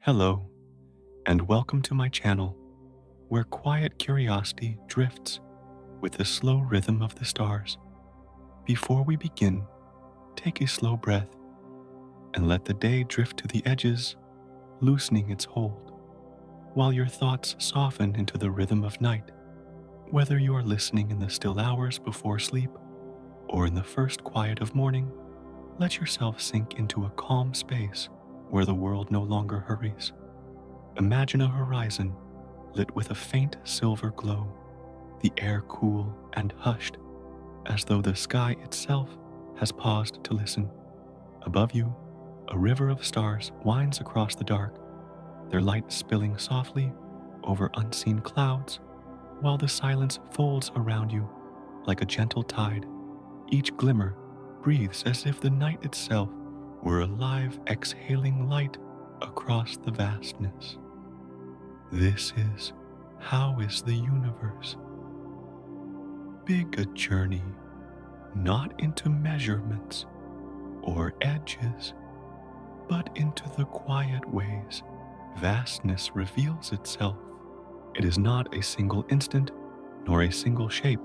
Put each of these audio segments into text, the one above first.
Hello, and welcome to my channel, where quiet curiosity drifts with the slow rhythm of the stars. Before we begin, take a slow breath and let the day drift to the edges, loosening its hold, while your thoughts soften into the rhythm of night. Whether you are listening in the still hours before sleep or in the first quiet of morning, let yourself sink into a calm space where the world no longer hurries. Imagine a horizon lit with a faint silver glow, the air cool and hushed, as though the sky itself has paused to listen. Above you, a river of stars winds across the dark, their light spilling softly over unseen clouds, while the silence folds around you like a gentle tide. Each glimmer breathes as if the night itself were a live, exhaling light across the vastness. This is how is the universe. Big a journey, not into measurements or edges, but into the quiet ways vastness reveals itself. It is not a single instant nor a single shape,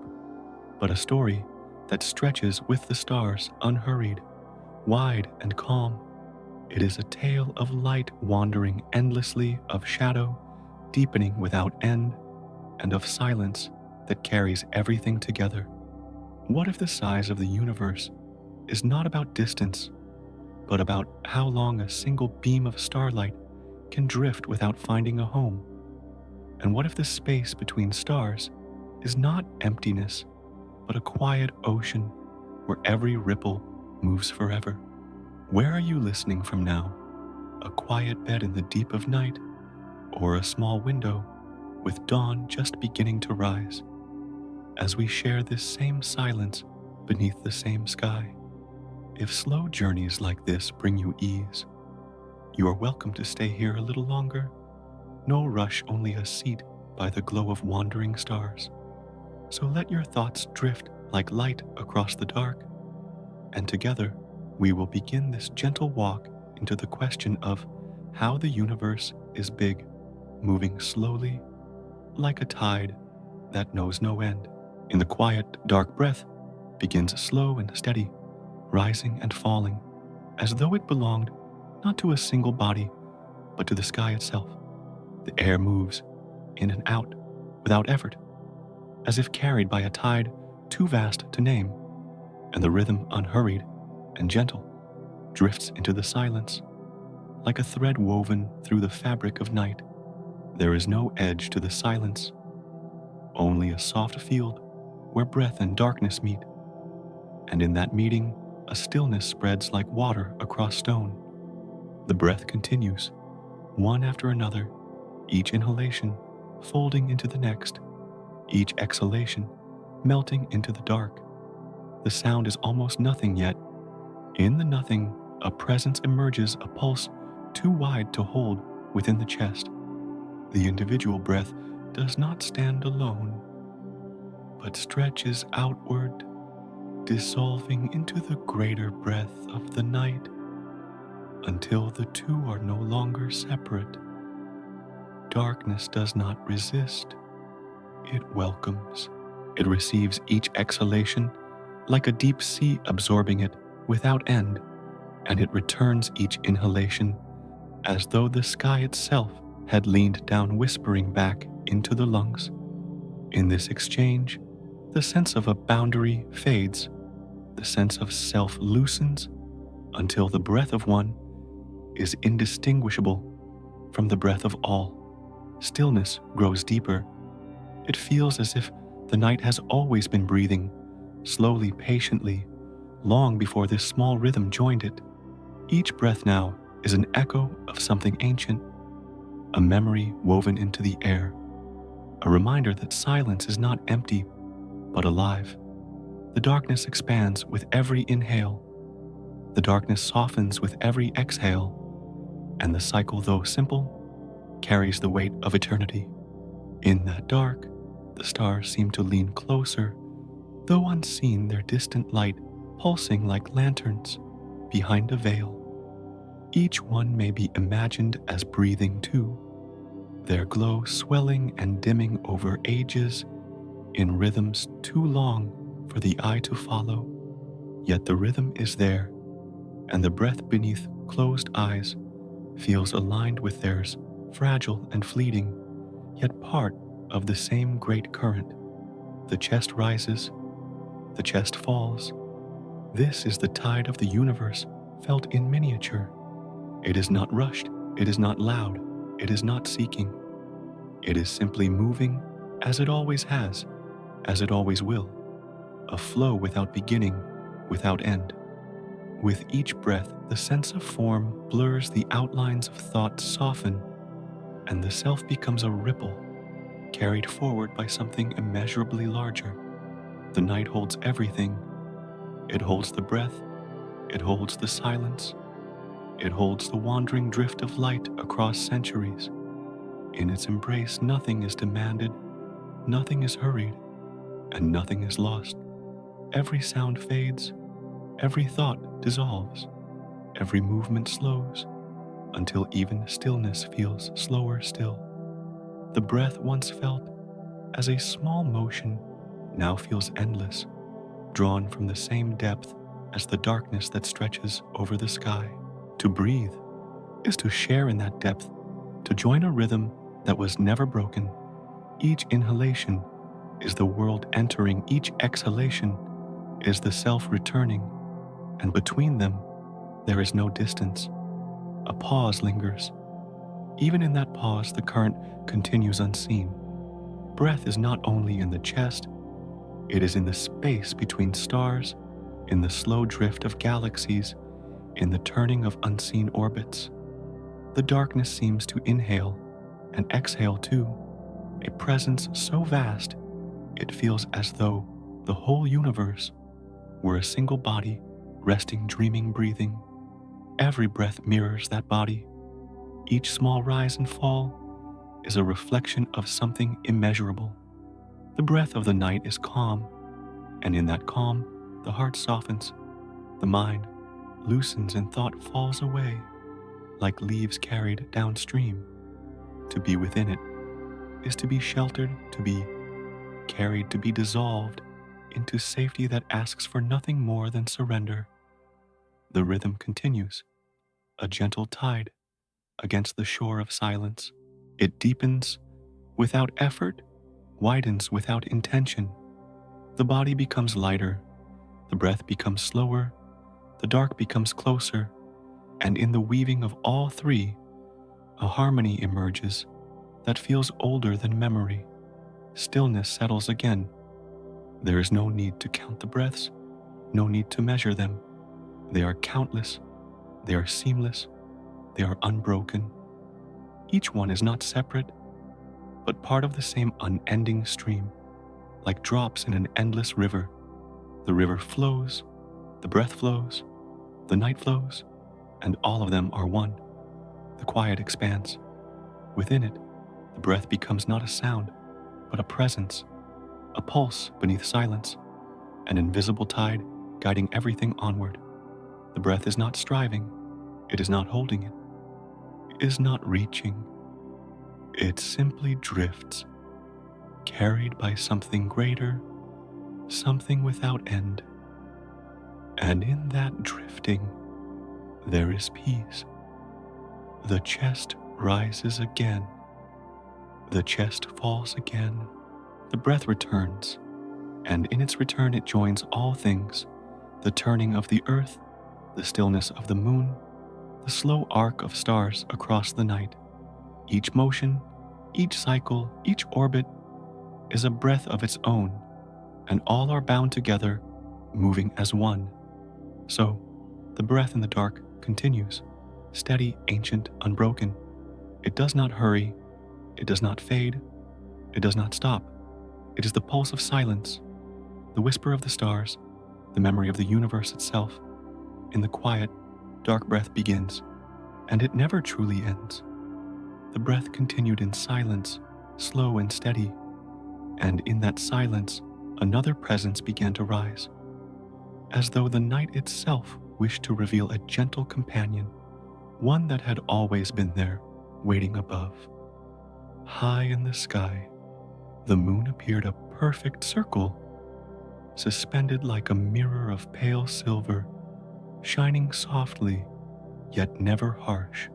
but a story that stretches with the stars unhurried, wide and calm. It is a tale of light wandering endlessly, of shadow deepening without end, and of silence that carries everything together. What if the size of the universe is not about distance, but about how long a single beam of starlight can drift without finding a home? And what if the space between stars is not emptiness, but a quiet ocean where every ripple moves forever? Where are you listening from now? A quiet bed in the deep of night, or a small window with dawn just beginning to rise? As we share this same silence beneath the same sky, if slow journeys like this bring you ease, you are welcome to stay here a little longer. No rush, only a seat by the glow of wandering stars. So let your thoughts drift like light across the dark, and together we will begin this gentle walk into the question of how the universe is big, moving slowly like a tide that knows no end. In the quiet, dark breath begins slow and steady, rising and falling, as though it belonged not to a single body, but to the sky itself. The air moves in and out without effort, as if carried by a tide too vast to name, and the rhythm, unhurried and gentle, drifts into the silence like a thread woven through the fabric of night. There is no edge to the silence, only a soft field where breath and darkness meet, and in that meeting, a stillness spreads like water across stone. The breath continues, one after another, each inhalation folding into the next, each exhalation melting into the dark. The sound is almost nothing, yet in the nothing, a presence emerges, a pulse too wide to hold within the chest. The individual breath does not stand alone, but stretches outward, dissolving into the greater breath of the night, until the two are no longer separate. Darkness does not resist, it welcomes. It receives each exhalation like a deep sea absorbing it without end, and it returns each inhalation as though the sky itself had leaned down, whispering back into the lungs. In this exchange, the sense of a boundary fades, the sense of self loosens, until the breath of one is indistinguishable from the breath of all. Stillness grows deeper. It feels as if the night has always been breathing, slowly, patiently, long before this small rhythm joined it. Each breath now is an echo of something ancient, a memory woven into the air, a reminder that silence is not empty, but alive. The darkness expands with every inhale. The darkness softens with every exhale, and the cycle, though simple, carries the weight of eternity. In that dark, the stars seem to lean closer, though unseen, their distant light pulsing like lanterns behind a veil. Each one may be imagined as breathing too, their glow swelling and dimming over ages in rhythms too long for the eye to follow. Yet the rhythm is there, and the breath beneath closed eyes feels aligned with theirs, fragile and fleeting, yet part of the same great current. The chest rises, the chest falls. This is the tide of the universe felt in miniature. It is not rushed, it is not loud, it is not seeking. It is simply moving as it always has, as it always will, a flow without beginning, without end. With each breath, the sense of form blurs, the outlines of thought soften, and the self becomes a ripple, carried forward by something immeasurably larger. The night holds everything. It holds the breath, it holds the silence, it holds the wandering drift of light across centuries. In its embrace, nothing is demanded, nothing is hurried, and nothing is lost. Every sound fades, every thought dissolves, every movement slows, until even stillness feels slower still. The breath once felt as a small motion now feels endless, drawn from the same depth as the darkness that stretches over the sky. To breathe is to share in that depth, to join a rhythm that was never broken. Each inhalation is the world entering, each exhalation is the self returning, and between them there is no distance. A pause lingers. Even in that pause, the current continues unseen. Breath is not only in the chest, it is in the space between stars, in the slow drift of galaxies, in the turning of unseen orbits. The darkness seems to inhale and exhale too, a presence so vast it feels as though the whole universe were a single body, resting, dreaming, breathing. Every breath mirrors that body. Each small rise and fall is a reflection of something immeasurable. The breath of the night is calm, and in that calm, the heart softens, the mind loosens, and thought falls away, like leaves carried downstream. To be within it is to be sheltered, to be carried, to be dissolved into safety that asks for nothing more than surrender. The rhythm continues, a gentle tide against the shore of silence. It deepens without effort, widens without intention. The body becomes lighter, the breath becomes slower, the dark becomes closer, and in the weaving of all three, a harmony emerges that feels older than memory. Stillness settles again. There is no need to count the breaths, no need to measure them. They are countless, they are seamless, they are unbroken. Each one is not separate, but part of the same unending stream, like drops in an endless river. The river flows, the breath flows, the night flows, and all of them are one. The quiet expands. Within it, the breath becomes not a sound, but a presence, a pulse beneath silence, an invisible tide guiding everything onward. The breath is not striving, it is not holding it, it is not reaching. It simply drifts, carried by something greater, something without end. And in that drifting, there is peace. The chest rises again. The chest falls again. The breath returns, and in its return it joins all things, the turning of the earth, the stillness of the moon, the slow arc of stars across the night. Each motion, each cycle, each orbit is a breath of its own, and all are bound together, moving as one. So, the breath in the dark continues, steady, ancient, unbroken. It does not hurry, it does not fade, it does not stop. It is the pulse of silence, the whisper of the stars, the memory of the universe itself. In the quiet, dark breath begins, and it never truly ends. The breath continued in silence, slow and steady, and in that silence, another presence began to rise, as though the night itself wished to reveal a gentle companion, one that had always been there, waiting above. High in the sky, the moon appeared a perfect circle, suspended like a mirror of pale silver, shining softly, yet never harsh.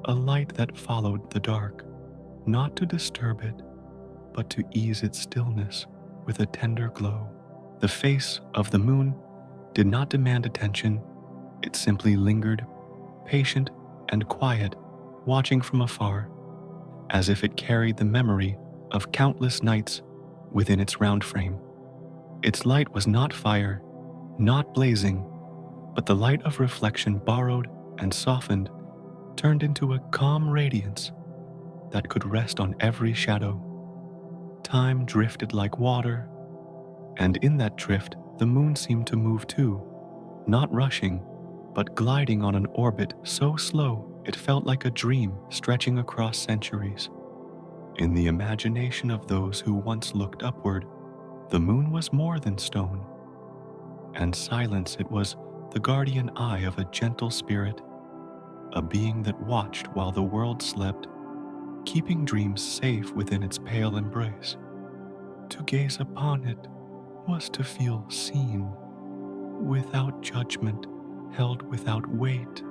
A light that followed the dark, not to disturb it, but to ease its stillness with a tender glow. The face of the moon did not demand attention, it simply lingered, patient and quiet, watching from afar, as if it carried the memory of countless nights within its round frame. Its light was not fire, not blazing, but the light of reflection borrowed and softened, turned into a calm radiance that could rest on every shadow. Time drifted like water, and in that drift the moon seemed to move too, not rushing, but gliding on an orbit so slow it felt like a dream stretching across centuries. In the imagination of those who once looked upward, the moon was more than stone, and silence it was the guardian eye of a gentle spirit, a being that watched while the world slept, keeping dreams safe within its pale embrace. To gaze upon it was to feel seen, without judgment, held without weight,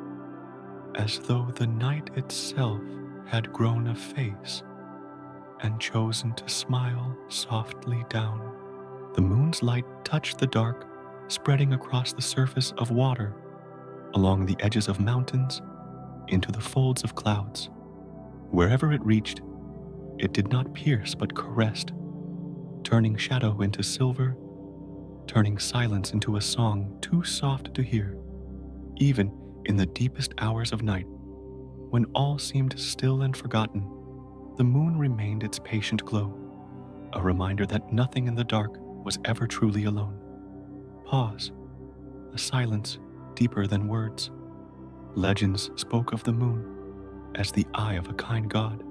as though the night itself had grown a face and chosen to smile softly down. The moon's light touched the dark, spreading across the surface of water, along the edges of mountains, into the folds of clouds. Wherever it reached, it did not pierce but caressed, turning shadow into silver, turning silence into a song too soft to hear. Even in the deepest hours of night, when all seemed still and forgotten, the moon remained its patient glow, a reminder that nothing in the dark was ever truly alone. Pause, a silence deeper than words. Legends spoke of the moon as the eye of a kind god,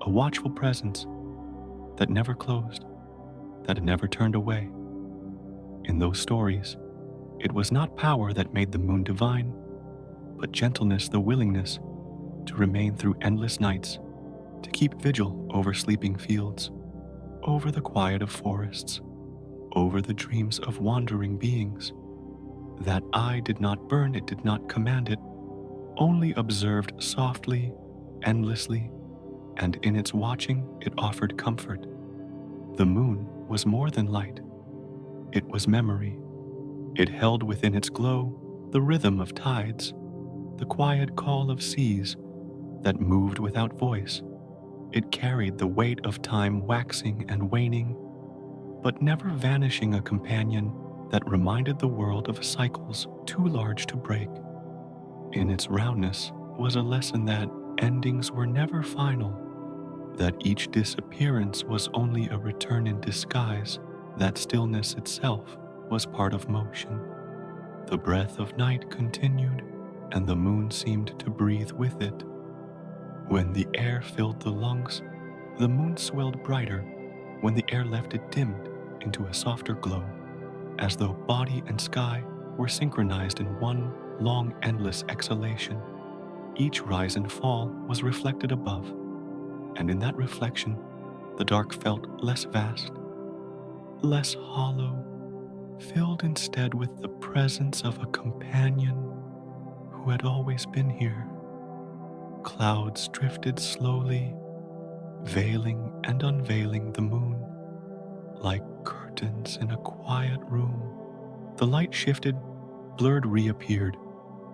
a watchful presence that never closed, that never turned away. In those stories, it was not power that made the moon divine, but gentleness, the willingness to remain through endless nights, to keep vigil over sleeping fields, over the quiet of forests, over the dreams of wandering beings. That eye did not burn, it did not command it, only observed softly, endlessly, and in its watching it offered comfort. The moon was more than light. It was memory. It held within its glow the rhythm of tides, the quiet call of seas that moved without voice. It carried the weight of time waxing and waning, but never vanishing, a companion that reminded the world of cycles too large to break. In its roundness was a lesson that endings were never final, that each disappearance was only a return in disguise, that stillness itself was part of motion. The breath of night continued, and the moon seemed to breathe with it. When the air filled the lungs, the moon swelled brighter. When the air left it dimmed into a softer glow, as though body and sky were synchronized in one long, endless exhalation. Each rise and fall was reflected above, and in that reflection, the dark felt less vast, less hollow, filled instead with the presence of a companion who had always been here. Clouds drifted slowly, veiling and unveiling the moon like curtains in a quiet room. The light shifted, blurred reappeared,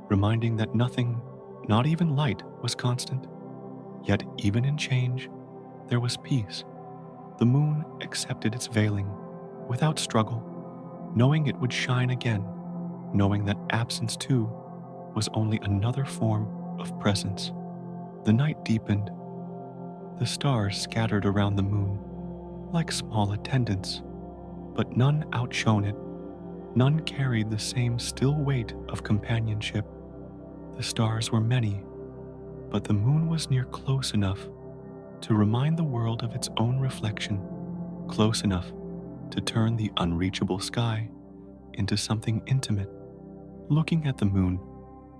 reminding that nothing, not even light, was constant. Yet even in change, there was peace. The moon accepted its veiling without struggle, knowing it would shine again, knowing that absence too was only another form of presence. The night deepened. The stars scattered around the moon like small attendants, but none outshone it. None carried the same still weight of companionship. The stars were many, but the moon was near, close enough to remind the world of its own reflection, close enough to turn the unreachable sky into something intimate. Looking at the moon,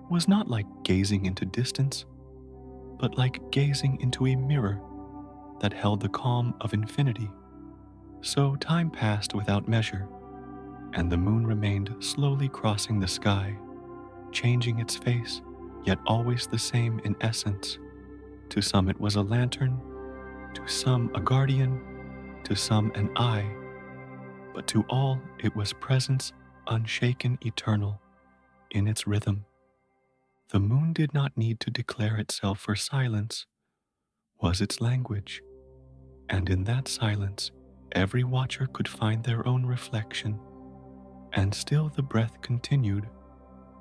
was not like gazing into distance, but like gazing into a mirror that held the calm of infinity. So time passed without measure, and the moon remained slowly crossing the sky, changing its face, yet always the same in essence. To some it was a lantern, to some a guardian, to some an eye, but to all it was presence unshaken, eternal, in its rhythm. The moon did not need to declare itself, for silence was its language, and in that silence every watcher could find their own reflection. And still the breath continued,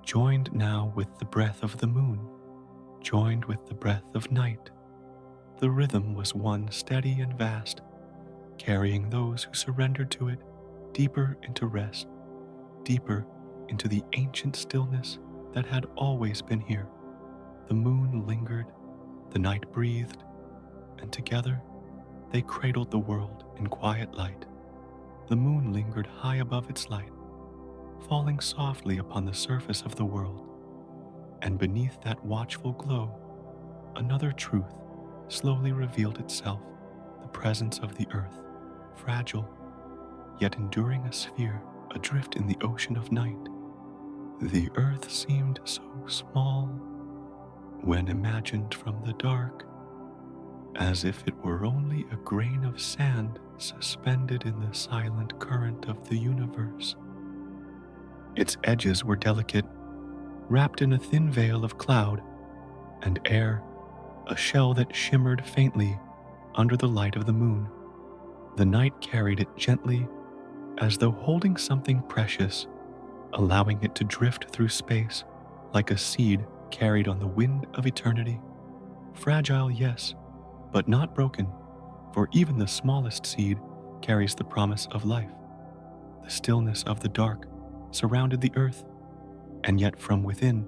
joined now with the breath of the moon, joined with the breath of night. The rhythm was one steady and vast, carrying those who surrendered to it deeper into rest, deeper into the ancient stillness that had always been here. The moon lingered, the night breathed, and together they cradled the world in quiet light. The moon lingered high above its light, falling softly upon the surface of the world, and beneath that watchful glow, another truth slowly revealed itself, the presence of the earth, fragile, yet enduring a sphere adrift in the ocean of night. The earth seemed so small when imagined from the dark, as if it were only a grain of sand suspended in the silent current of the universe. Its edges were delicate, wrapped in a thin veil of cloud and air, a shell that shimmered faintly under the light of the moon. The night carried it gently, as though holding something precious, allowing it to drift through space like a seed carried on the wind of eternity. Fragile, yes, but not broken, for even the smallest seed carries the promise of life. The stillness of the dark surrounded the earth, and yet from within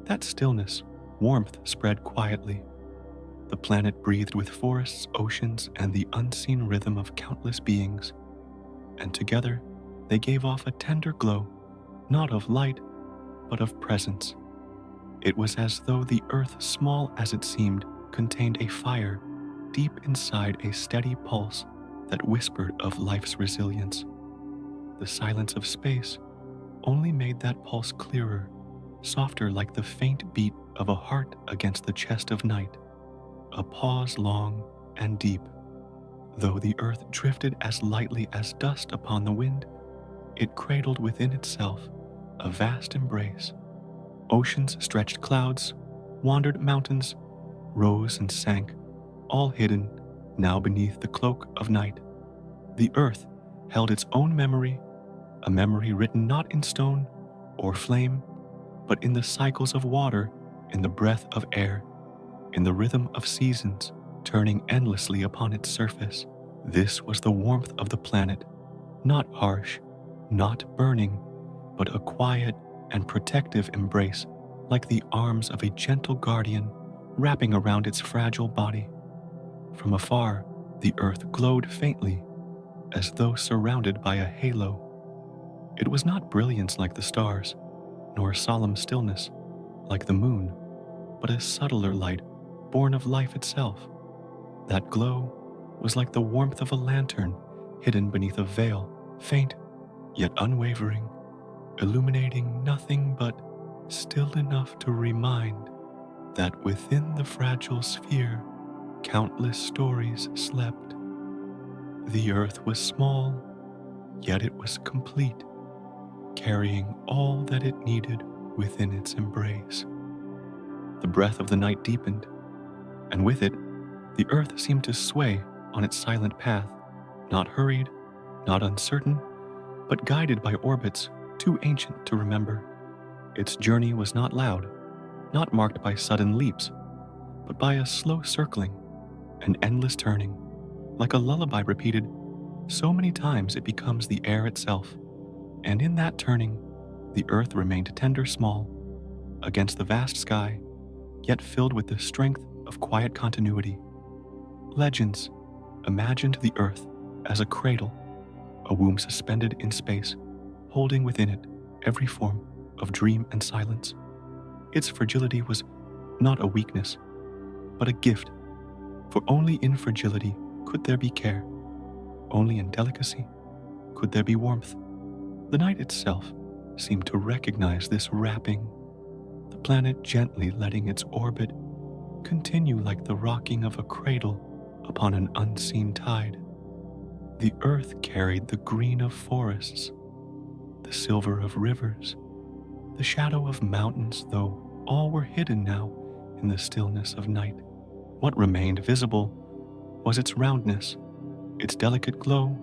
that stillness, warmth spread quietly. The planet breathed with forests, oceans, and the unseen rhythm of countless beings, and together they gave off a tender glow, not of light, but of presence. It was as though the earth, small as it seemed, contained a fire deep inside, a steady pulse that whispered of life's resilience. The silence of space only made that pulse clearer, softer, like the faint beat of a heart against the chest of night, a pause long and deep. Though the earth drifted as lightly as dust upon the wind, it cradled within itself a vast embrace. Oceans stretched clouds, wandered mountains, rose and sank, all hidden now beneath the cloak of night. The earth held its own memory, a memory written not in stone or flame, but in the cycles of water, in the breath of air, in the rhythm of seasons turning endlessly upon its surface. This was the warmth of the planet, not harsh, not burning, but a quiet and protective embrace, like the arms of a gentle guardian wrapping around its fragile body. From afar, the earth glowed faintly, as though surrounded by a halo. It was not brilliance like the stars, nor solemn stillness like the moon, but a subtler light born of life itself. That glow was like the warmth of a lantern hidden beneath a veil, faint yet unwavering, illuminating nothing but still enough to remind that within the fragile sphere countless stories slept. The earth was small, yet it was complete, carrying all that it needed within its embrace. The breath of the night deepened, and with it, the earth seemed to sway on its silent path, not hurried, not uncertain, but guided by orbits too ancient to remember. Its journey was not loud, not marked by sudden leaps, but by a slow circling, an endless turning, like a lullaby repeated so many times it becomes the air itself. And in that turning, the earth remained tender small, against the vast sky, yet filled with the strength of quiet continuity. Legends imagined the earth as a cradle, a womb suspended in space, holding within it every form of dream and silence. Its fragility was not a weakness, but a gift, for only in fragility could there be care, only in delicacy could there be warmth. The night itself seemed to recognize this wrapping, the planet gently letting its orbit continue like the rocking of a cradle upon an unseen tide. The earth carried the green of forests, the silver of rivers, the shadow of mountains, though all were hidden now in the stillness of night. What remained visible was its roundness, its delicate glow,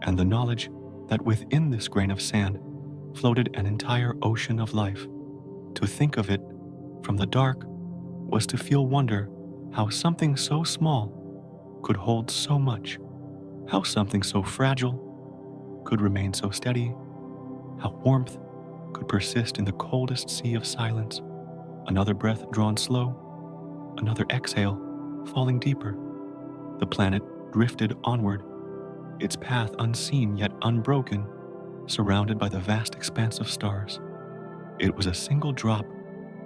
and the knowledge that within this grain of sand floated an entire ocean of life. To think of it from the dark was to feel wonder how something so small could hold so much, how something so fragile could remain so steady, how warmth could persist in the coldest sea of silence, another breath drawn slow, another exhale falling deeper. The planet drifted onward, its path unseen yet unbroken, surrounded by the vast expanse of stars. It was a single drop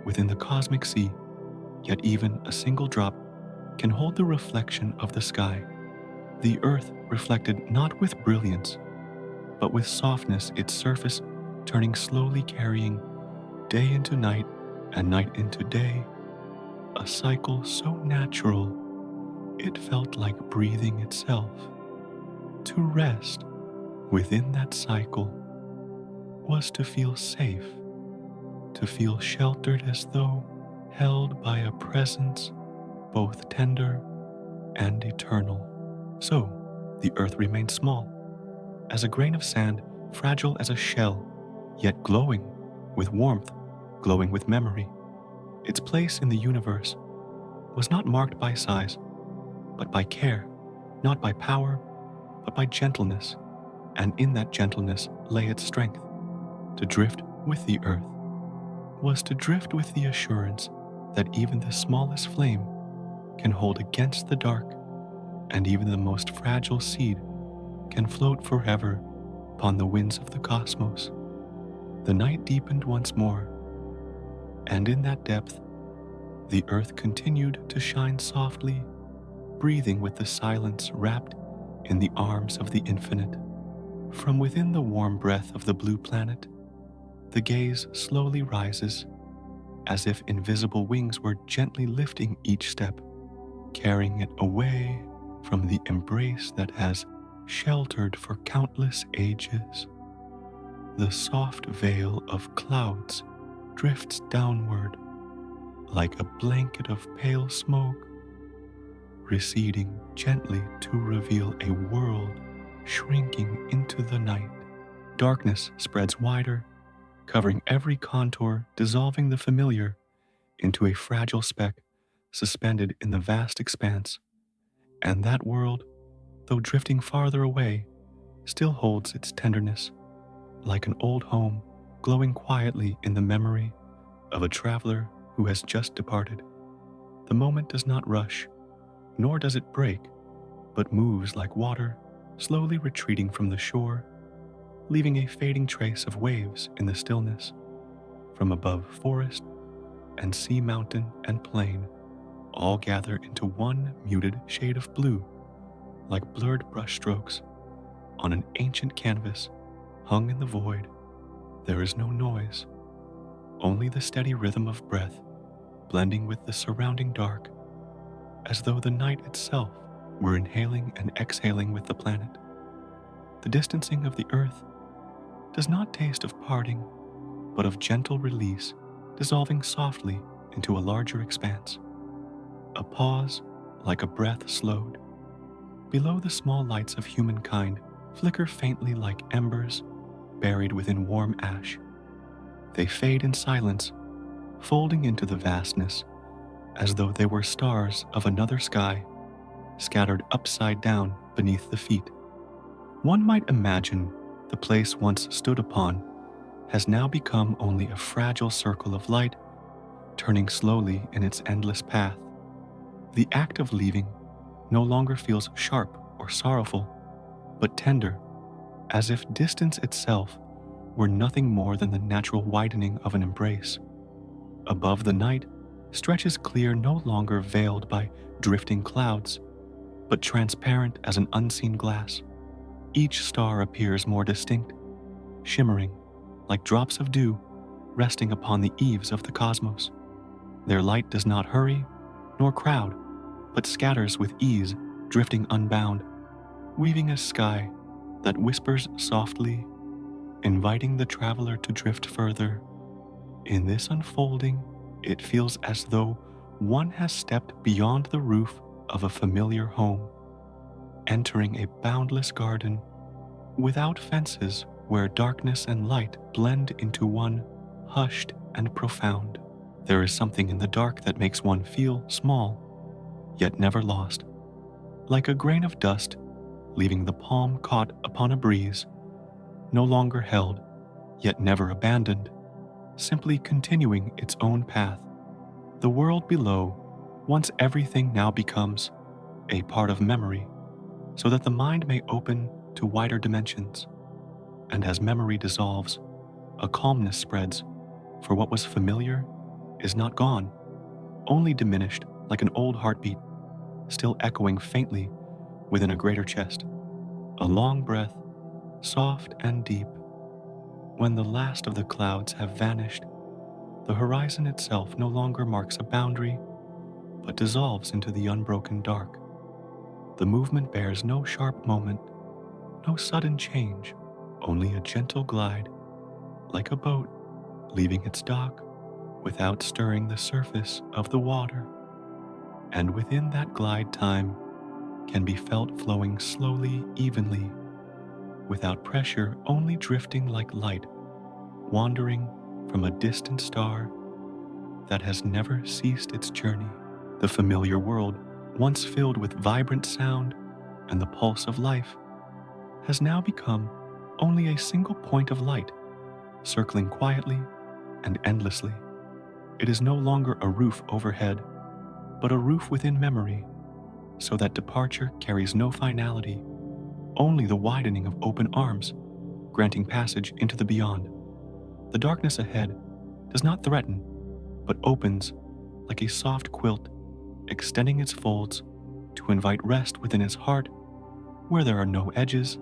within the cosmic sea, yet even a single drop can hold the reflection of the sky. The earth reflected not with brilliance, but with softness, its surface turning slowly, carrying day into night and night into day, a cycle so natural it felt like breathing itself. To rest within that cycle was to feel safe, to feel sheltered as though held by a presence both tender and eternal. So, the earth remained small, as a grain of sand, fragile as a shell, yet glowing with warmth, glowing with memory. Its place in the universe was not marked by size, but by care, not by power, but by gentleness, and in that gentleness lay its strength. To drift with the earth was to drift with the assurance that even the smallest flame can hold against the dark, and even the most fragile seed can float forever upon the winds of the cosmos. The night deepened once more, and in that depth, the earth continued to shine softly, breathing with the silence wrapped in the arms of the infinite. From within the warm breath of the blue planet, the gaze slowly rises, as if invisible wings were gently lifting each step, carrying it away from the embrace that has sheltered for countless ages. The soft veil of clouds drifts downward like a blanket of pale smoke, receding gently to reveal a world shrinking into the night. Darkness spreads wider, covering every contour, dissolving the familiar into a fragile speck suspended in the vast expanse. And that world, though drifting farther away, still holds its tenderness, like an old home glowing quietly in the memory of a traveler who has just departed. The moment does not rush, nor does it break, but moves like water, slowly retreating from the shore, leaving a fading trace of waves in the stillness. From above, forest and sea, mountain and plain all gather into one muted shade of blue, like blurred brushstrokes on an ancient canvas hung in the void. There is no noise, only the steady rhythm of breath blending with the surrounding dark, as though the night itself were inhaling and exhaling with the planet. The distancing of the earth does not taste of parting, but of gentle release, dissolving softly into a larger expanse. A pause, like a breath slowed. Below, the small lights of humankind flicker faintly like embers buried within warm ash. They fade in silence, folding into the vastness, as though they were stars of another sky, scattered upside down beneath the feet. One might imagine the place once stood upon has now become only a fragile circle of light, turning slowly in its endless path. The act of leaving no longer feels sharp or sorrowful, but tender, as if distance itself were nothing more than the natural widening of an embrace. Above, the night stretches clear, no longer veiled by drifting clouds, but transparent as an unseen glass. Each star appears more distinct, shimmering like drops of dew resting upon the eaves of the cosmos. Their light does not hurry nor crowd, but scatters with ease, drifting unbound, weaving a sky that whispers softly, inviting the traveler to drift further. In this unfolding, it feels as though one has stepped beyond the roof of a familiar home, entering a boundless garden without fences, where darkness and light blend into one, hushed and profound. There is something in the dark that makes one feel small, yet never lost, like a grain of dust leaving the palm caught upon a breeze, no longer held, yet never abandoned, simply continuing its own path. The world below, once everything, now becomes a part of memory, so that the mind may open to wider dimensions. And as memory dissolves, a calmness spreads, for what was familiar is not gone, only diminished like an old heartbeat, still echoing faintly within a greater chest. A long breath, soft and deep. When the last of the clouds have vanished, the horizon itself no longer marks a boundary, but dissolves into the unbroken dark. The movement bears no sharp moment, no sudden change, only a gentle glide, like a boat leaving its dock without stirring the surface of the water. And within that glide, time can be felt flowing slowly, evenly, without pressure, only drifting like light, wandering from a distant star that has never ceased its journey. The familiar world, once filled with vibrant sound and the pulse of life, has now become only a single point of light, circling quietly and endlessly. It is no longer a roof overhead, but a roof within memory, so that departure carries no finality, only the widening of open arms, granting passage into the beyond. The darkness ahead does not threaten, but opens like a soft quilt, extending its folds to invite rest within its heart, where there are no edges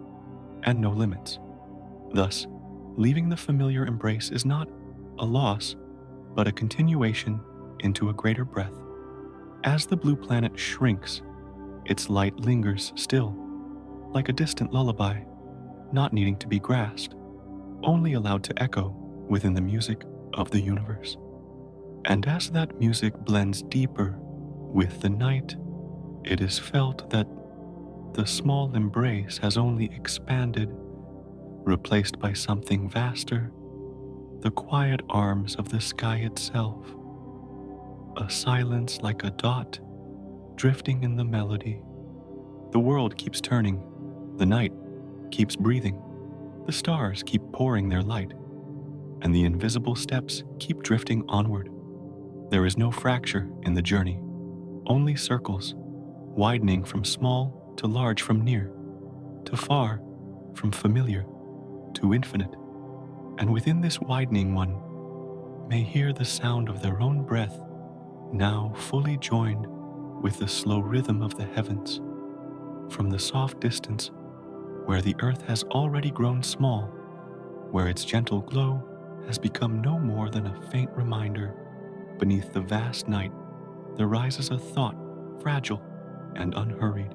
and no limits. Thus, leaving the familiar embrace is not a loss, but a continuation into a greater breath. As the blue planet shrinks, its light lingers still, like a distant lullaby, not needing to be grasped, only allowed to echo within the music of the universe. And as that music blends deeper with the night, it is felt that the small embrace has only expanded, replaced by something vaster, the quiet arms of the sky itself, a silence like a dot drifting in the melody. The world keeps turning, the night keeps breathing, the stars keep pouring their light, and the invisible steps keep drifting onward. There is no fracture in the journey, only circles, widening from small to large, from near to far, from familiar to infinite. And within this widening, one may hear the sound of their own breath, now fully joined with the slow rhythm of the heavens. From the soft distance, where the earth has already grown small, where its gentle glow has become no more than a faint reminder, beneath the vast night, there rises a thought, fragile and unhurried.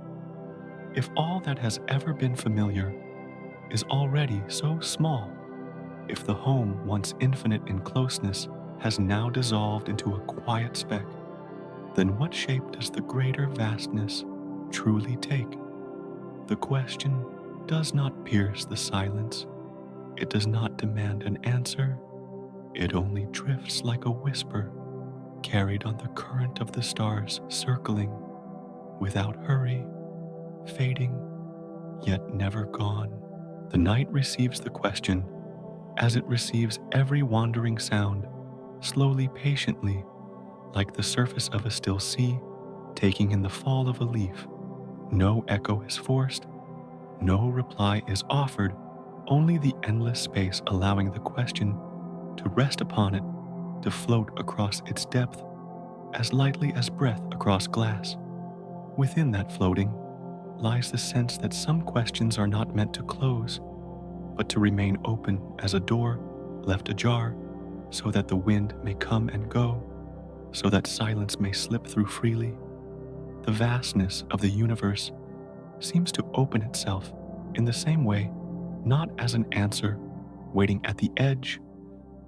If all that has ever been familiar is already so small, if the home once infinite in closeness has now dissolved into a quiet speck, then what shape does the greater vastness truly take? The question does not pierce the silence. It does not demand an answer. It only drifts like a whisper, carried on the current of the stars, circling without hurry, fading, yet never gone. The night receives the question as it receives every wandering sound, slowly, patiently, like the surface of a still sea, taking in the fall of a leaf. No echo is forced, no reply is offered, only the endless space allowing the question to rest upon it to float across its depth as lightly as breath across glass. Within that floating lies the sense that some questions are not meant to close, but to remain open as a door left ajar, so that the wind may come and go, so that silence may slip through freely. The vastness of the universe seems to open itself in the same way, not as an answer waiting at the edge,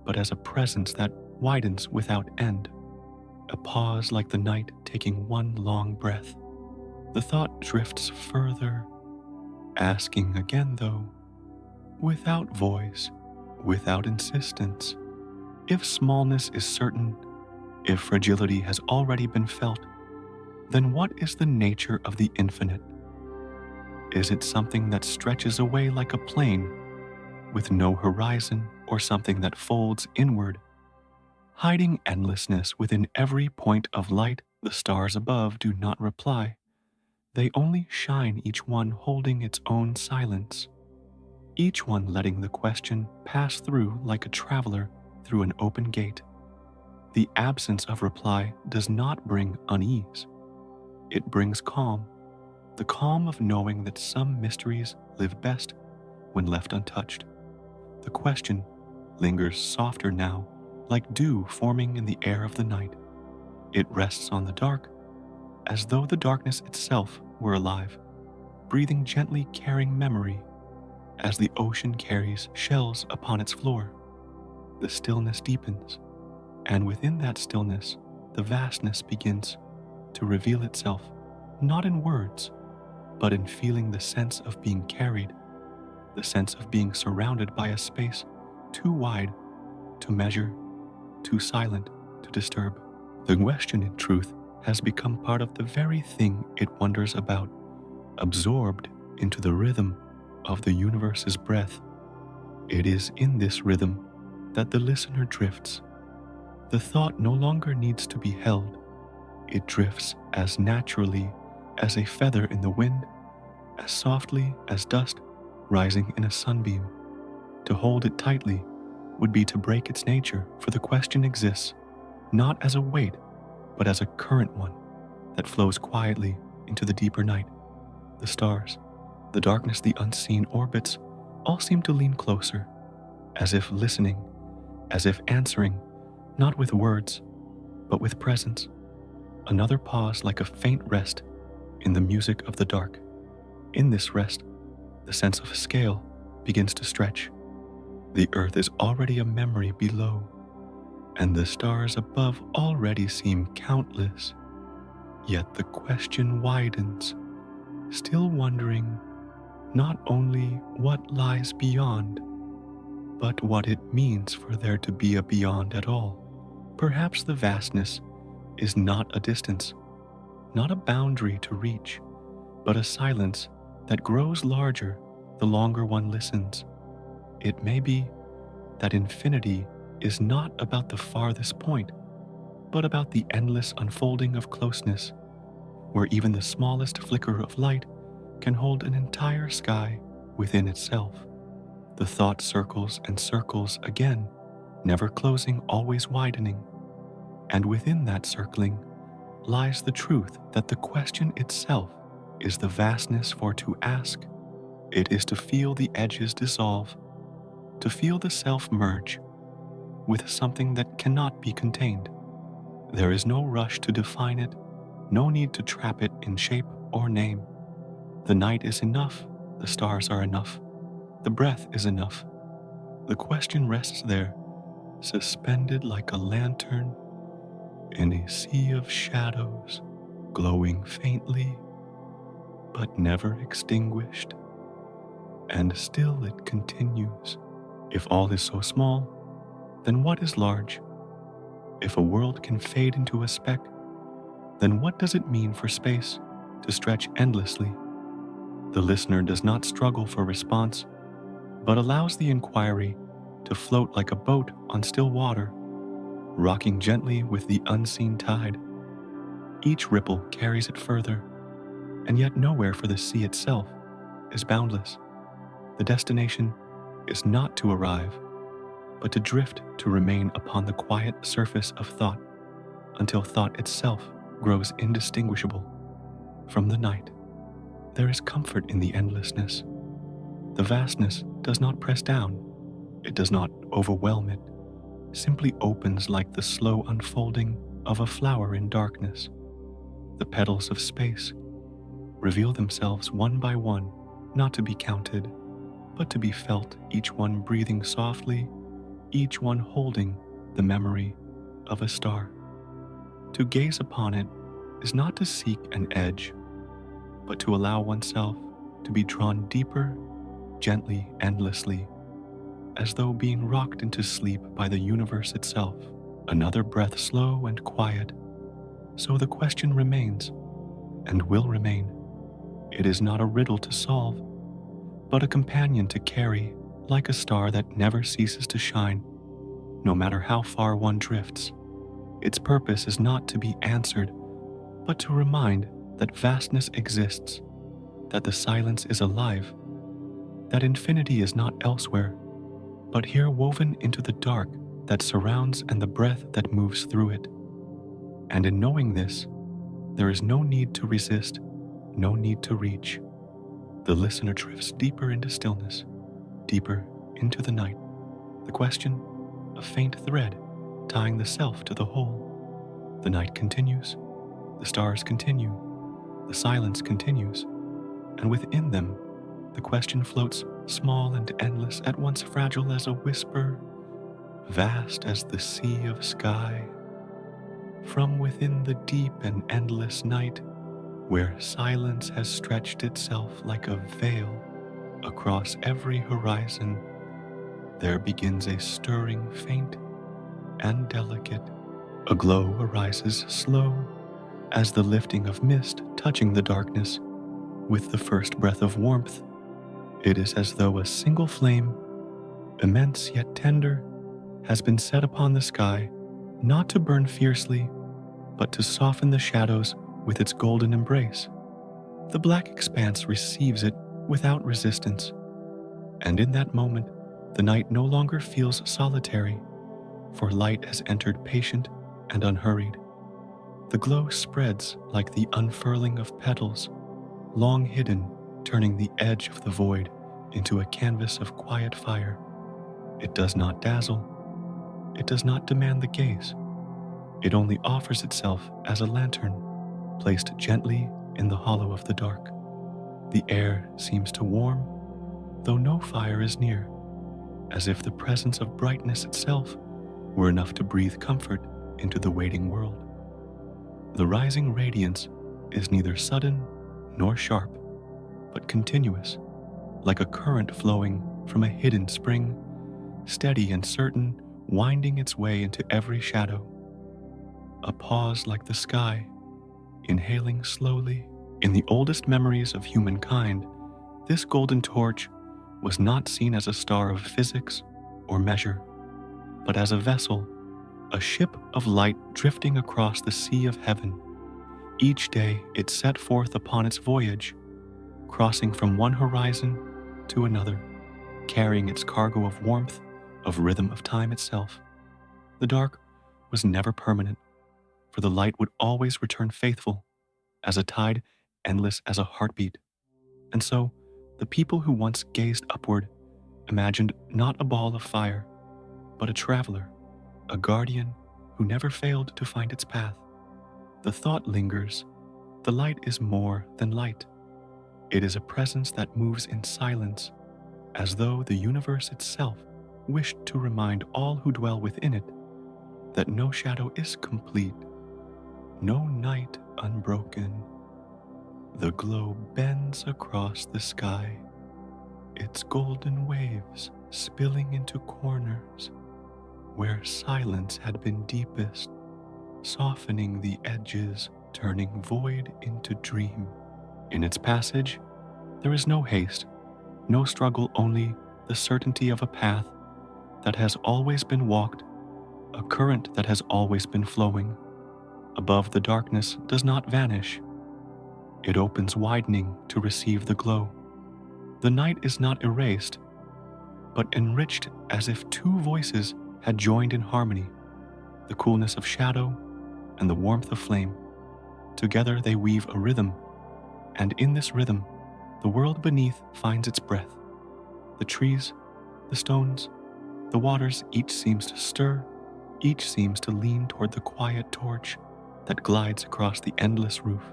but as a presence that widens without end, a pause like the night taking one long breath. The thought drifts further, asking again though, without voice, without insistence, if smallness is certain, if fragility has already been felt, then what is the nature of the infinite? Is it something that stretches away like a plane, with no horizon, or something that folds inward, hiding endlessness within every point of light? The stars above do not reply. They only shine, each one holding its own silence, each one letting the question pass through like a traveler through an open gate. The absence of reply does not bring unease. It brings calm, the calm of knowing that some mysteries live best when left untouched. The question lingers softer now, like dew forming in the air of the night. It rests on the dark, as though the darkness itself were alive, breathing gently, carrying memory, as the ocean carries shells upon its floor. The stillness deepens, and within that stillness, the vastness begins to reveal itself, not in words, but in feeling the sense of being carried, the sense of being surrounded by a space too wide to measure, too silent to disturb. The question, in truth, has become part of the very thing it wonders about, absorbed into the rhythm of the universe's breath. It is in this rhythm that the listener drifts. The thought no longer needs to be held. It drifts as naturally as a feather in the wind, as softly as dust rising in a sunbeam. To hold it tightly would be to break its nature, for the question exists not as a weight, but as a current one that flows quietly into the deeper night. The stars, the darkness, the unseen orbits all seem to lean closer, as if listening, as if answering, not with words, but with presence. Another pause like a faint rest in the music of the dark. In this rest, the sense of scale begins to stretch. The earth is already a memory below, and the stars above already seem countless. Yet the question widens, still wondering not only what lies beyond, but what it means for there to be a beyond at all. Perhaps the vastness is not a distance, not a boundary to reach, but a silence that grows larger the longer one listens. It may be that infinity is not about the farthest point, but about the endless unfolding of closeness, where even the smallest flicker of light can hold an entire sky within itself. The thought circles and circles again, never closing, always widening. And within that circling lies the truth that the question itself is the vastness for to ask. It is to feel the edges dissolve, to feel the self merge with something that cannot be contained. There is no rush to define it, no need to trap it in shape or name. The night is enough, the stars are enough, the breath is enough. The question rests there, suspended like a lantern in a sea of shadows, glowing faintly, but never extinguished. And still it continues. If all is so small, then what is large? If a world can fade into a speck, then what does it mean for space to stretch endlessly? The listener does not struggle for response, but allows the inquiry to float like a boat on still water, rocking gently with the unseen tide. Each ripple carries it further, and yet nowhere, for the sea itself is boundless. The destination is not to arrive, but to drift to remain upon the quiet surface of thought until thought itself grows indistinguishable from the night. There is comfort in the endlessness. The vastness does not press down, it does not overwhelm it, simply opens like the slow unfolding of a flower in darkness. The petals of space reveal themselves one by one, not to be counted, but to be felt, each one breathing softly, each one holding the memory of a star. To gaze upon it is not to seek an edge, but to allow oneself to be drawn deeper, gently, endlessly, as though being rocked into sleep by the universe itself. Another breath slow and quiet. So the question remains, and will remain. It is not a riddle to solve, but a companion to carry, like a star that never ceases to shine, no matter how far one drifts. Its purpose is not to be answered, but to remind that vastness exists, that the silence is alive, that infinity is not elsewhere, but here woven into the dark that surrounds and the breath that moves through it. And in knowing this, there is no need to resist, no need to reach. The listener drifts deeper into stillness, deeper into the night. The question, a faint thread tying the self to the whole. The night continues, the stars continue, the silence continues, and within them, the question floats small and endless, at once fragile as a whisper, vast as the sea of sky. From within the deep and endless night, where silence has stretched itself like a veil across every horizon, there begins a stirring faint and delicate. A glow arises slow as the lifting of mist touching the darkness with the first breath of warmth. It is as though a single flame, immense yet tender, has been set upon the sky, not to burn fiercely, but to soften the shadows with its golden embrace. The black expanse receives it without resistance, and in that moment, the night no longer feels solitary, for light has entered patient and unhurried. The glow spreads like the unfurling of petals, long hidden, turning the edge of the void into a canvas of quiet fire. It does not dazzle. It does not demand the gaze. It only offers itself as a lantern, placed gently in the hollow of the dark. The air seems to warm, though no fire is near, as if the presence of brightness itself were enough to breathe comfort into the waiting world. The rising radiance is neither sudden nor sharp, but continuous, like a current flowing from a hidden spring, steady and certain, winding its way into every shadow. A pause like the sky, inhaling slowly. In the oldest memories of humankind, this golden torch was not seen as a star of physics or measure, but as a vessel, a ship of light drifting across the sea of heaven. Each day it set forth upon its voyage, crossing from one horizon to another, carrying its cargo of warmth, of rhythm of time itself. The dark was never permanent, for the light would always return faithful, as a tide, endless as a heartbeat. And so, the people who once gazed upward imagined not a ball of fire, but a traveler, a guardian who never failed to find its path. The thought lingers. The light is more than light. It is a presence that moves in silence, as though the universe itself wished to remind all who dwell within it that no shadow is complete, no night unbroken. The glow bends across the sky, its golden waves spilling into corners where silence had been deepest, softening the edges, turning void into dream. In its passage, there is no haste, no struggle, only the certainty of a path that has always been walked, a current that has always been flowing. Above, the darkness does not vanish. It opens widening to receive the glow. The night is not erased. but enriched as if two voices had joined in harmony, the coolness of shadow and the warmth of flame. Together they weave a rhythm, and in this rhythm, the world beneath finds its breath. The trees, the stones, the waters, each seems to stir, each seems to lean toward the quiet torch that glides across the endless roof.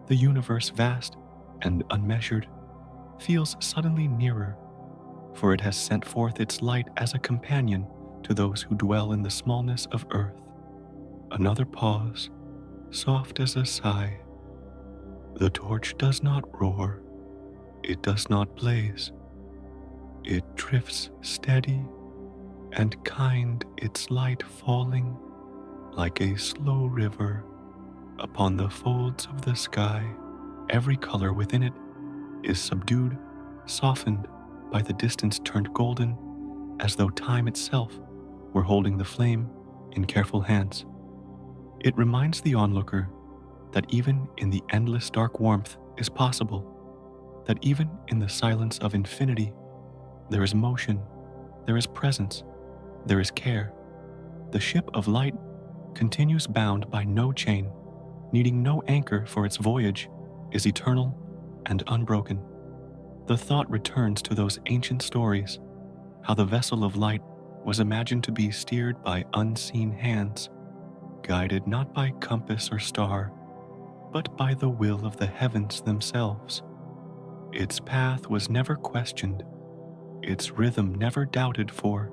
The universe, vast and unmeasured, feels suddenly nearer, for it has sent forth its light as a companion to those who dwell in the smallness of earth. Another pause, soft as a sigh. The torch does not roar, it does not blaze. It drifts steady and kind, its light falling like a slow river upon the folds of the sky. Every color within it is subdued, softened by the distance, turned golden, as though time itself were holding the flame in careful hands. It reminds the onlooker that even in the endless dark warmth is possible, that even in the silence of infinity, there is motion, there is presence, there is care. The ship of light continues bound by no chain, needing no anchor, for its voyage is eternal and unbroken. The thought returns to those ancient stories, how the vessel of light was imagined to be steered by unseen hands, guided not by compass or star, but by the will of the heavens themselves. Its path was never questioned, its rhythm never doubted, for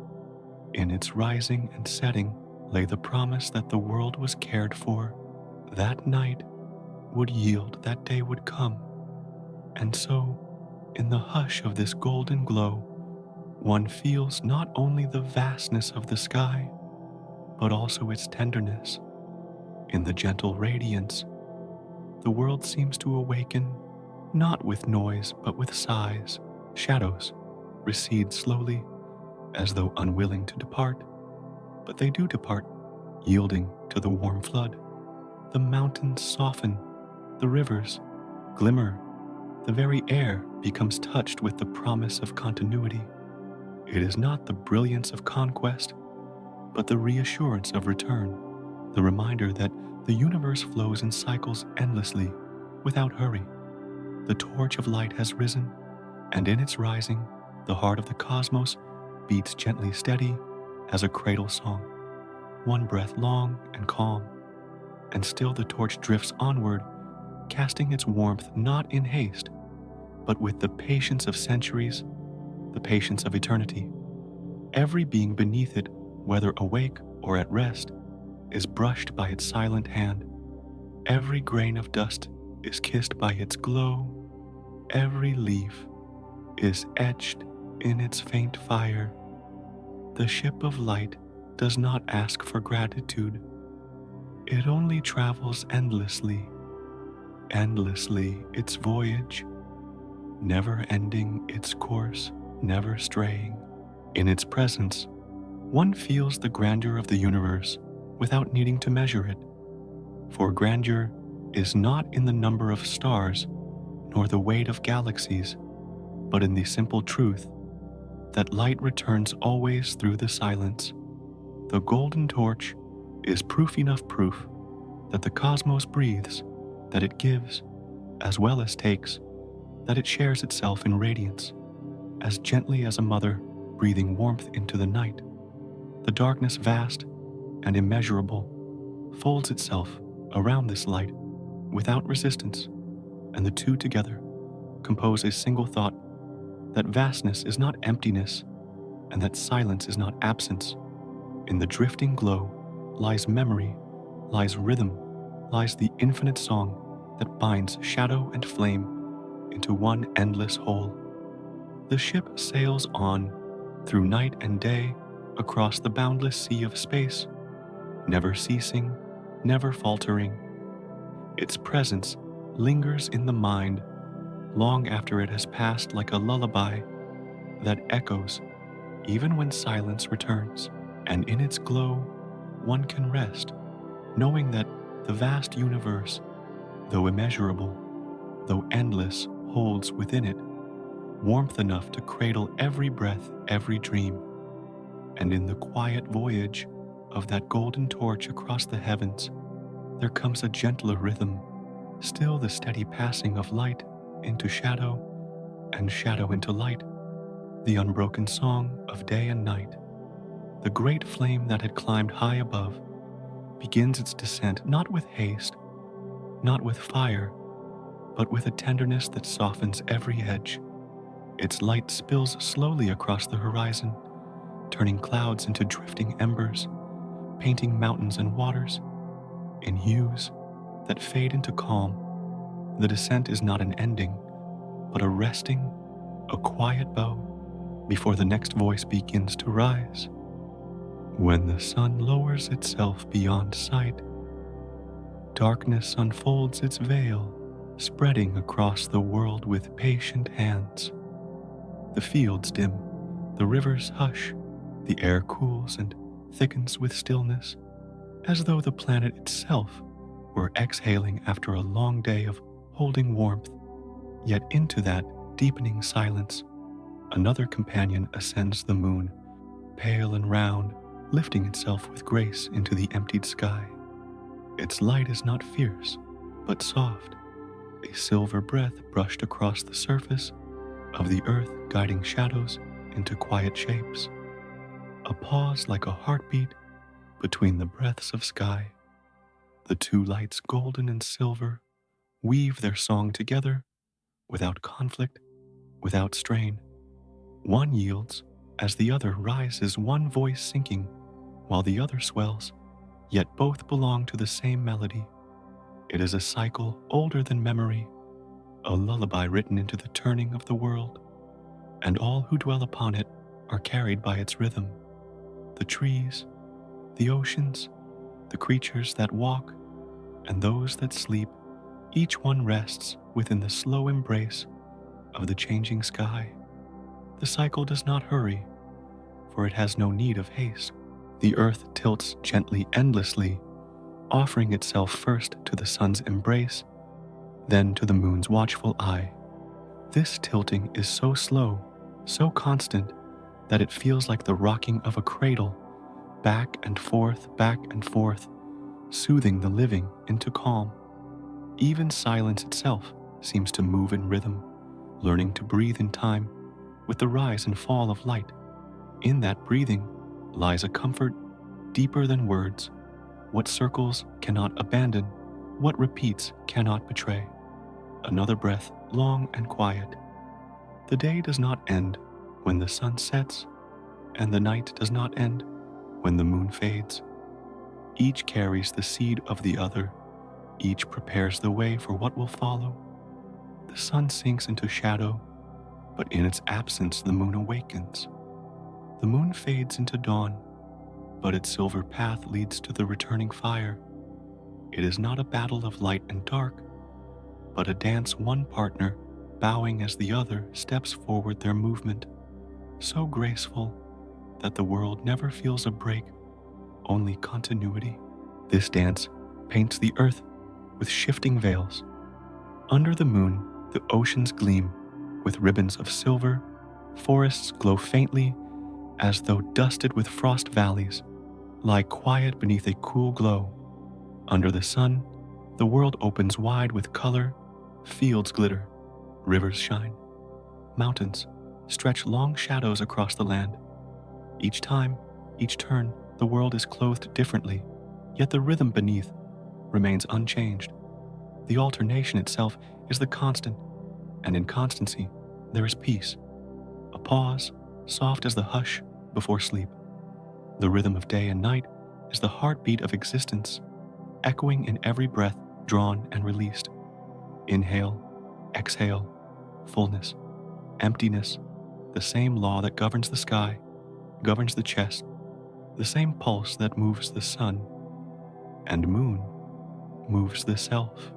in its rising and setting lay the promise that the world was cared for. That night would yield, that day would come. And so, in the hush of this golden glow, one feels not only the vastness of the sky, but also its tenderness. In the gentle radiance, the world seems to awaken, not with noise, but with sighs. Shadows recede slowly, as though unwilling to depart, but they do depart, yielding to the warm flood. The mountains soften, the rivers glimmer, the very air becomes touched with the promise of continuity. It is not the brilliance of conquest, but the reassurance of return, the reminder that the universe flows in cycles endlessly, without hurry. The torch of light has risen, and in its rising, the heart of the cosmos beats gently steady as a cradle song. One breath long and calm, and still the torch drifts onward, casting its warmth not in haste, but with the patience of centuries, the patience of eternity. Every being beneath it, whether awake or at rest, is brushed by its silent hand. Every grain of dust is kissed by its glow. Every leaf is etched in its faint fire. The ship of light does not ask for gratitude. It only travels endlessly, endlessly its voyage, never ending its course, never straying. In its presence, one feels the grandeur of the universe without needing to measure it, for grandeur is not in the number of stars nor the weight of galaxies, but in the simple truth that light returns always through the silence. The golden torch is proof enough proof that the cosmos breathes, that it gives, as well as takes, that it shares itself in radiance, as gently as a mother breathing warmth into the night. The darkness, vast and immeasurable, folds itself around this light without resistance, and the two together compose a single thought, that vastness is not emptiness, and that silence is not absence. In the drifting glow lies memory, lies rhythm, lies the infinite song that binds shadow and flame into one endless whole. The ship sails on through night and day across the boundless sea of space, never ceasing, never faltering. Its presence lingers in the mind long after it has passed, like a lullaby that echoes even when silence returns. And in its glow, one can rest, knowing that the vast universe, though immeasurable, though endless, holds within it warmth enough to cradle every breath, every dream. And in the quiet voyage of that golden torch across the heavens, there comes a gentler rhythm, still the steady passing of light into shadow and shadow into light, the unbroken song of day and night. The great flame that had climbed high above begins its descent not with haste, not with fire, but with a tenderness that softens every edge. Its light spills slowly across the horizon, turning clouds into drifting embers, painting mountains and waters in hues that fade into calm. The descent is not an ending, but a resting, a quiet bow before the next voice begins to rise. When the sun lowers itself beyond sight, darkness unfolds its veil, spreading across the world with patient hands. The fields dim, the rivers hush, the air cools and thickens with stillness, as though the planet itself were exhaling after a long day of holding warmth. Yet into that deepening silence, another companion ascends the moon, pale and round, lifting itself with grace into the emptied sky. Its light is not fierce, but soft, a silver breath brushed across the surface of the earth, guiding shadows into quiet shapes. A pause like a heartbeat between the breaths of sky. The two lights, golden and silver, weave their song together without conflict, without strain. One yields as the other rises, one voice sinking while the other swells, yet both belong to the same melody. It is a cycle older than memory, a lullaby written into the turning of the world, and all who dwell upon it are carried by its rhythm. The trees, the oceans, the creatures that walk, and those that sleep, each one rests within the slow embrace of the changing sky. The cycle does not hurry, for it has no need of haste. The earth tilts gently, endlessly, offering itself first to the sun's embrace, then to the moon's watchful eye. This tilting is so slow, so constant, that it feels like the rocking of a cradle, back and forth, soothing the living into calm. Even silence itself seems to move in rhythm, learning to breathe in time with the rise and fall of light. In that breathing lies a comfort deeper than words, what circles cannot abandon, what repeats cannot betray. Another breath, long and quiet. The day does not end when the sun sets, and the night does not end when the moon fades. Each carries the seed of the other, each prepares the way for what will follow. The sun sinks into shadow, but in its absence the moon awakens. The moon fades into dawn, but its silver path leads to the returning fire. It is not a battle of light and dark, but a dance, one partner bowing as the other steps forward their movement, so graceful that the world never feels a break, only continuity. This dance paints the earth with shifting veils. Under the moon, the oceans gleam with ribbons of silver, forests glow faintly as though dusted with frost valleys, lie quiet beneath a cool glow. Under the sun, the world opens wide with color, fields glitter, rivers shine, mountains stretch long shadows across the land. Each time, each turn, the world is clothed differently, yet the rhythm beneath remains unchanged. The alternation itself is the constant, and in constancy there is peace, a pause soft as the hush before sleep. The rhythm of day and night is the heartbeat of existence, echoing in every breath drawn and released. Inhale, exhale, fullness, emptiness, the same law that governs the sky, governs the chest, the same pulse that moves the sun and moon moves the self.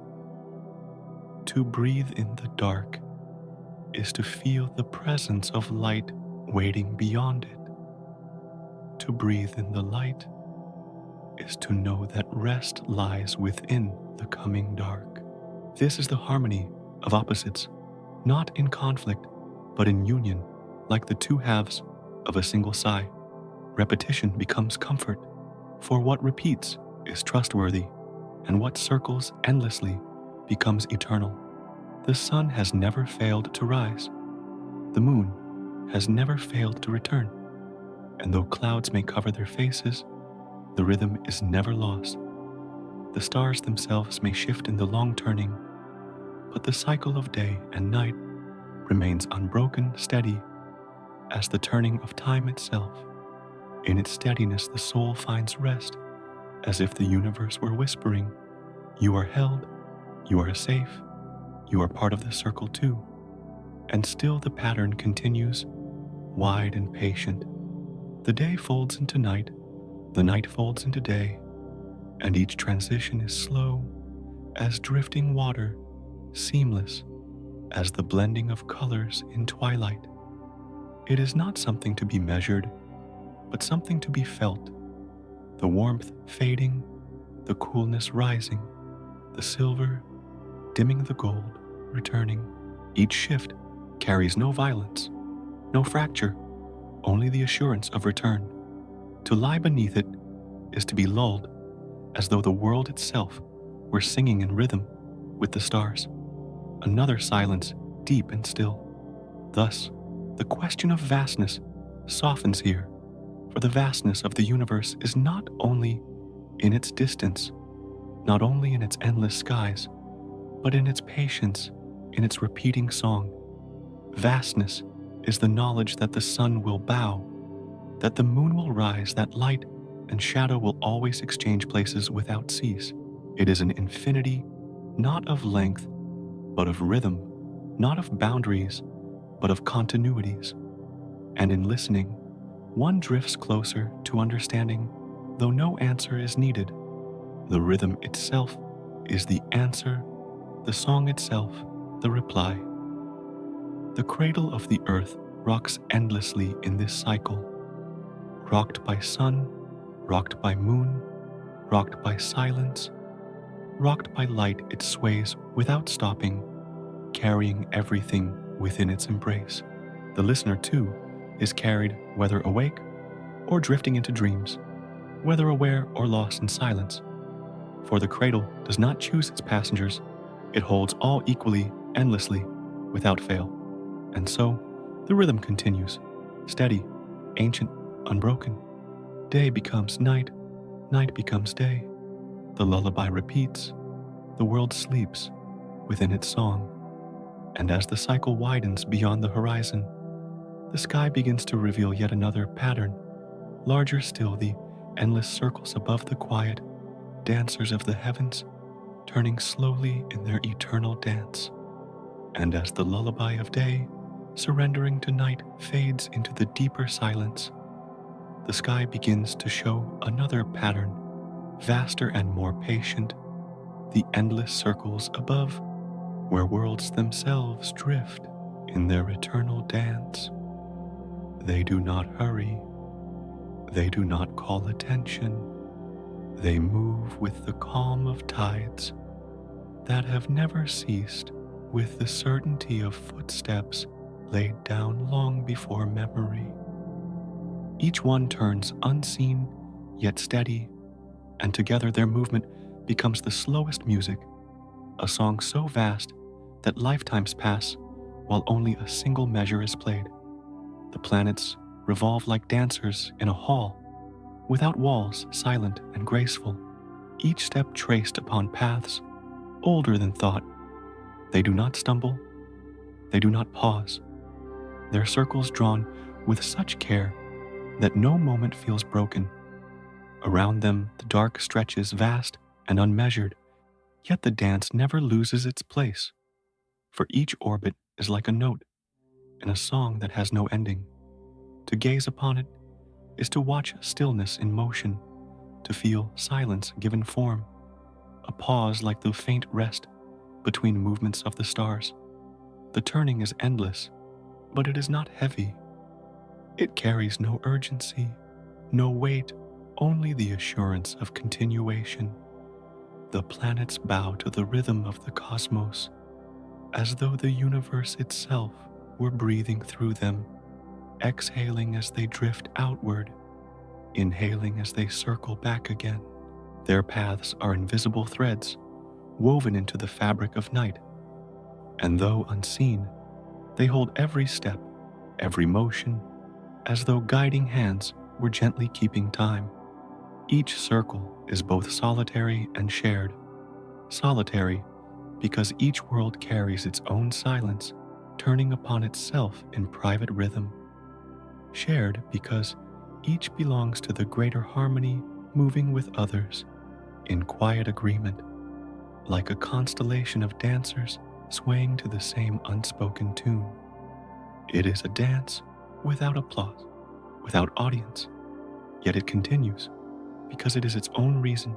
To breathe in the dark is to feel the presence of light waiting beyond it. To breathe in the light is to know that rest lies within the coming dark. This is the harmony of opposites, not in conflict, but in union, like the two halves of a single sigh. Repetition becomes comfort, for what repeats is trustworthy, and what circles endlessly becomes eternal. The sun has never failed to rise. The moon has never failed to return. And though clouds may cover their faces, the rhythm is never lost. The stars themselves may shift in the long turning, but the cycle of day and night remains unbroken, steady, as the turning of time itself. In its steadiness, the soul finds rest, as if the universe were whispering, "You are held, you are safe, you are part of the circle too." And still the pattern continues, wide and patient. The day folds into night, the night folds into day, and each transition is slow as drifting water, seamless as the blending of colors in twilight. It is not something to be measured, but something to be felt. The warmth fading, the coolness rising, the silver dimming the gold, returning. Each shift carries no violence, no fracture, only the assurance of return. To lie beneath it is to be lulled, as though the world itself were singing in rhythm with the stars. Another silence, deep and still. Thus, the question of vastness softens here, for the vastness of the universe is not only in its distance, not only in its endless skies, but in its patience, in its repeating song. Vastness is the knowledge that the sun will bow, that the moon will rise, that light and shadow will always exchange places without cease. It is an infinity, not of length, but of rhythm, not of boundaries, but of continuities. And in listening, one drifts closer to understanding, though no answer is needed. The rhythm itself is the answer, the song itself, the reply. The cradle of the earth rocks endlessly in this cycle, rocked by sun, rocked by moon, rocked by silence, rocked by light. It sways without stopping, carrying everything within its embrace. The listener, too, is carried whether awake or drifting into dreams, whether aware or lost in silence. For the cradle does not choose its passengers, it holds all equally, endlessly, without fail. And so, the rhythm continues, steady, ancient, unbroken. Day becomes night, night becomes day. The lullaby repeats, the world sleeps within its song. And as the cycle widens beyond the horizon, the sky begins to reveal yet another pattern. Larger still, the endless circles above the quiet, dancers of the heavens, turning slowly in their eternal dance. And as the lullaby of day, surrendering to night, fades into the deeper silence, the sky begins to show another pattern, vaster and more patient, the endless circles above, where worlds themselves drift in their eternal dance. They do not hurry, they do not call attention, they move with the calm of tides that have never ceased, with the certainty of footsteps laid down long before memory. Each one turns unseen yet steady, and together their movement becomes the slowest music, a song so vast that lifetimes pass while only a single measure is played. The planets revolve like dancers in a hall, without walls, silent and graceful, each step traced upon paths older than thought. They do not stumble, they do not pause, their circles drawn with such care that no moment feels broken. Around them the dark stretches vast and unmeasured, yet the dance never loses its place, for each orbit is like a note in a song that has no ending. To gaze upon it is to watch stillness in motion, to feel silence given form, a pause like the faint rest between movements of the stars. The turning is endless, but it is not heavy. It carries no urgency, no weight, only the assurance of continuation. The planets bow to the rhythm of the cosmos, as though the universe itself we're breathing through them, exhaling as they drift outward, inhaling as they circle back again. Their paths are invisible threads woven into the fabric of night, and though unseen, they hold every step, every motion, as though guiding hands were gently keeping time. Each circle is both solitary and shared. Solitary because each world carries its own silence, turning upon itself in private rhythm. Shared because each belongs to the greater harmony moving with others in quiet agreement, like a constellation of dancers swaying to the same unspoken tune. It is a dance without applause, without audience, yet it continues because it is its own reason,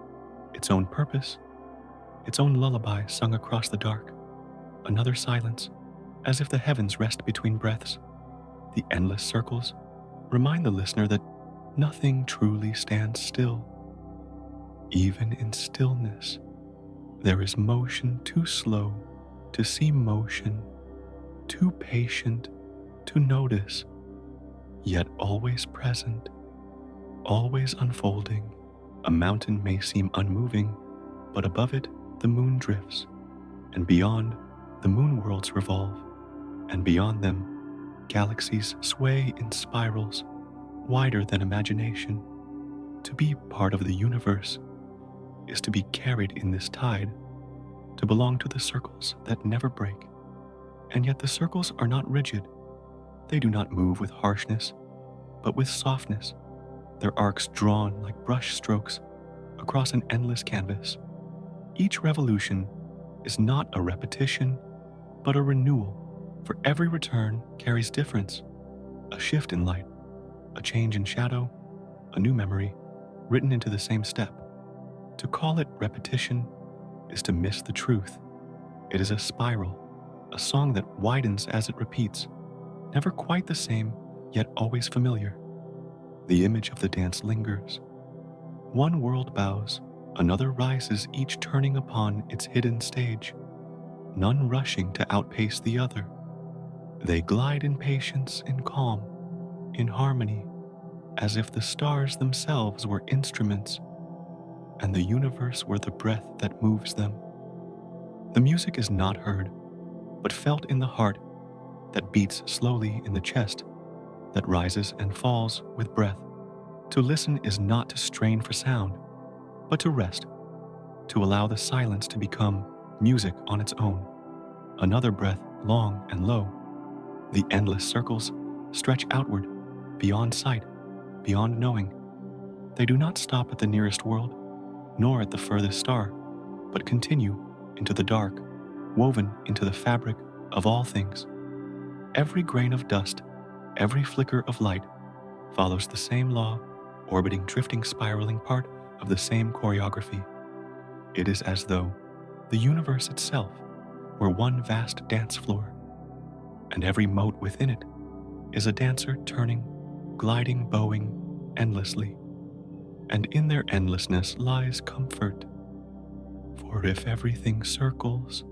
its own purpose, its own lullaby sung across the dark. Another silence, as if the heavens rest between breaths. The endless circles remind the listener that nothing truly stands still. Even in stillness, there is motion too slow to see motion, too patient to notice, yet always present, always unfolding. A mountain may seem unmoving, but above it the moon drifts, and beyond the moon worlds revolve, and beyond them galaxies sway in spirals wider than imagination. To be part of the universe is to be carried in this tide, to belong to the circles that never break. And yet the circles are not rigid. They do not move with harshness, but with softness, their arcs drawn like brush strokes across an endless canvas. Each revolution is not a repetition, but a renewal, for every return carries difference, a shift in light, a change in shadow, a new memory written into the same step. To call it repetition is to miss the truth. It is a spiral, a song that widens as it repeats, never quite the same, yet always familiar. The image of the dance lingers. One world bows, another rises, each turning upon its hidden stage, none rushing to outpace the other. They glide in patience, in calm, in harmony, as if the stars themselves were instruments, and the universe were the breath that moves them. The music is not heard, but felt in the heart, that beats slowly in the chest, that rises and falls with breath. To listen is not to strain for sound, but to rest, to allow the silence to become music on its own. Another breath, long and low. The endless circles stretch outward, beyond sight, beyond knowing. They do not stop at the nearest world, nor at the furthest star, but continue into the dark, woven into the fabric of all things. Every grain of dust, every flicker of light follows the same law, orbiting, drifting, spiraling, part of the same choreography. It is as though the universe itself were one vast dance floor, and every mote within it is a dancer turning, gliding, bowing endlessly. And in their endlessness lies comfort. For if everything circles,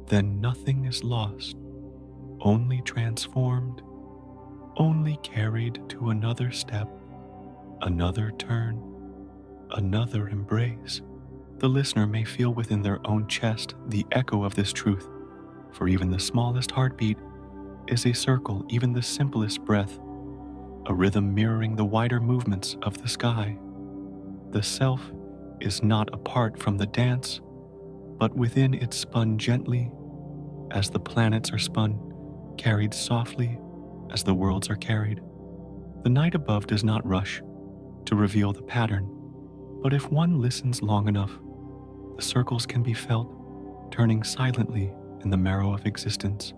then nothing is lost, only transformed, only carried to another step, another turn, another embrace. The listener may feel within their own chest the echo of this truth, for even the smallest heartbeat is a circle, even the simplest breath, a rhythm mirroring the wider movements of the sky. The self is not apart from the dance, but within it, spun gently as the planets are spun, carried softly as the worlds are carried. The night above does not rush to reveal the pattern, but if one listens long enough, the circles can be felt, turning silently in the marrow of existence.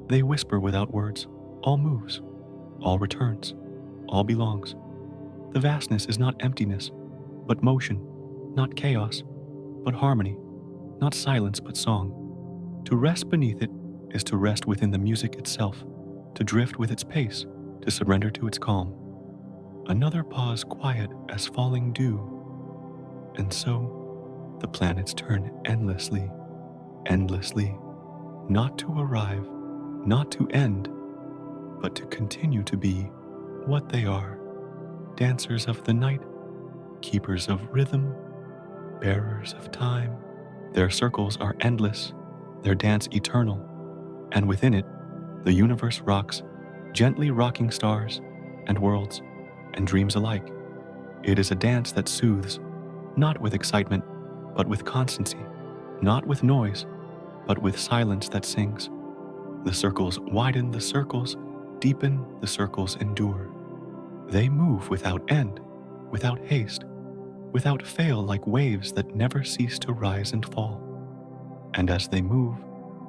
They whisper without words, all moves, all returns, all belongs. The vastness is not emptiness, but motion, not chaos, but harmony, not silence, but song. To rest beneath it is to rest within the music itself, to drift with its pace, to surrender to its calm. Another pause, quiet as falling dew. And so, the planets turn endlessly, endlessly, not to arrive, not to end, but to continue to be what they are: dancers of the night, keepers of rhythm, bearers of time. Their circles are endless, their dance eternal, and within it, the universe rocks, gently rocking stars and worlds and dreams alike. It is a dance that soothes, not with excitement, but with constancy, not with noise, but with silence that sings. The circles widen, the circles deepen, the circles endure. They move without end, without haste, without fail, like waves that never cease to rise and fall. And as they move,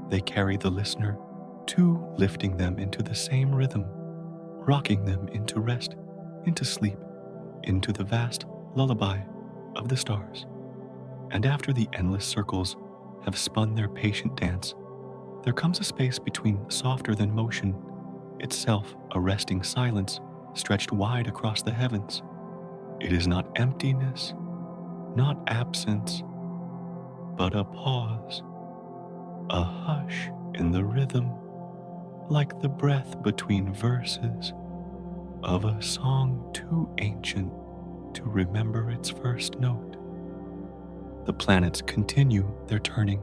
they carry the listener, too, lifting them into the same rhythm, rocking them into rest, into sleep, into the vast lullaby of the stars. And after the endless circles have spun their patient dance, there comes a space between softer than motion, itself a resting silence stretched wide across the heavens. It is not emptiness, not absence, but a pause, a hush in the rhythm, like the breath between verses of a song too ancient to remember its first note. The planets continue their turning,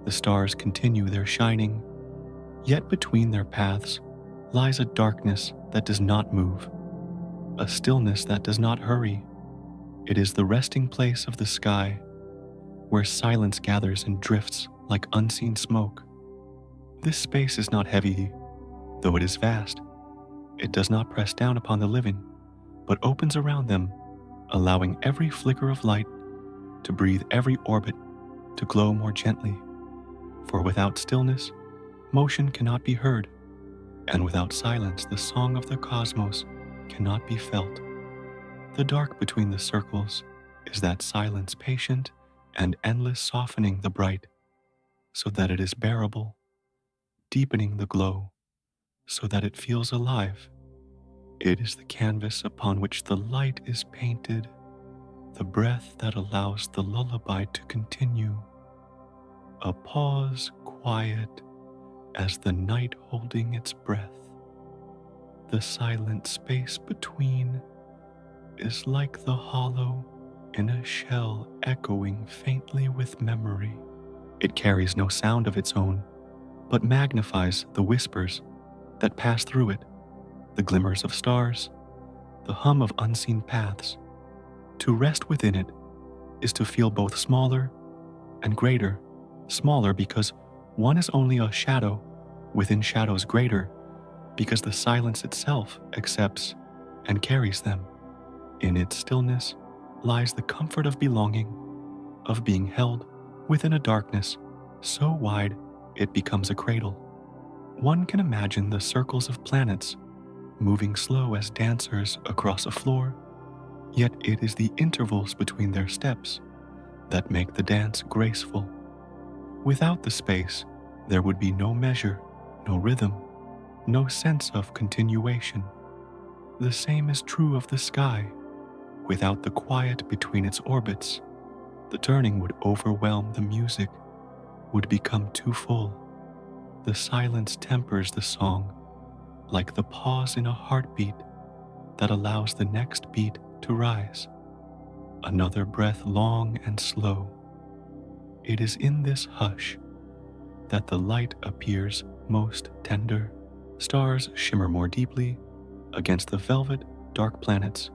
the stars continue their shining, yet between their paths lies a darkness that does not move, a stillness that does not hurry. It is the resting place of the sky, where silence gathers and drifts like unseen smoke. This space is not heavy, though it is vast. It does not press down upon the living, but opens around them, allowing every flicker of light to breathe, every orbit to glow more gently. For without stillness, motion cannot be heard, and without silence, the song of the cosmos cannot be felt. The dark between the circles is that silence, patient and endless, softening the bright, so that it is bearable, deepening the glow, so that it feels alive. It is the canvas upon which the light is painted, the breath that allows the lullaby to continue. A pause, quiet as the night holding its breath. The silent space between is like the hollow in a shell echoing faintly with memory. It carries no sound of its own, but magnifies the whispers that pass through it, the glimmers of stars, the hum of unseen paths. To rest within it is to feel both smaller and greater. Smaller because one is only a shadow within shadows, greater because the silence itself accepts and carries them. In its stillness lies the comfort of belonging, of being held within a darkness so wide it becomes a cradle. One can imagine the circles of planets moving slow as dancers across a floor, yet it is the intervals between their steps that make the dance graceful. Without the space, there would be no measure, no rhythm, no sense of continuation. The same is true of the sky. Without the quiet between its orbits, the turning would overwhelm the music, would become too full. The silence tempers the song, like the pause in a heartbeat that allows the next beat to rise. Another breath long and slow. It is in this hush that the light appears most tender. Stars shimmer more deeply against the velvet dark planets,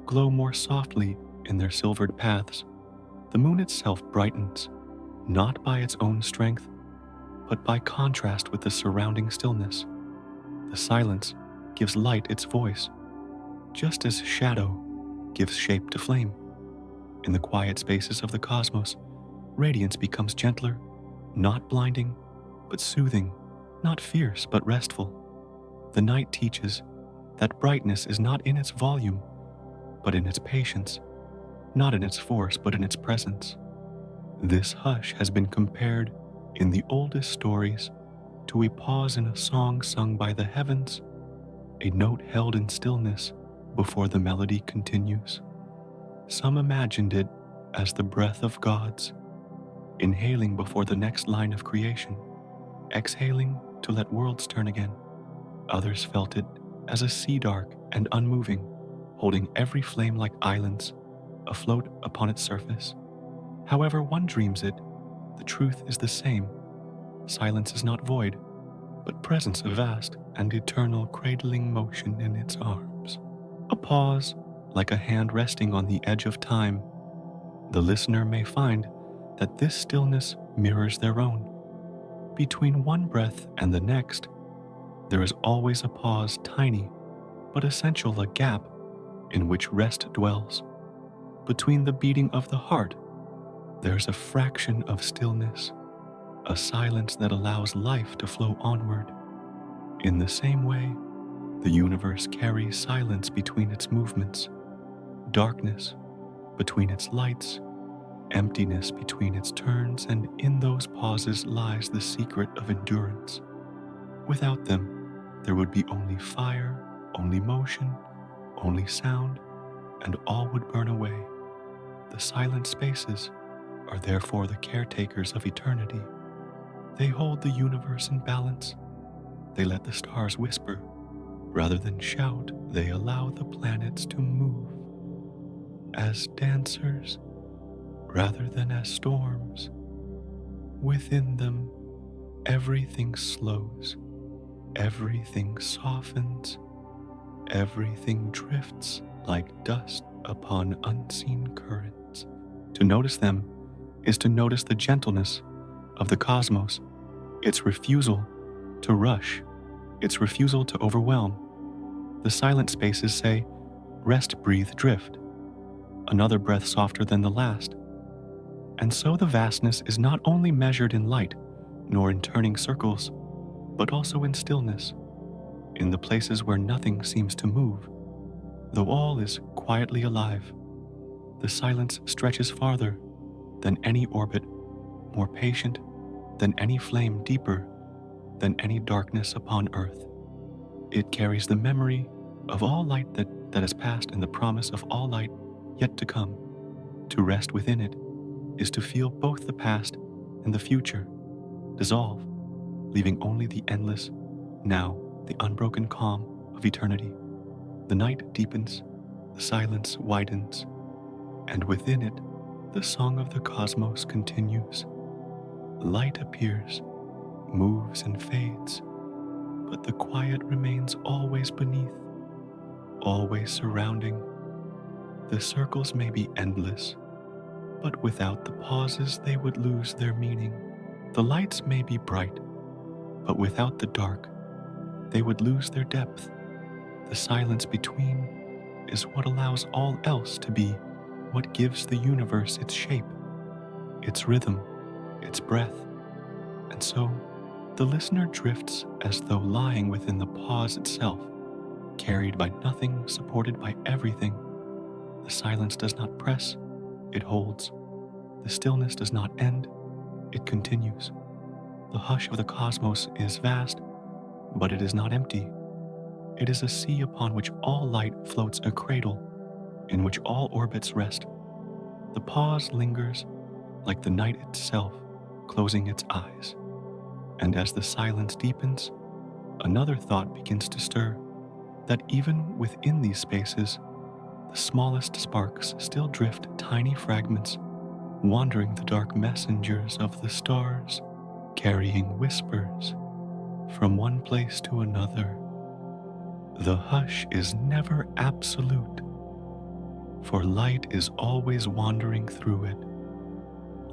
glow more softly in their silvered paths. The moon itself brightens, not by its own strength, but by contrast with the surrounding stillness. The silence gives light its voice, just as shadow gives shape to flame. In the quiet spaces of the cosmos, radiance becomes gentler, not blinding, but soothing, not fierce, but restful. The night teaches that brightness is not in its volume, but in its patience, not in its force, but in its presence. This hush has been compared in the oldest stories to a pause in a song sung by the heavens, a note held in stillness before the melody continues. Some imagined it as the breath of gods, inhaling before the next line of creation, exhaling to let worlds turn again. Others felt it as a sea dark and unmoving, holding every flame like islands afloat upon its surface. However one dreams it, the truth is the same. Silence is not void, but presence of vast and eternal cradling motion in its arms. A pause, like a hand resting on the edge of time. The listener may find that this stillness mirrors their own. Between one breath and the next, there is always a pause, tiny but essential, a gap in which rest dwells. Between the beating of the heart, there's a fraction of stillness, a silence that allows life to flow onward. In the same way, the universe carries silence between its movements, darkness between its lights, emptiness between its turns, and in those pauses lies the secret of endurance. Without them, there would be only fire, only motion, only sound, and all would burn away. The silent spaces are therefore the caretakers of eternity. They hold the universe in balance. They let the stars whisper. Rather than shout, they allow the planets to move as dancers rather than as storms. Within them, everything slows, everything softens, everything drifts like dust upon unseen currents. To notice them is to notice the gentleness of the cosmos, its refusal to rush, its refusal to overwhelm. The silent spaces say, rest, breathe, drift, another breath softer than the last. And so the vastness is not only measured in light, nor in turning circles, but also in stillness, in the places where nothing seems to move, though all is quietly alive. The silence stretches farther than any orbit, more patient than any flame, deeper than any darkness upon earth. It carries the memory of all light that has passed and the promise of all light yet to come. To rest within it is to feel both the past and the future dissolve, leaving only the endless now, the unbroken calm of eternity. The night deepens, the silence widens, and within it, the song of the cosmos continues. Light appears, moves and fades, but the quiet remains always beneath, always surrounding. The circles may be endless, but without the pauses they would lose their meaning. The lights may be bright, but without the dark, they would lose their depth. The silence between is what allows all else to be, what gives the universe its shape, its rhythm, its breath. And so, the listener drifts as though lying within the pause itself, carried by nothing, supported by everything. The silence does not press, it holds. The stillness does not end, it continues. The hush of the cosmos is vast, but it is not empty. It is a sea upon which all light floats, a cradle in which all orbits rest. The pause lingers like the night itself, closing its eyes. And as the silence deepens, another thought begins to stir, that even within these spaces, the smallest sparks still drift, tiny fragments, wandering the dark messengers of the stars, carrying whispers from one place to another. The hush is never absolute, for light is always wandering through it,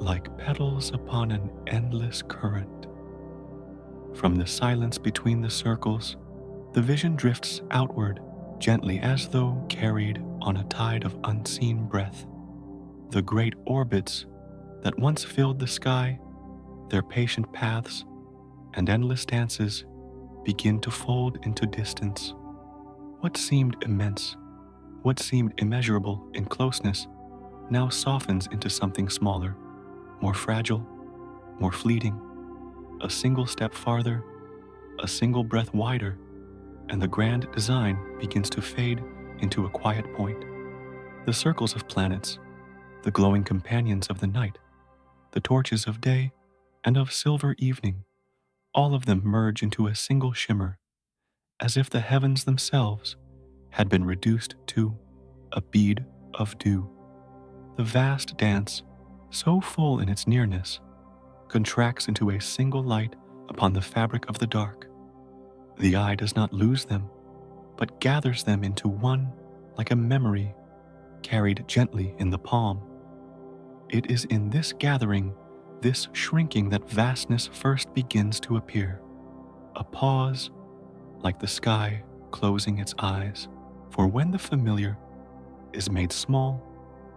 like petals upon an endless current. From the silence between the circles, the vision drifts outward, gently as though carried on a tide of unseen breath. The great orbits that once filled the sky, their patient paths and endless dances begin to fold into distance. What seemed immense, what seemed immeasurable in closeness, now softens into something smaller, more fragile, more fleeting. A single step farther, a single breath wider, and the grand design begins to fade into a quiet point. The circles of planets, the glowing companions of the night, the torches of day and of silver evening, all of them merge into a single shimmer, as if the heavens themselves had been reduced to a bead of dew. The vast dance, so full in its nearness, contracts into a single light upon the fabric of the dark. The eye does not lose them, but gathers them into one like a memory carried gently in the palm. It is in this gathering, this shrinking, that vastness first begins to appear. A pause, like the sky closing its eyes. For when the familiar is made small,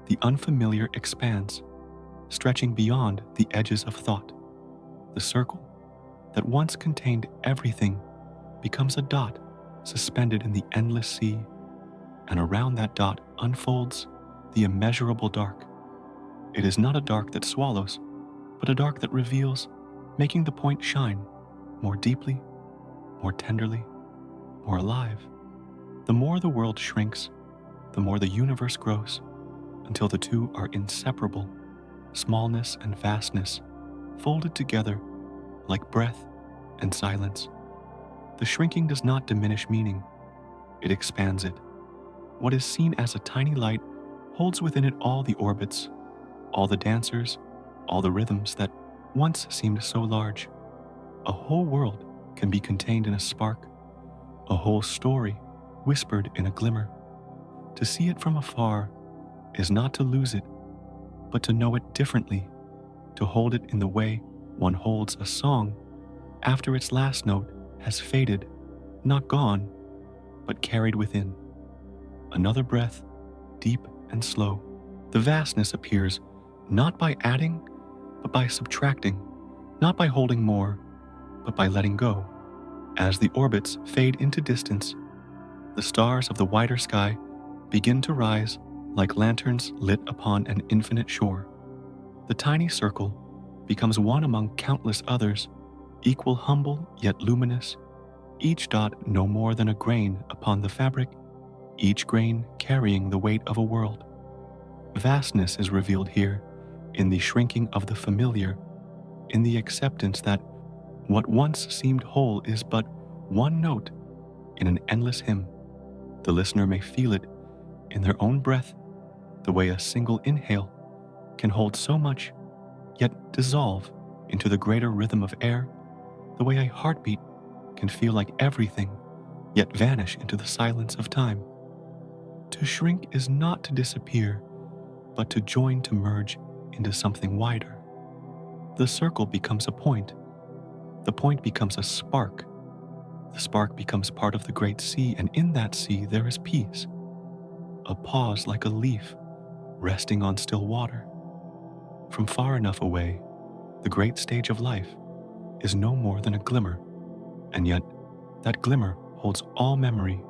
the unfamiliar expands, stretching beyond the edges of thought. The circle that once contained everything becomes a dot suspended in the endless sea, and around that dot unfolds the immeasurable dark. It is not a dark that swallows, but a dark that reveals, making the point shine more deeply, more tenderly, more alive. The more the world shrinks, the more the universe grows, until the two are inseparable, smallness and vastness, folded together like breath and silence. The shrinking does not diminish meaning, it expands it. What is seen as a tiny light holds within it all the orbits, all the dancers, all the rhythms that once seemed so large. A whole world can be contained in a spark, a whole story whispered in a glimmer. To see it from afar is not to lose it, but to know it differently, to hold it in the way one holds a song after its last note has faded, not gone, but carried within. Another breath, deep and slow. The vastness appears not by adding, but by subtracting, not by holding more, but by letting go. As the orbits fade into distance, the stars of the wider sky begin to rise like lanterns lit upon an infinite shore. The tiny circle becomes one among countless others, equal, humble, yet luminous, each dot no more than a grain upon the fabric, each grain carrying the weight of a world. Vastness is revealed here in the shrinking of the familiar, in the acceptance that what once seemed whole is but one note in an endless hymn. The listener may feel it in their own breath, the way a single inhale can hold so much, yet dissolve into the greater rhythm of air, the way a heartbeat can feel like everything, yet vanish into the silence of time. To shrink is not to disappear, but to join, to merge into something wider. The circle becomes a point. The point becomes a spark. The spark becomes part of the great sea, and in that sea there is peace. A pause like a leaf resting on still water. From far enough away, the great stage of life is no more than a glimmer, and yet that glimmer holds all memory,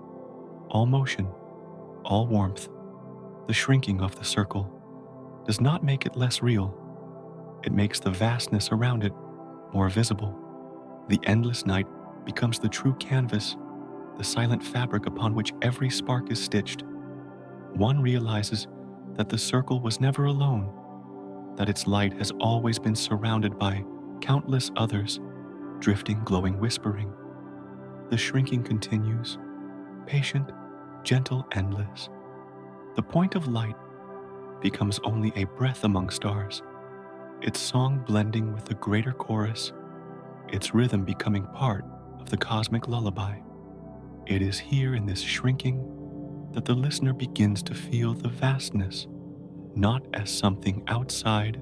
all motion, all warmth. The shrinking of the circle does not make it less real. It makes the vastness around it more visible. The endless night becomes the true canvas, the silent fabric upon which every spark is stitched. One realizes that the circle was never alone, that its light has always been surrounded by countless others, drifting, glowing, whispering. The shrinking continues, patient, gentle, endless. The point of light becomes only a breath among stars, its song blending with the greater chorus, its rhythm becoming part of the cosmic lullaby. It is here in this shrinking that the listener begins to feel the vastness, not as something outside,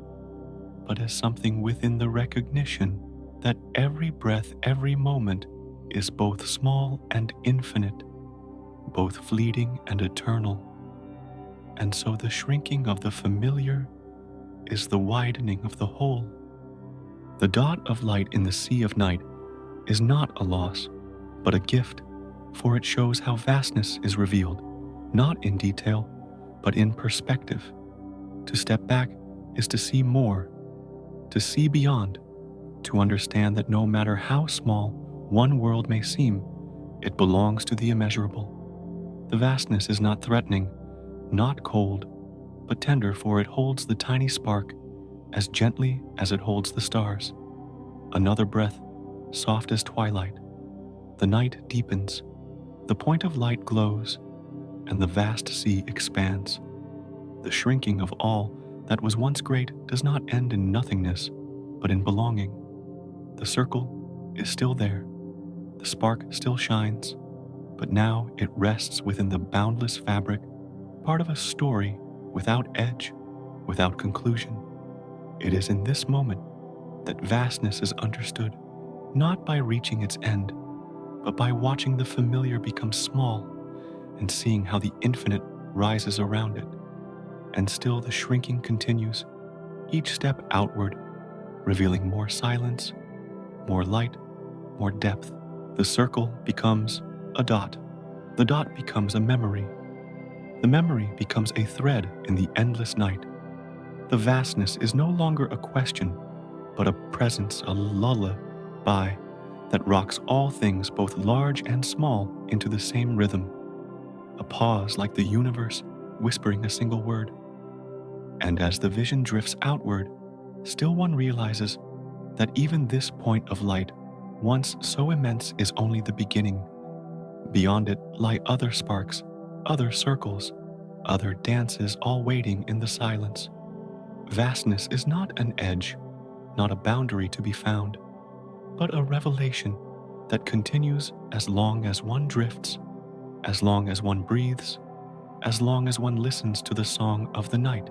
but as something within the recognition that every breath, every moment is both small and infinite, both fleeting and eternal. And so the shrinking of the familiar is the widening of the whole. The dot of light in the sea of night is not a loss, but a gift, for it shows how vastness is revealed, not in detail, but in perspective. To step back is to see more, to see beyond, to understand that no matter how small one world may seem, it belongs to the immeasurable. The vastness is not threatening, not cold, but tender, for it holds the tiny spark as gently as it holds the stars. Another breath, soft as twilight. The night deepens, the point of light glows, and the vast sea expands. The shrinking of all that was once great does not end in nothingness, but in belonging. The circle is still there, the spark still shines, but now it rests within the boundless fabric, part of a story without edge, without conclusion. It is in this moment that vastness is understood, not by reaching its end, but by watching the familiar become small and seeing how the infinite rises around it. And still the shrinking continues, each step outward, revealing more silence, more light, more depth. The circle becomes a dot. The dot becomes a memory. The memory becomes a thread in the endless night. The vastness is no longer a question, but a presence, a lullaby that rocks all things, both large and small, into the same rhythm. A pause like the universe whispering a single word. And as the vision drifts outward, still one realizes that even this point of light, once so immense, is only the beginning. Beyond it lie other sparks, other circles, other dances, all waiting in the silence. Vastness is not an edge, not a boundary to be found, but a revelation that continues as long as one drifts, as long as one breathes, as long as one listens to the song of the night.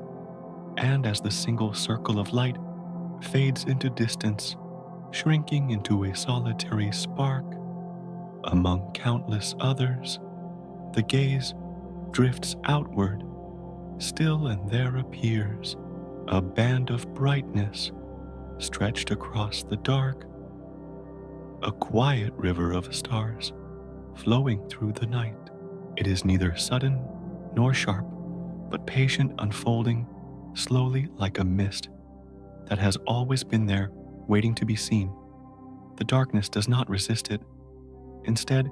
And as the single circle of light fades into distance, shrinking into a solitary spark among countless others, the gaze drifts outward, still, and there appears a band of brightness stretched across the dark, a quiet river of stars flowing through the night. It is neither sudden nor sharp, but patient, unfolding slowly like a mist that has always been there, waiting to be seen. The darkness does not resist it. Instead,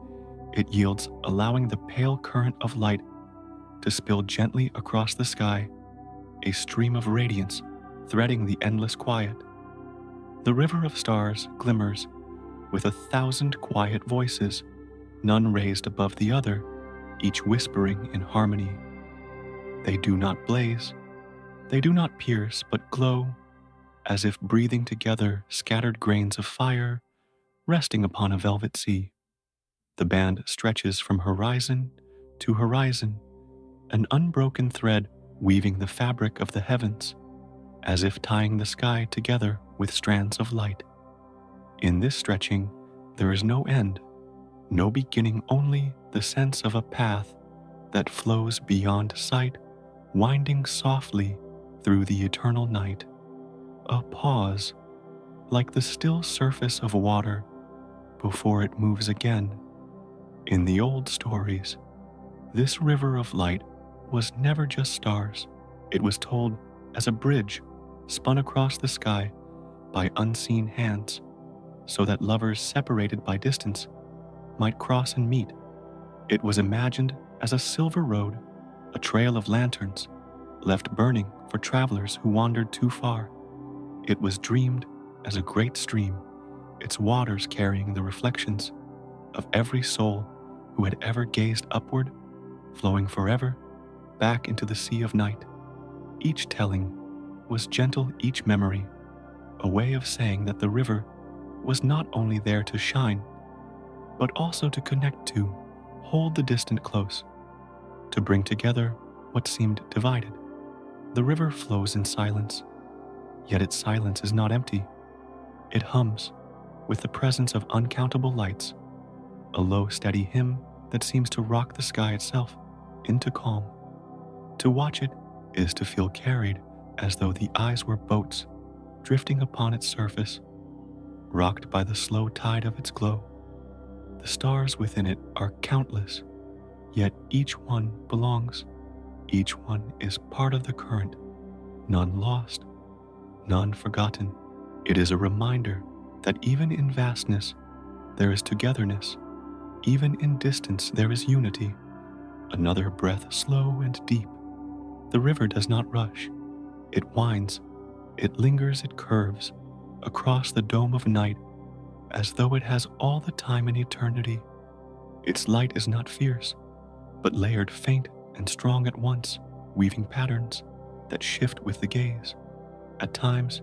it yields, allowing the pale current of light to spill gently across the sky, a stream of radiance threading the endless quiet. The river of stars glimmers with 1,000 quiet voices, none raised above the other, each whispering in harmony. They do not blaze, they do not pierce, but glow, as if breathing together scattered grains of fire resting upon a velvet sea. The band stretches from horizon to horizon, an unbroken thread weaving the fabric of the heavens, as if tying the sky together with strands of light. In this stretching, there is no end, no beginning, only the sense of a path that flows beyond sight, winding softly through the eternal night. A pause, like the still surface of water before it moves again. In the old stories, this river of light was never just stars. It was told as a bridge spun across the sky by unseen hands, so that lovers separated by distance might cross and meet. It was imagined as a silver road, a trail of lanterns left burning for travelers who wandered too far. It was dreamed as a great stream, its waters carrying the reflections of every soul who had ever gazed upward, flowing forever back into the sea of night. Each telling was gentle, each memory a way of saying that the river was not only there to shine, but also to connect to, hold the distant close, to bring together what seemed divided. The river flows in silence, yet its silence is not empty. It hums with the presence of uncountable lights, a low, steady hymn that seems to rock the sky itself into calm. To watch it is to feel carried as though the eyes were boats drifting upon its surface, rocked by the slow tide of its glow. The stars within it are countless, yet each one belongs. Each one is part of the current, none lost, none forgotten. It is a reminder that even in vastness, there is togetherness. Even in distance, there is unity. Another breath, slow and deep. The river does not rush. It winds, it lingers, it curves across the dome of night, as though it has all the time in eternity. Its light is not fierce, but layered faint and strong at once, weaving patterns that shift with the gaze. At times,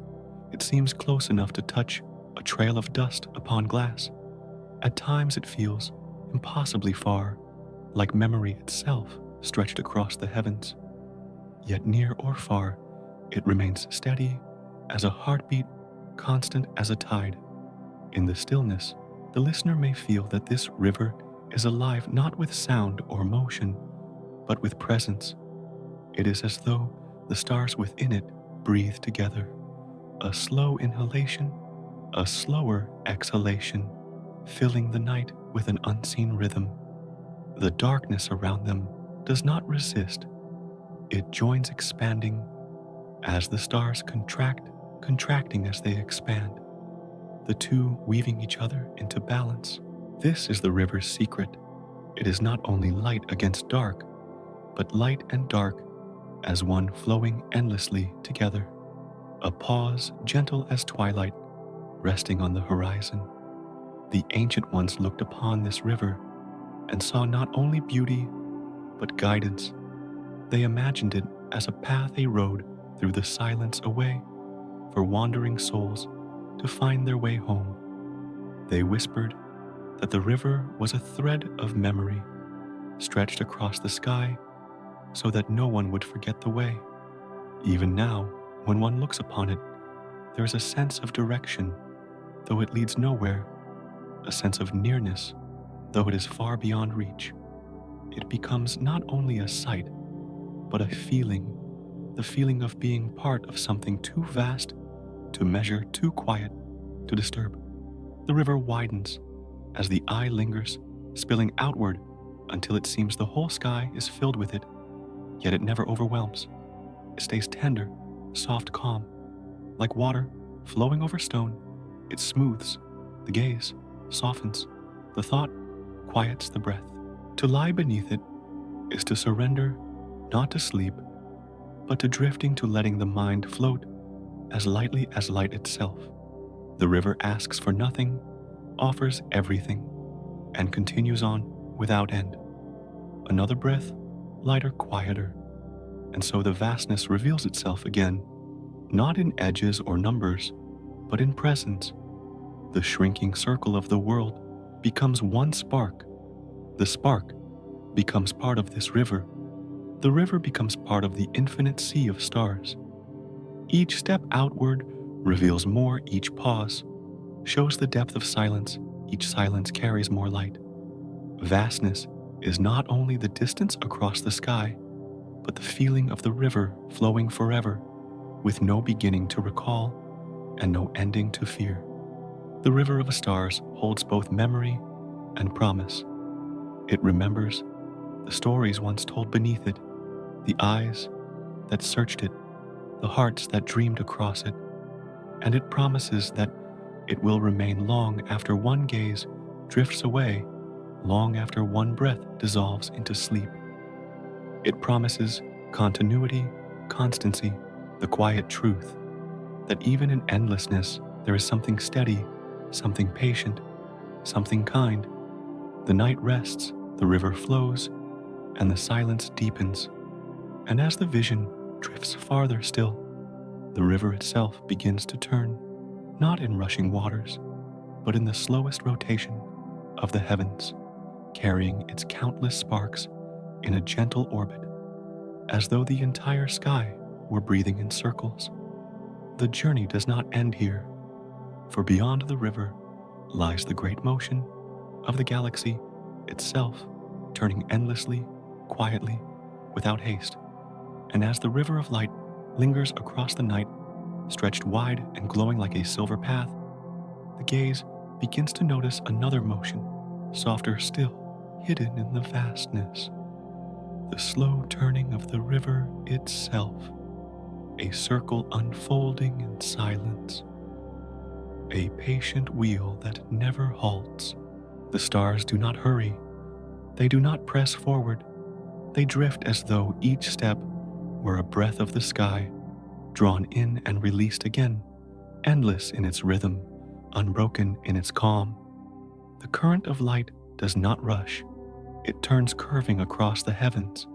it seems close enough to touch a trail of dust upon glass. At times it feels impossibly far, like memory itself stretched across the heavens. Yet near or far, it remains steady as a heartbeat, constant as a tide. In the stillness, the listener may feel that this river is alive not with sound or motion, but with presence. It is as though the stars within it breathe together, a slow inhalation, a slower exhalation, filling the night with an unseen rhythm. The darkness around them does not resist. It joins expanding as the stars contract, contracting as they expand, the two weaving each other into balance. This is the river's secret. It is not only light against dark, but light and dark as one flowing endlessly together. A pause gentle as twilight, resting on the horizon. The ancient ones looked upon this river and saw not only beauty, but guidance. They imagined it as a path they rode through the silence away for wandering souls to find their way home. They whispered that the river was a thread of memory stretched across the sky so that no one would forget the way. Even now, when one looks upon it, there is a sense of direction, though it leads nowhere, a sense of nearness, though it is far beyond reach. It becomes not only a sight, but a feeling, the feeling of being part of something too vast to measure, too quiet to disturb. The river widens as the eye lingers, spilling outward until it seems the whole sky is filled with it, yet it never overwhelms. It stays tender, soft, calm. Like water flowing over stone, it smooths the gaze, softens the thought, quiets the breath. To lie beneath it is to surrender, not to sleep, but to drifting, to letting the mind float as lightly as light itself. The river asks for nothing, offers everything, and continues on without end. Another breath, lighter, quieter, and so the vastness reveals itself again, not in edges or numbers, but in presence. The shrinking circle of the world becomes one spark. The spark becomes part of this river. The river becomes part of the infinite sea of stars. Each step outward reveals more, each pause shows the depth of silence, each silence carries more light. Vastness is not only the distance across the sky, but the feeling of the river flowing forever, with no beginning to recall and no ending to fear. The river of stars holds both memory and promise. It remembers the stories once told beneath it, the eyes that searched it, the hearts that dreamed across it, and it promises that it will remain long after one gaze drifts away, long after one breath dissolves into sleep. It promises continuity, constancy, the quiet truth that even in endlessness there is something steady, something patient, something kind. The night rests, the river flows, and the silence deepens. And as the vision drifts farther still, the river itself begins to turn, not in rushing waters, but in the slowest rotation of the heavens, carrying its countless sparks in a gentle orbit, as though the entire sky were breathing in circles. The journey does not end here, for beyond the river lies the great motion of the galaxy itself, turning endlessly, quietly, without haste. And as the river of light lingers across the night, stretched wide and glowing like a silver path, the gaze begins to notice another motion, softer still, hidden in the vastness. The slow turning of the river itself, a circle unfolding in silence, a patient wheel that never halts. The stars do not hurry, they do not press forward, they drift as though each step were a breath of the sky, drawn in and released again, endless in its rhythm, unbroken in its calm. The current of light does not rush. It turns curving across the heavens,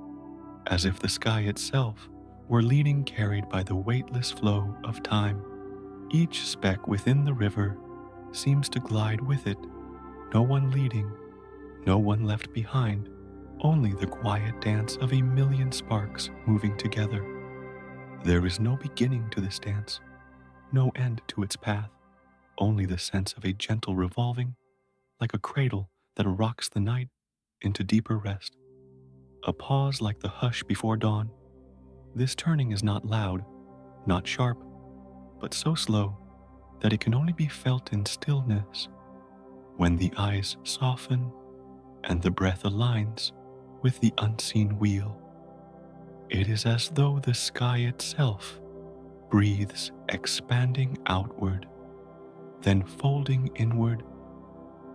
as if the sky itself were leading, carried by the weightless flow of time. Each speck within the river seems to glide with it, no one leading, no one left behind, only the quiet dance of a million sparks moving together. There is no beginning to this dance, no end to its path, only the sense of a gentle revolving, like a cradle that rocks the night into deeper rest. A pause like the hush before dawn. This turning is not loud, not sharp, but so slow that it can only be felt in stillness, when the eyes soften and the breath aligns with the unseen wheel. It is as though the sky itself breathes, expanding outward, then folding inward,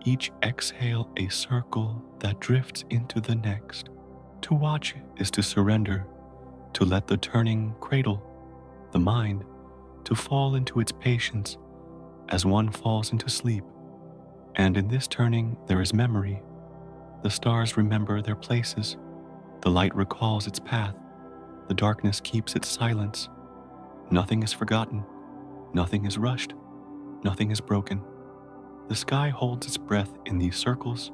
each exhale a circle that drifts into the next. To watch is to surrender, to let the turning cradle the mind, to fall into its patience as one falls into sleep. And in this turning there is memory. The stars remember their places, the light recalls its path, the darkness keeps its silence. Nothing is forgotten, nothing is rushed, nothing is broken. The sky holds its breath in these circles,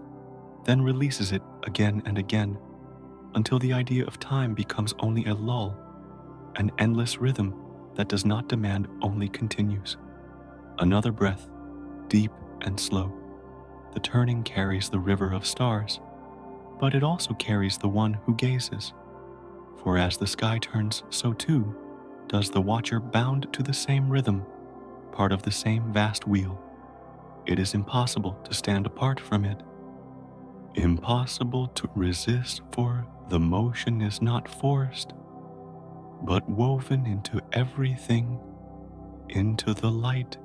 then releases it again and again, until the idea of time becomes only a lull, an endless rhythm that does not demand, only continues. Another breath, deep and slow. The turning carries the river of stars, but it also carries the one who gazes. For as the sky turns, so too does the watcher, bound to the same rhythm, part of the same vast wheel. It is impossible to stand apart from it. Impossible to resist, for the motion is not forced, but woven into everything, into the light,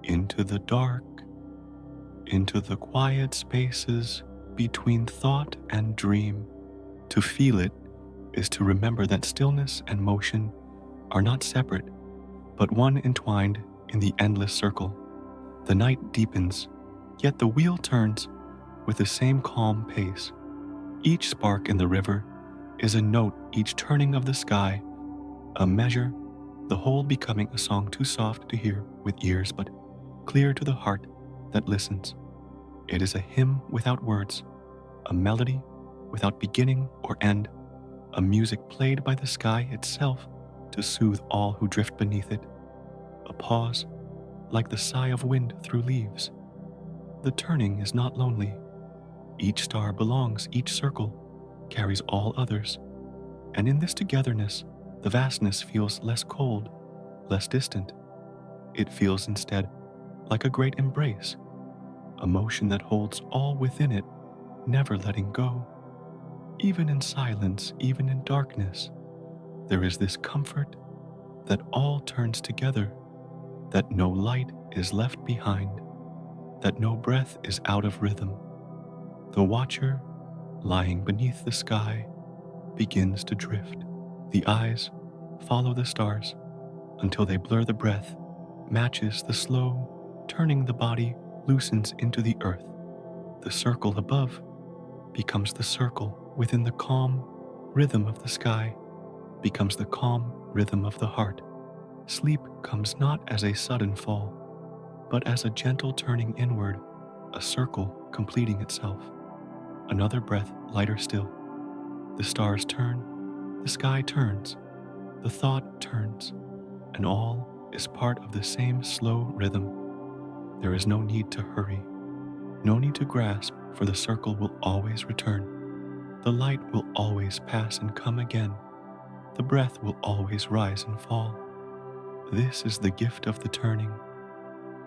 into the dark, into the quiet spaces between thought and dream. To feel it is to remember that stillness and motion are not separate, but one entwined in the endless circle. The night deepens, yet the wheel turns with the same calm pace. Each spark in the river is a note, each turning of the sky a measure, the whole becoming a song too soft to hear with ears, but clear to the heart that listens. It is a hymn without words, a melody without beginning or end, a music played by the sky itself to soothe all who drift beneath it, a pause like the sigh of wind through leaves. The turning is not lonely. Each star belongs, each circle carries all others, and in this togetherness, the vastness feels less cold, less distant. It feels instead like a great embrace, a motion that holds all within it, never letting go. Even in silence, even in darkness, there is this comfort that all turns together, that no light is left behind, that no breath is out of rhythm. The watcher, lying beneath the sky, begins to drift. The eyes follow the stars until they blur the breath, matches the slow turning. The body loosens into the earth. The circle above becomes the circle within the calm rhythm of the sky, becomes the calm rhythm of the heart. Sleep comes not as a sudden fall, but as a gentle turning inward, a circle completing itself. Another breath, lighter still. The stars turn, the sky turns, the thought turns, and all is part of the same slow rhythm. There is no need to hurry, no need to grasp, for the circle will always return. The light will always pass and come again. The breath will always rise and fall. This is the gift of the turning.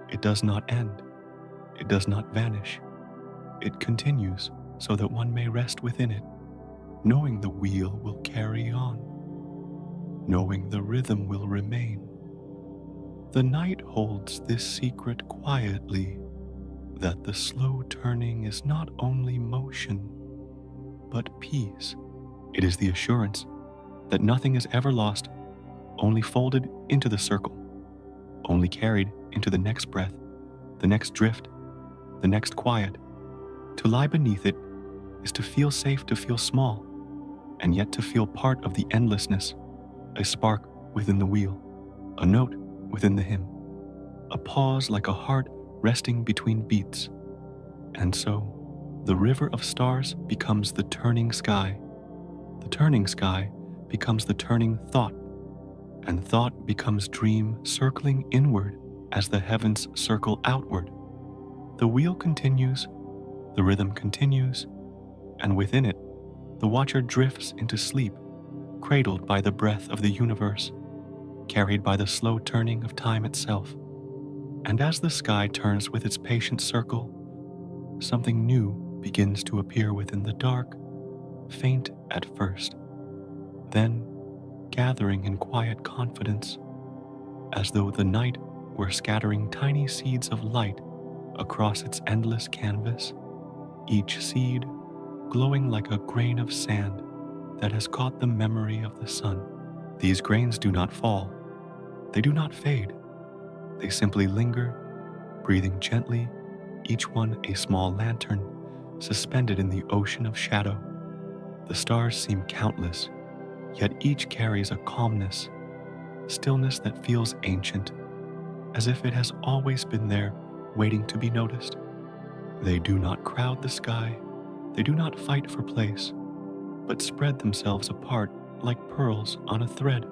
It does not end. It does not vanish. It continues so that one may rest within it, knowing the wheel will carry on, knowing the rhythm will remain. The night holds this secret quietly, that the slow turning is not only motion, but peace. It is the assurance that nothing is ever lost, only folded into the circle, only carried into the next breath, the next drift, the next quiet. To lie beneath it is to feel safe, to feel small, and yet to feel part of the endlessness, a spark within the wheel, a note within the hymn, a pause like a heart resting between beats. And so, the river of stars becomes the turning sky. The turning sky becomes the turning thought, and thought becomes dream circling inward as the heavens circle outward. The wheel continues, the rhythm continues, and within it, the watcher drifts into sleep, cradled by the breath of the universe, carried by the slow turning of time itself. And as the sky turns with its patient circle, something new begins to appear within the dark, faint at first, then gathering in quiet confidence, as though the night were scattering tiny seeds of light across its endless canvas, each seed glowing like a grain of sand that has caught the memory of the sun. These grains do not fall, they do not fade, they simply linger, breathing gently, each one a small lantern suspended in the ocean of shadow. The stars seem countless, yet each carries a calmness, stillness that feels ancient, as if it has always been there, waiting to be noticed. They do not crowd the sky, they do not fight for place, but spread themselves apart like pearls on a thread,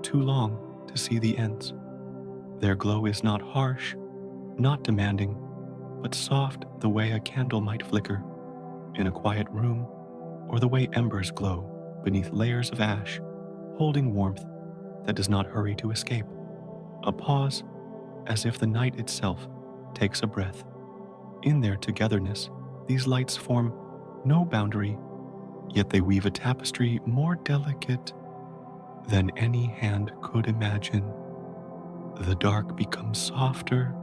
too long to see the ends. Their glow is not harsh, not demanding, but soft the way a candle might flicker in a quiet room, or the way embers glow beneath layers of ash, holding warmth that does not hurry to escape. A pause, as if the night itself takes a breath. In their togetherness, these lights form no boundary, yet they weave a tapestry more delicate than any hand could imagine. The dark becomes softer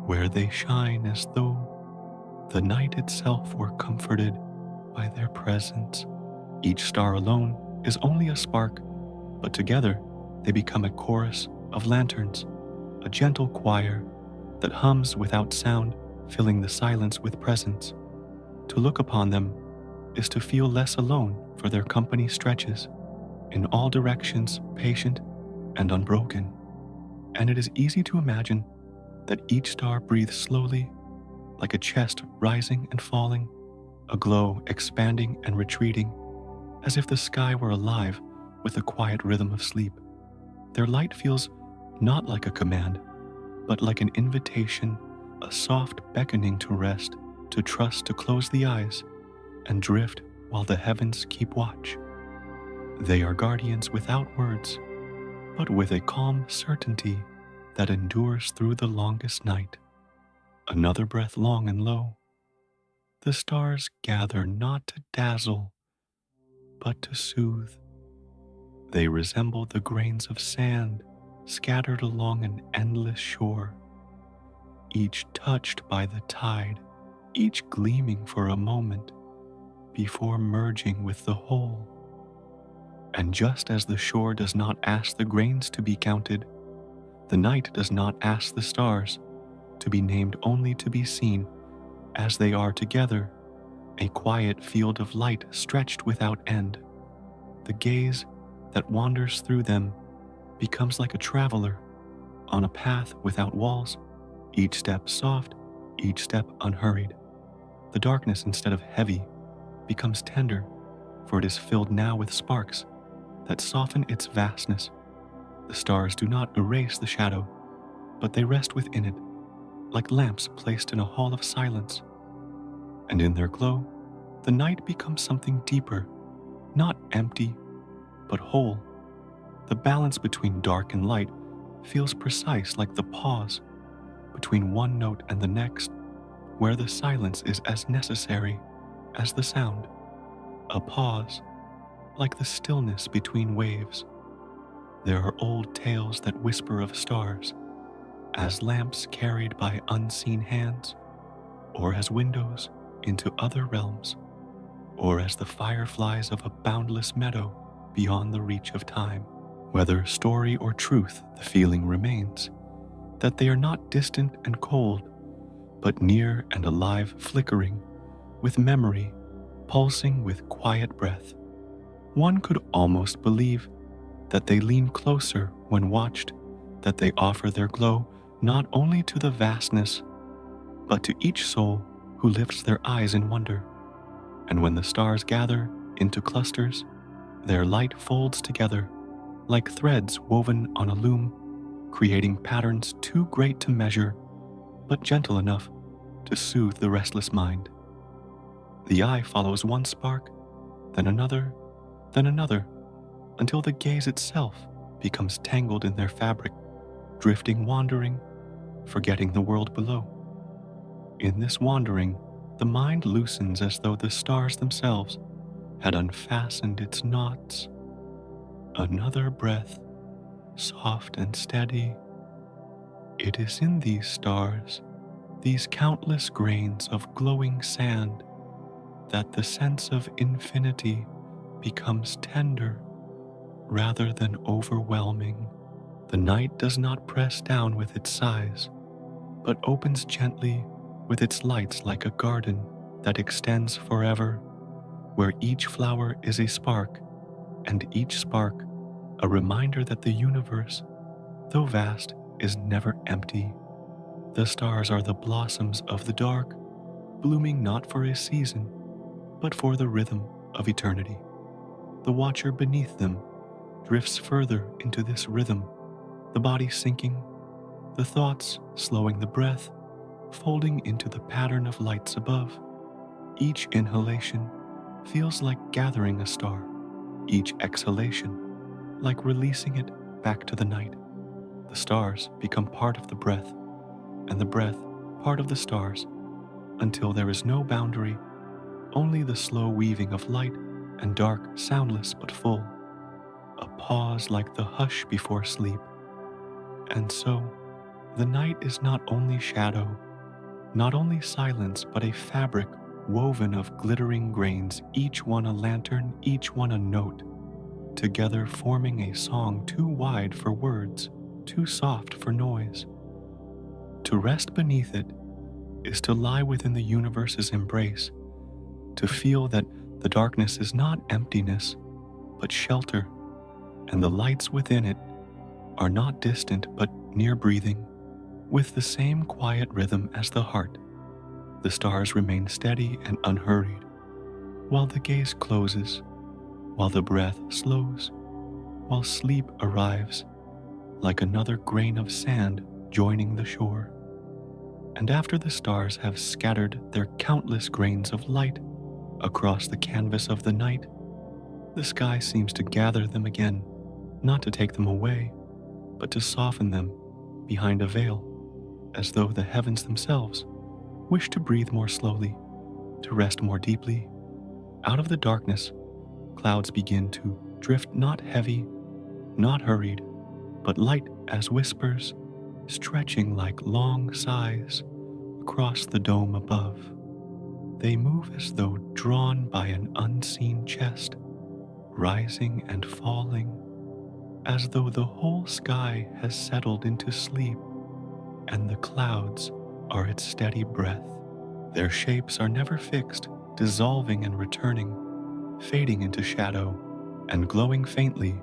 where they shine, as though the night itself were comforted by their presence. Each star alone is only a spark, but together they become a chorus of lanterns, a gentle choir that hums without sound, filling the silence with presence. To look upon them is to feel less alone, for their company stretches in all directions, patient and unbroken. And it is easy to imagine that each star breathes slowly, like a chest rising and falling, a glow expanding and retreating, as if the sky were alive with the quiet rhythm of sleep. Their light feels not like a command, but like an invitation, a soft beckoning to rest, to trust, to close the eyes, and drift while the heavens keep watch. They are guardians without words, but with a calm certainty that endures through the longest night. Another breath long and low. The stars gather not to dazzle, but to soothe. They resemble the grains of sand scattered along an endless shore, each touched by the tide, each gleaming for a moment before merging with the whole. And just as the shore does not ask the grains to be counted, the night does not ask the stars to be named, only to be seen as they are together, a quiet field of light stretched without end. The gaze that wanders through them becomes like a traveler on a path without walls, each step soft, each step unhurried. The darkness, instead of heavy, becomes tender, for it is filled now with sparks that soften its vastness. The stars do not erase the shadow, but they rest within it, like lamps placed in a hall of silence. And in their glow, the night becomes something deeper, not empty, but whole. The balance between dark and light feels precise, like the pause between one note and the next, where the silence is as necessary as the sound. A pause, like the stillness between waves. There are old tales that whisper of stars as lamps carried by unseen hands, or as windows into other realms, or as the fireflies of a boundless meadow beyond the reach of time. Whether story or truth, the feeling remains that they are not distant and cold, but near and alive, flickering, with memory, pulsing with quiet breath. One could almost believe that they lean closer when watched, that they offer their glow not only to the vastness, but to each soul who lifts their eyes in wonder. And when the stars gather into clusters, their light folds together like threads woven on a loom, creating patterns too great to measure, but gentle enough to soothe the restless mind. The eye follows one spark, then another, until the gaze itself becomes tangled in their fabric, drifting, wandering, forgetting the world below. In this wandering, the mind loosens as though the stars themselves had unfastened its knots. Another breath, soft and steady. It is in these stars, these countless grains of glowing sand, that the sense of infinity becomes tender rather than overwhelming. The night does not press down with its sighs, but opens gently with its lights like a garden that extends forever, where each flower is a spark, and each spark a reminder that the universe, though vast, is never empty. The stars are the blossoms of the dark, blooming not for a season, but for the rhythm of eternity. The watcher beneath them drifts further into this rhythm, the body sinking, the thoughts slowing, the breath folding into the pattern of lights above. Each inhalation feels like gathering a star, each exhalation like releasing it back to the night. The stars become part of the breath, and the breath part of the stars, until there is no boundary, only the slow weaving of light and dark, soundless but full, a pause like the hush before sleep. And so, the night is not only shadow, not only silence, but a fabric woven of glittering grains, each one a lantern, each one a note, together forming a song too wide for words, too soft for noise. To rest beneath it is to lie within the universe's embrace, to feel that the darkness is not emptiness, but shelter, and the lights within it are not distant but near, breathing, with the same quiet rhythm as the heart. The stars remain steady and unhurried, while the gaze closes, while the breath slows, while sleep arrives, like another grain of sand joining the shore. And after the stars have scattered their countless grains of light across the canvas of the night, the sky seems to gather them again, not to take them away, but to soften them behind a veil, as though the heavens themselves wish to breathe more slowly, to rest more deeply. Out of the darkness, clouds begin to drift, not heavy, not hurried, but light as whispers, stretching like long sighs across the dome above. They move as though drawn by an unseen chest, rising and falling, as though the whole sky has settled into sleep, and the clouds are its steady breath. Their shapes are never fixed, dissolving and returning, fading into shadow, and glowing faintly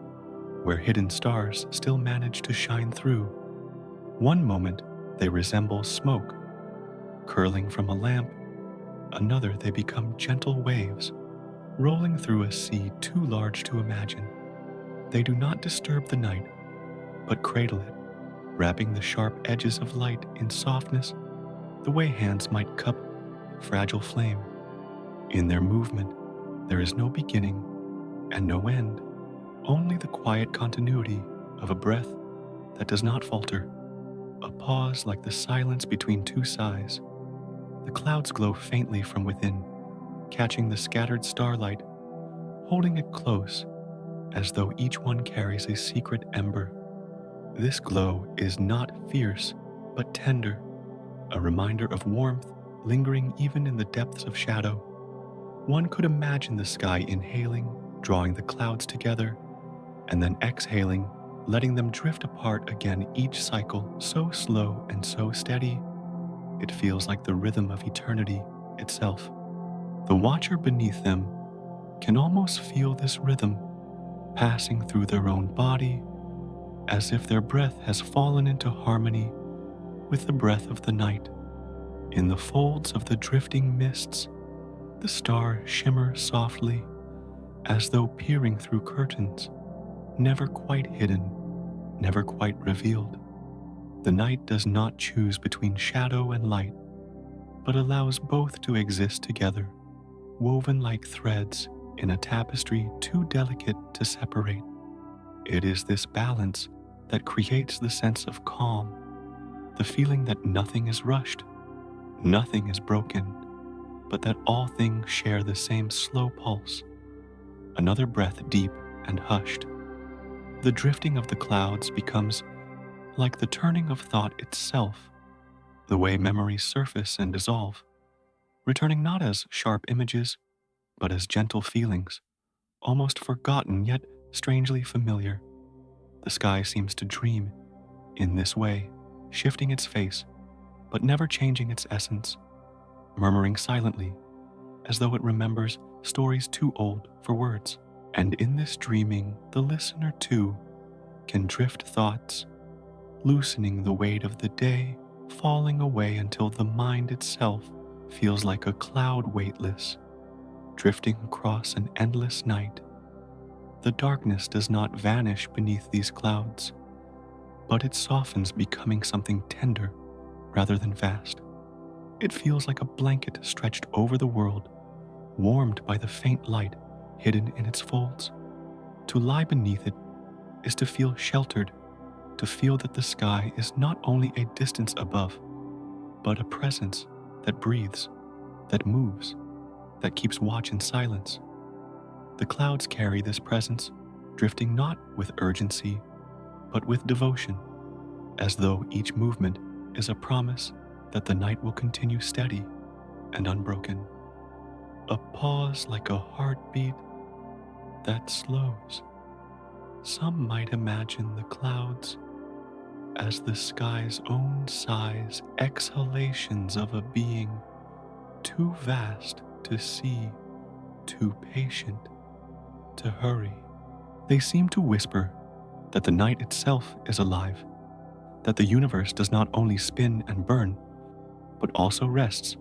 where hidden stars still manage to shine through. One moment they resemble smoke, curling from a lamp. Another they become gentle waves, rolling through a sea too large to imagine. They do not disturb the night, but cradle it, wrapping the sharp edges of light in softness, the way hands might cup a fragile flame. In their movement, there is no beginning and no end, only the quiet continuity of a breath that does not falter, a pause like the silence between two sighs. The clouds glow faintly from within, catching the scattered starlight, holding it close, as though each one carries a secret ember. This glow is not fierce, but tender, a reminder of warmth lingering even in the depths of shadow. One could imagine the sky inhaling, drawing the clouds together, and then exhaling, letting them drift apart again, each cycle so slow and so steady, it feels like the rhythm of eternity itself. The watcher beneath them can almost feel this rhythm passing through their own body, as if their breath has fallen into harmony with the breath of the night. In the folds of the drifting mists, the stars shimmer softly, as though peering through curtains, never quite hidden, never quite revealed. The night does not choose between shadow and light, but allows both to exist together, woven like threads in a tapestry too delicate to separate. It is this balance that creates the sense of calm, the feeling that nothing is rushed, nothing is broken, but that all things share the same slow pulse. Another breath deep and hushed. The drifting of the clouds becomes like the turning of thought itself, the way memories surface and dissolve, returning not as sharp images, but as gentle feelings, almost forgotten yet strangely familiar. The sky seems to dream in this way, shifting its face, but never changing its essence, murmuring silently, as though it remembers stories too old for words. And in this dreaming, the listener too can drift thoughts, loosening the weight of the day, falling away until the mind itself feels like a cloud weightless, drifting across an endless night. The darkness does not vanish beneath these clouds, but it softens, becoming something tender rather than vast. It feels like a blanket stretched over the world, warmed by the faint light hidden in its folds. To lie beneath it is to feel sheltered, to feel that the sky is not only a distance above, but a presence that breathes, that moves, that keeps watch in silence. The clouds carry this presence, drifting not with urgency, but with devotion, as though each movement is a promise that the night will continue steady and unbroken. A pause like a heartbeat that slows. Some might imagine the clouds as the sky's own sighs, exhalations of a being too vast to see, too patient to hurry. They seem to whisper that the night itself is alive, that the universe does not only spin and burn, but also rests,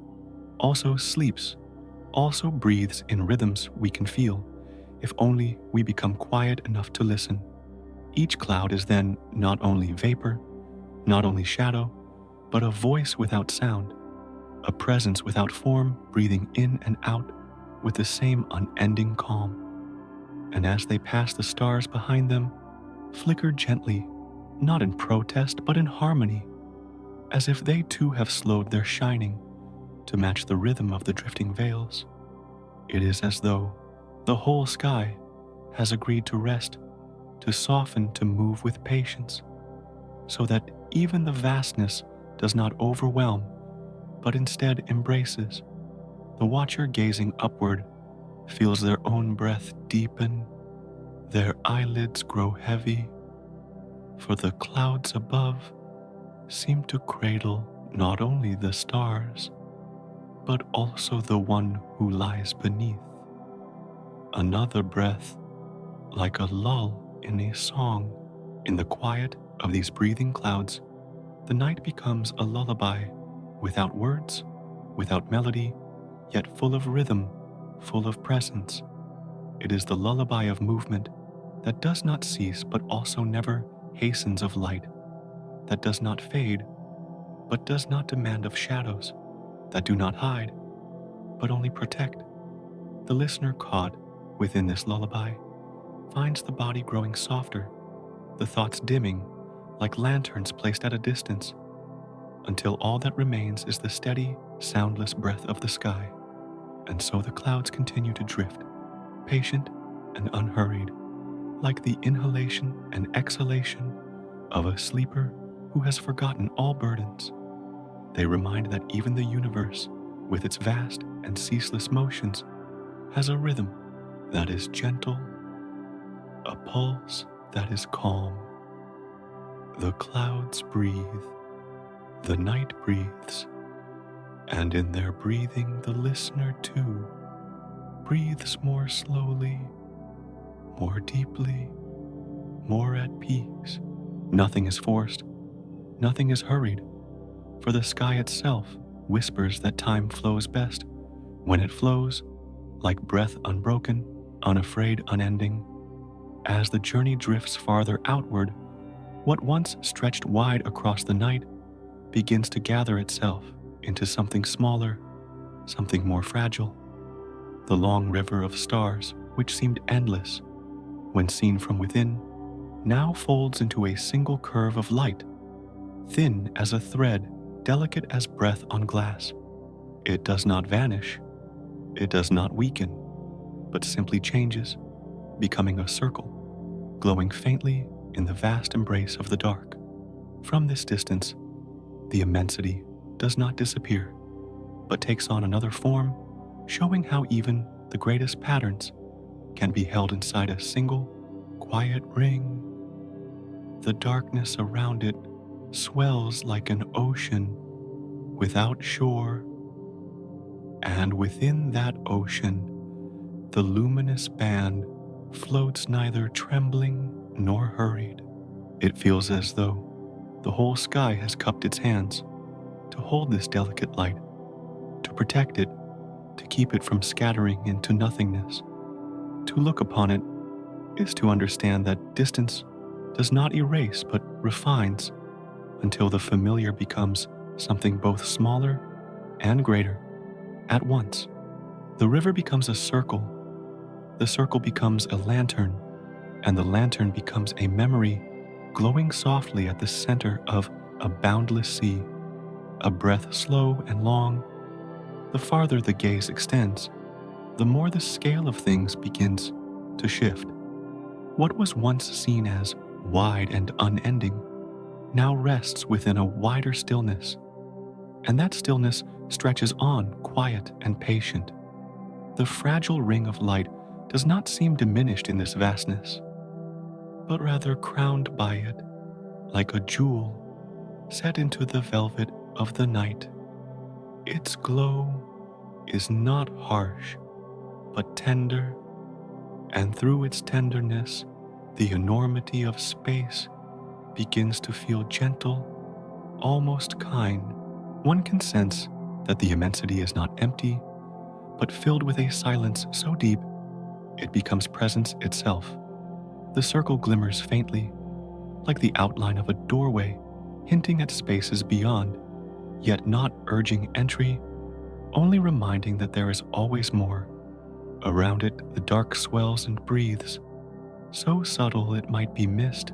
also sleeps, also breathes in rhythms we can feel, if only we become quiet enough to listen. Each cloud is then not only vapor, not only shadow, but a voice without sound, a presence without form, breathing in and out with the same unending calm. And as they pass the stars behind them, flicker gently, not in protest, but in harmony, as if they too have slowed their shining to match the rhythm of the drifting veils. It is as though the whole sky has agreed to rest, to soften, to move with patience, so that even the vastness does not overwhelm, but instead embraces. The watcher gazing upward feels their own breath deepen, their eyelids grow heavy, for the clouds above seem to cradle not only the stars, but also the one who lies beneath. Another breath, like a lull in a song. In the quiet of these breathing clouds, the night becomes a lullaby, without words, without melody, yet full of rhythm, full of presence. It is the lullaby of movement that does not cease but also never hastens, of light that does not fade but does not demand, of shadows that do not hide but only protect. The listener caught within this lullaby finds the body growing softer, the thoughts dimming like lanterns placed at a distance, until all that remains is the steady, soundless breath of the sky. And so the clouds continue to drift, patient and unhurried, like the inhalation and exhalation of a sleeper who has forgotten all burdens. They remind that even the universe, with its vast and ceaseless motions, has a rhythm that is gentle, a pulse that is calm. The clouds breathe, the night breathes, And in their breathing, the listener too breathes more slowly, more deeply, more at peace. Nothing is forced, nothing is hurried, for the sky itself whispers that time flows best when it flows, like breath unbroken, unafraid, unending. As the journey drifts farther outward, what once stretched wide across the night begins to gather itself into something smaller, something more fragile. The long river of stars, which seemed endless when seen from within, now folds into a single curve of light, thin as a thread, delicate as breath on glass. It does not vanish, it does not weaken, but simply changes, becoming a circle, glowing faintly in the vast embrace of the dark. From this distance, the immensity does not disappear, but takes on another form, showing how even the greatest patterns can be held inside a single, quiet ring. The darkness around it swells like an ocean without shore, and within that ocean, the luminous band floats neither trembling nor hurried. It feels as though the whole sky has cupped its hands to hold this delicate light, to protect it, to keep it from scattering into nothingness. To look upon it is to understand that distance does not erase but refines until the familiar becomes something both smaller and greater at once. The river becomes a circle, the circle becomes a lantern, and the lantern becomes a memory glowing softly at the center of a boundless sea. A breath slow and long, the farther the gaze extends, the more the scale of things begins to shift. What was once seen as wide and unending now rests within a wider stillness, and that stillness stretches on, quiet and patient. The fragile ring of light does not seem diminished in this vastness, but rather crowned by it, like a jewel set into the velvet of the night. Its glow is not harsh, but tender, and through its tenderness, the enormity of space begins to feel gentle, almost kind. One can sense that the immensity is not empty, but filled with a silence so deep it becomes presence itself. The circle glimmers faintly, like the outline of a doorway, hinting at spaces beyond, yet not urging entry, only reminding that there is always more. Around it, the dark swells and breathes, so subtle it might be missed,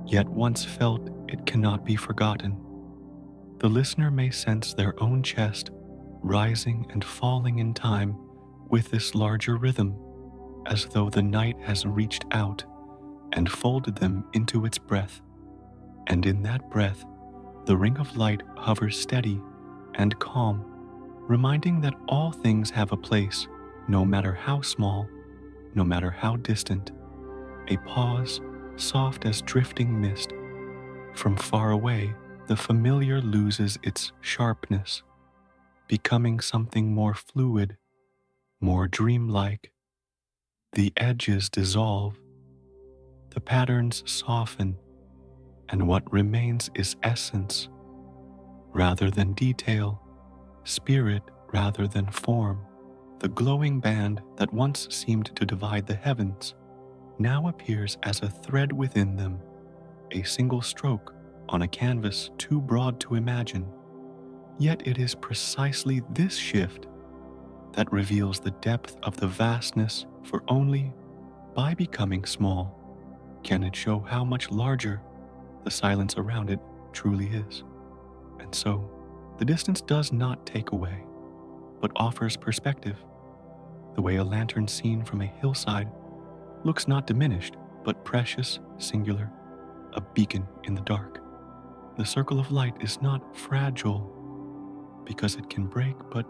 yet once felt it cannot be forgotten. The listener may sense their own chest rising and falling in time with this larger rhythm, as though the night has reached out and folded them into its breath. And in that breath, the ring of light hovers steady and calm, reminding that all things have a place, no matter how small, no matter how distant. A pause, soft as drifting mist. From far away, the familiar loses its sharpness, becoming something more fluid, more dreamlike. The edges dissolve, the patterns soften, and what remains is essence rather than detail, spirit rather than form. The glowing band that once seemed to divide the heavens now appears as a thread within them, a single stroke on a canvas too broad to imagine. Yet it is precisely this shift that reveals the depth of the vastness, for only by becoming small can it show how much larger the silence around it truly is. And so, the distance does not take away, but offers perspective. The way a lantern seen from a hillside looks not diminished, but precious, singular, a beacon in the dark. The circle of light is not fragile because it can break, but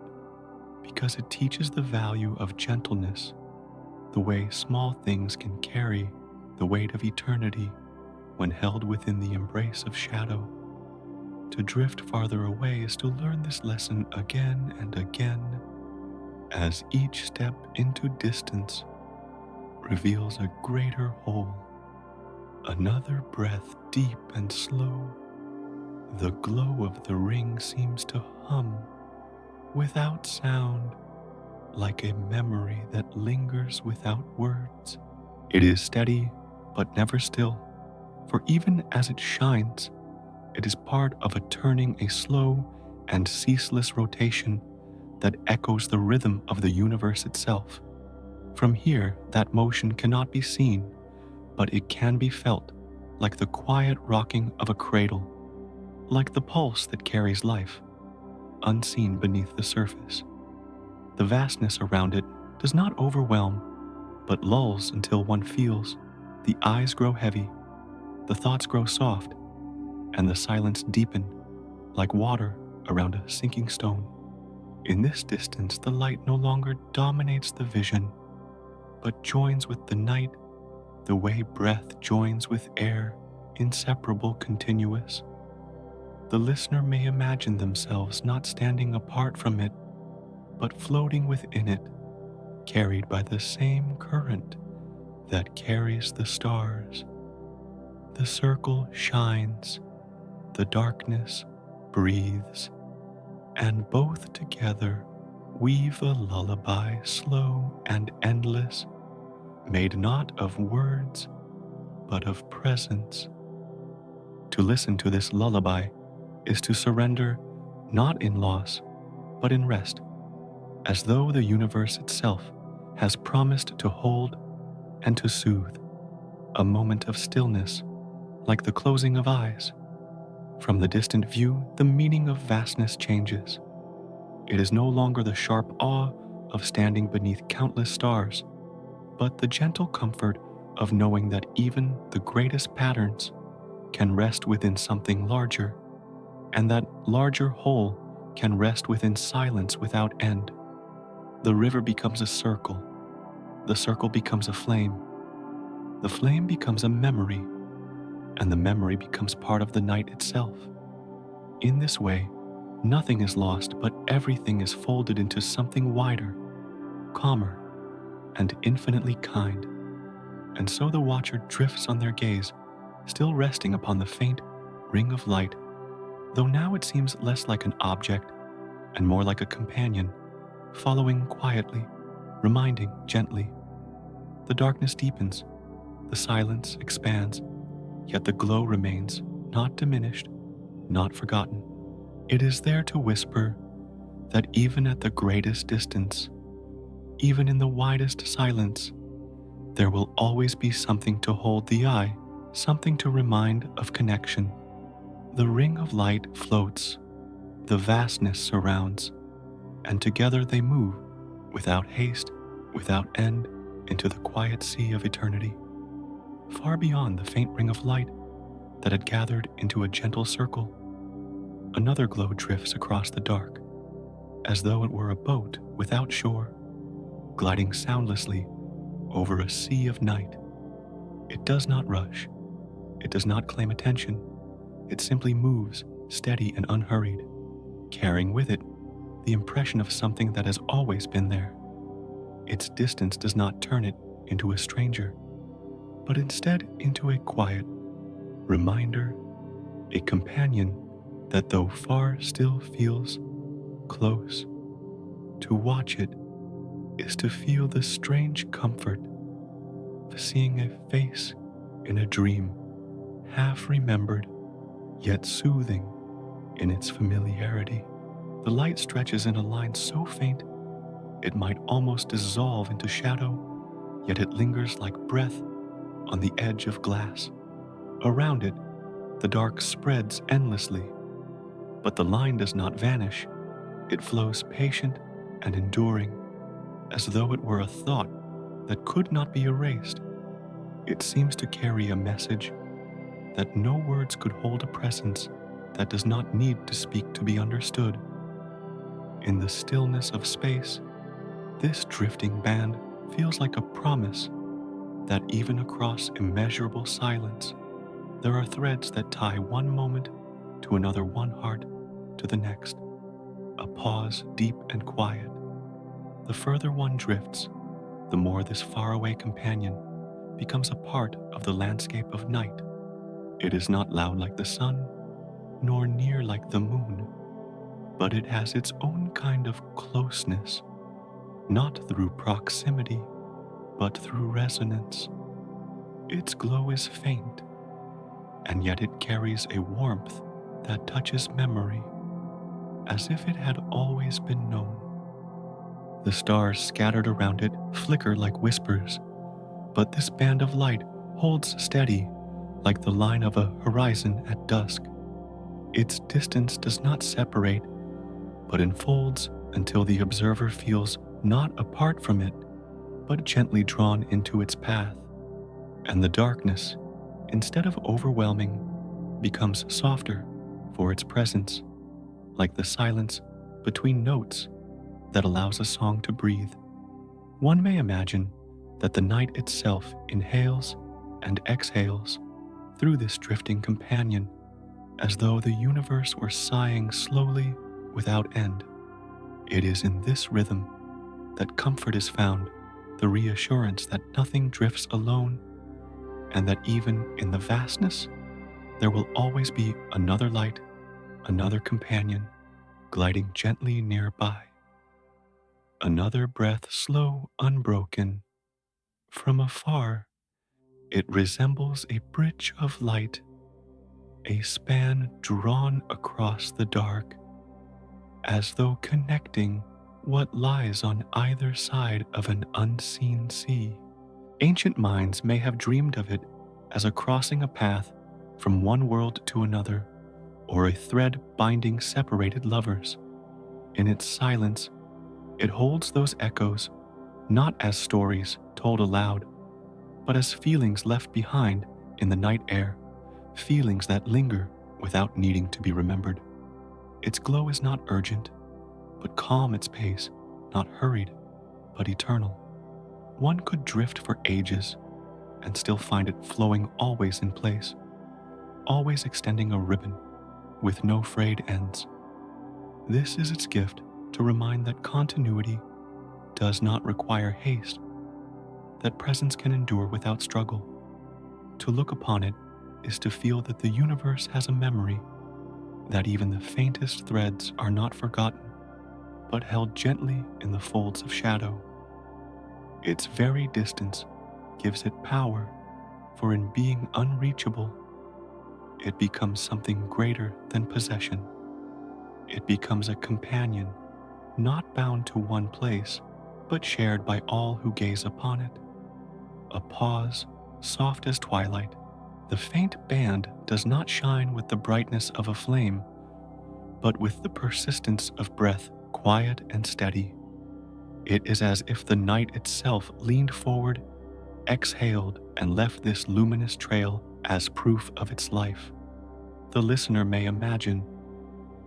because it teaches the value of gentleness, the way small things can carry the weight of eternity when held within the embrace of shadow. To drift farther away is to learn this lesson again and again, as each step into distance reveals a greater whole. Another breath deep and slow. The glow of the ring seems to hum without sound, like a memory that lingers without words. It is steady, but never still, for even as it shines, it is part of a turning, a slow and ceaseless rotation that echoes the rhythm of the universe itself. From here, that motion cannot be seen, but it can be felt, like the quiet rocking of a cradle, like the pulse that carries life, unseen beneath the surface. The vastness around it does not overwhelm, but lulls until one feels the eyes grow heavy, the thoughts grow soft, and the silence deepen like water around a sinking stone. In this distance, the light no longer dominates the vision, but joins with the night the way breath joins with air, inseparable, continuous. The listener may imagine themselves not standing apart from it, but floating within it, carried by the same current that carries the stars. The circle shines, the darkness breathes, and both together weave a lullaby slow and endless, made not of words, but of presence. To listen to this lullaby is to surrender not in loss, but in rest, as though the universe itself has promised to hold and to soothe. A moment of stillness, like the closing of eyes. From the distant view, the meaning of vastness changes. It is no longer the sharp awe of standing beneath countless stars, but the gentle comfort of knowing that even the greatest patterns can rest within something larger, and that larger whole can rest within silence without end. The river becomes a circle. The circle becomes a flame. The flame becomes a memory, and the memory becomes part of the night itself. In this way, nothing is lost, but everything is folded into something wider, calmer, and infinitely kind. And so the watcher drifts on their gaze, still resting upon the faint ring of light, though now it seems less like an object and more like a companion, following quietly, reminding gently. The darkness deepens, the silence expands, yet the glow remains, not diminished, not forgotten. It is there to whisper that even at the greatest distance, even in the widest silence, there will always be something to hold the eye, something to remind of connection. The ring of light floats, the vastness surrounds, and together they move, without haste, without end, into the quiet sea of eternity. Far beyond the faint ring of light that had gathered into a gentle circle, another glow drifts across the dark, as though it were a boat without shore, gliding soundlessly over a sea of night. It does not rush. It does not claim attention. It simply moves, steady and unhurried, carrying with it the impression of something that has always been there. Its distance does not turn it into a stranger, but instead into a quiet reminder, a companion that though far still feels close. To watch it is to feel the strange comfort of seeing a face in a dream, half remembered, yet soothing in its familiarity. The light stretches in a line so faint it might almost dissolve into shadow, yet it lingers like breath on the edge of glass. Around it, the dark spreads endlessly, but the line does not vanish. It flows patient and enduring, as though it were a thought that could not be erased. It seems to carry a message that no words could hold, a presence that does not need to speak to be understood. In the stillness of space, this drifting band feels like a promise that even across immeasurable silence, there are threads that tie one moment to another, one heart to the next, a pause deep and quiet. The further one drifts, the more this faraway companion becomes a part of the landscape of night. It is not loud like the sun, nor near like the moon, but it has its own kind of closeness, not through proximity, but through resonance. Its glow is faint, and yet it carries a warmth that touches memory, as if it had always been known. The stars scattered around it flicker like whispers, but this band of light holds steady like the line of a horizon at dusk. Its distance does not separate, but enfolds until the observer feels not apart from it, but gently drawn into its path. And the darkness, instead of overwhelming, becomes softer for its presence, like the silence between notes that allows a song to breathe. One may imagine that the night itself inhales and exhales through this drifting companion, as though the universe were sighing slowly without end. It is in this rhythm that comfort is found, the reassurance that nothing drifts alone, and that even in the vastness, there will always be another light, another companion, gliding gently nearby. Another breath slow, unbroken. From afar, it resembles a bridge of light, a span drawn across the dark, as though connecting what lies on either side of an unseen sea. Ancient minds may have dreamed of it as a crossing a path from one world to another, or a thread binding separated lovers. In its silence, it holds those echoes not as stories told aloud, but as feelings left behind in the night air, feelings that linger without needing to be remembered. Its glow is not urgent, but calm its pace, not hurried, but eternal. One could drift for ages and still find it flowing always in place, always extending a ribbon with no frayed ends. This is its gift to remind that continuity does not require haste, that presence can endure without struggle. To look upon it is to feel that the universe has a memory, that even the faintest threads are not forgotten, but held gently in the folds of shadow. Its very distance gives it power, for in being unreachable, it becomes something greater than possession. It becomes a companion, not bound to one place, but shared by all who gaze upon it. A pause, soft as twilight. The faint band does not shine with the brightness of a flame, but with the persistence of breath, quiet and steady. It is as if the night itself leaned forward, exhaled, and left this luminous trail as proof of its life. The listener may imagine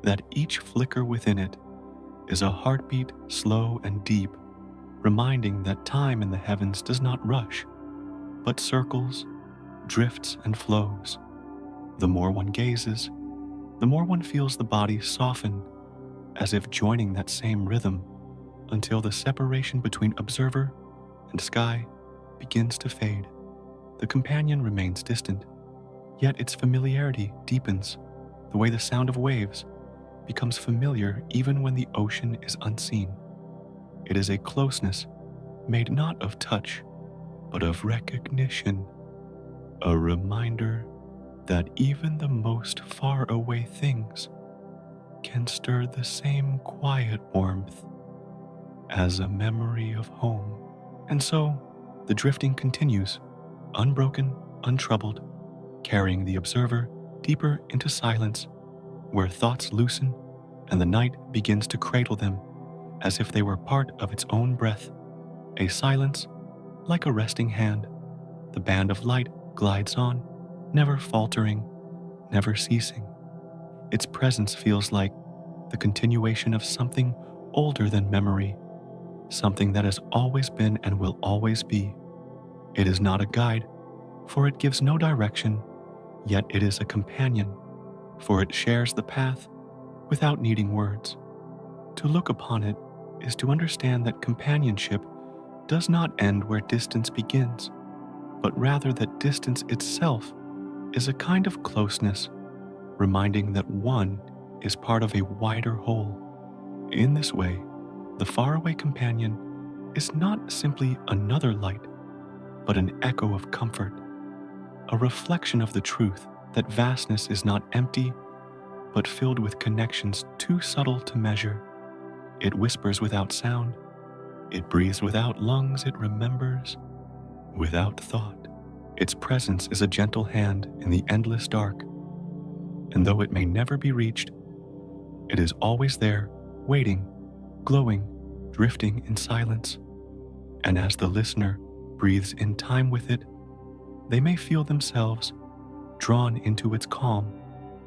that each flicker within it is a heartbeat slow and deep, reminding that time in the heavens does not rush, but circles, drifts, and flows. The more one gazes, the more one feels the body soften, as if joining that same rhythm, until the separation between observer and sky begins to fade. The companion remains distant, yet its familiarity deepens, the way the sound of waves becomes familiar even when the ocean is unseen. It is a closeness made not of touch, but of recognition, a reminder that even the most far-away things can stir the same quiet warmth as a memory of home. And so, the drifting continues, unbroken, untroubled, carrying the observer deeper into silence, where thoughts loosen and the night begins to cradle them as if they were part of its own breath. A silence like a resting hand. The band of light glides on, never faltering, never ceasing. Its presence feels like the continuation of something older than memory, something that has always been and will always be. It is not a guide, for it gives no direction, yet it is a companion, for it shares the path without needing words. To look upon it is to understand that companionship does not end where distance begins, but rather that distance itself is a kind of closeness, reminding that one is part of a wider whole. In this way, the faraway companion is not simply another light, but an echo of comfort, a reflection of the truth that vastness is not empty, but filled with connections too subtle to measure. It whispers without sound, it breathes without lungs, it remembers without thought. Its presence is a gentle hand in the endless dark, and though it may never be reached, it is always there, waiting, glowing, drifting in silence. And as the listener breathes in time with it, they may feel themselves drawn into its calm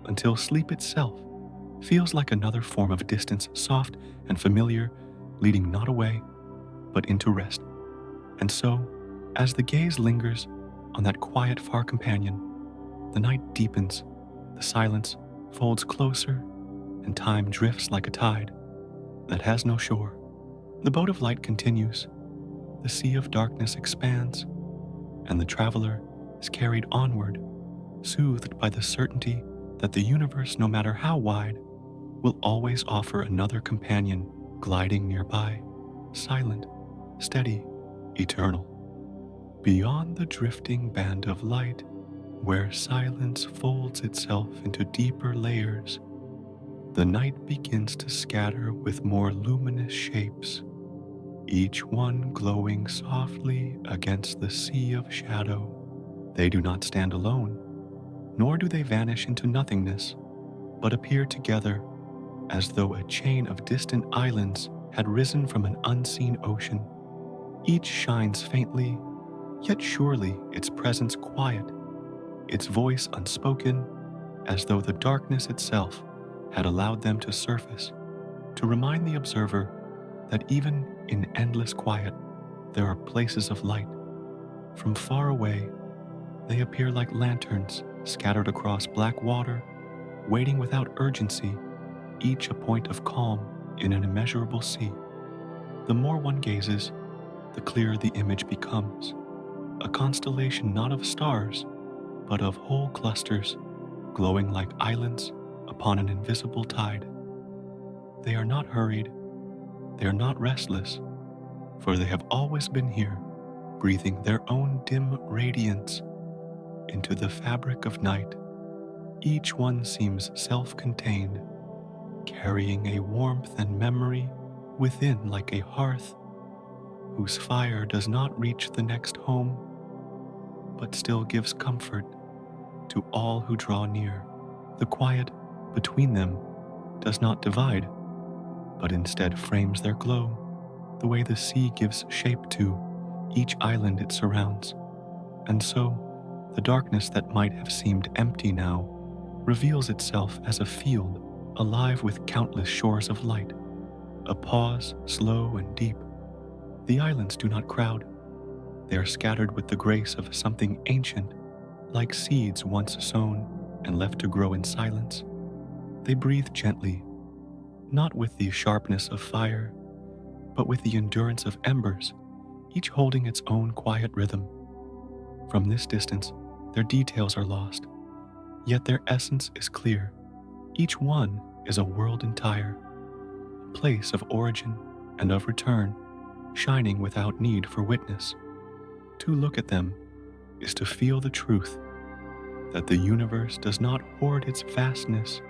until sleep itself feels like another form of distance, soft and familiar, leading not away, but into rest. And so, as the gaze lingers on that quiet far companion, the night deepens, the silence folds closer, and time drifts like a tide that has no shore. The boat of light continues, the sea of darkness expands, and the traveler is carried onward, soothed by the certainty that the universe, no matter how wide, will always offer another companion gliding nearby, silent, steady, eternal. Beyond the drifting band of light, where silence folds itself into deeper layers, the night begins to scatter with more luminous shapes, each one glowing softly against the sea of shadow. They do not stand alone, nor do they vanish into nothingness, but appear together as though a chain of distant islands had risen from an unseen ocean. Each shines faintly, yet surely its presence quiet, its voice unspoken, as though the darkness itself had allowed them to surface, to remind the observer that even in endless quiet, there are places of light. From far away, they appear like lanterns scattered across black water, waiting without urgency, each a point of calm in an immeasurable sea. The more one gazes, the clearer the image becomes, a constellation not of stars, but of whole clusters, glowing like islands upon an invisible tide. They are not hurried, they are not restless, for they have always been here, breathing their own dim radiance into the fabric of night. Each one seems self-contained, carrying a warmth and memory within like a hearth, whose fire does not reach the next home, but still gives comfort to all who draw near. The quiet between them does not divide, but instead frames their glow, the way the sea gives shape to each island it surrounds. And so, the darkness that might have seemed empty now reveals itself as a field alive with countless shores of light, a pause slow and deep. The islands do not crowd. They are scattered with the grace of something ancient, like seeds once sown and left to grow in silence. They breathe gently, not with the sharpness of fire, but with the endurance of embers, each holding its own quiet rhythm. From this distance, their details are lost, yet their essence is clear. Each one is a world entire, a place of origin and of return, shining without need for witness. To look at them is to feel the truth that the universe does not hoard its vastness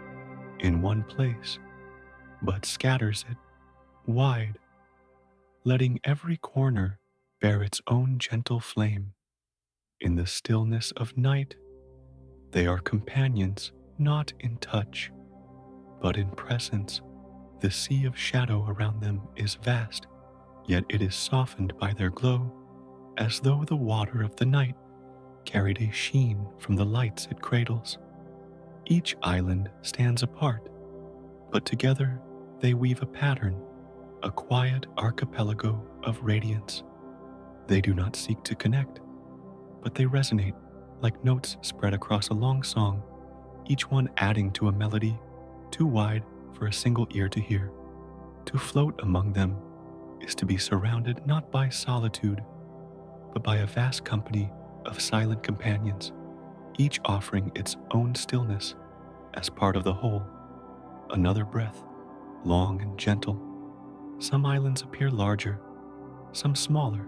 in one place, but scatters it wide, letting every corner bear its own gentle flame. In the stillness of night, they are companions not in touch, but in presence. The sea of shadow around them is vast, yet it is softened by their glow, as though the water of the night carried a sheen from the lights it cradles. Each island stands apart, but together they weave a pattern, a quiet archipelago of radiance. They do not seek to connect, but they resonate like notes spread across a long song, each one adding to a melody too wide for a single ear to hear. To float among them is to be surrounded not by solitude, but by a vast company of silent companions, each offering its own stillness as part of the whole. Another breath, long and gentle. Some islands appear larger, some smaller,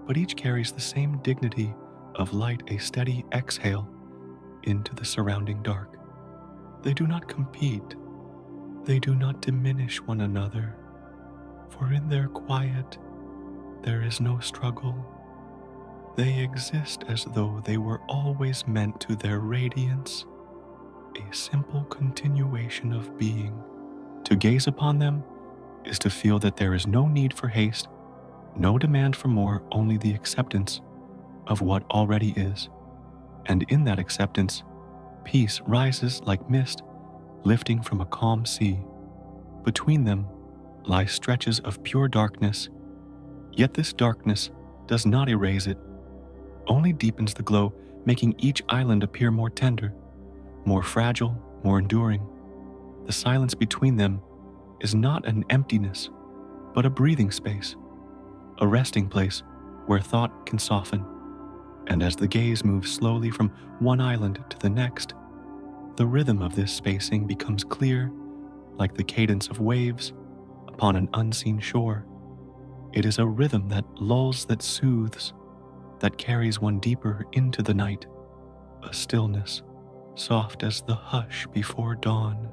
but each carries the same dignity of light, a steady exhale into the surrounding dark. They do not compete. They do not diminish one another, for in their quiet there is no struggle. They exist as though they were always meant to their radiance, a simple continuation of being. To gaze upon them is to feel that there is no need for haste, no demand for more, only the acceptance of what already is. And in that acceptance, peace rises like mist lifting from a calm sea. Between them lie stretches of pure darkness, yet this darkness does not erase it, only deepens the glow, making each island appear more tender, more fragile, more enduring. The silence between them is not an emptiness, but a breathing space, a resting place where thought can soften. And as the gaze moves slowly from one island to the next, the rhythm of this spacing becomes clear, like the cadence of waves upon an unseen shore. It is a rhythm that lulls, that soothes, that carries one deeper into the night, a stillness soft as the hush before dawn.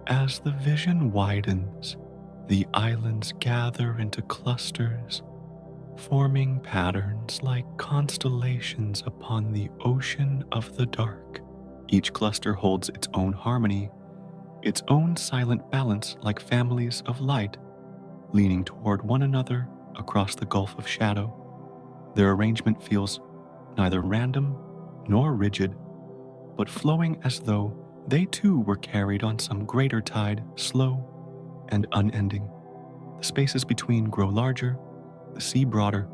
As the vision widens, the islands gather into clusters, forming patterns like constellations upon the ocean of the dark. Each cluster holds its own harmony, its own silent balance, like families of light leaning toward one another across the gulf of shadow. Their arrangement feels neither random nor rigid, but flowing as though they too were carried on some greater tide, slow and unending. The spaces between grow larger, the sea broader,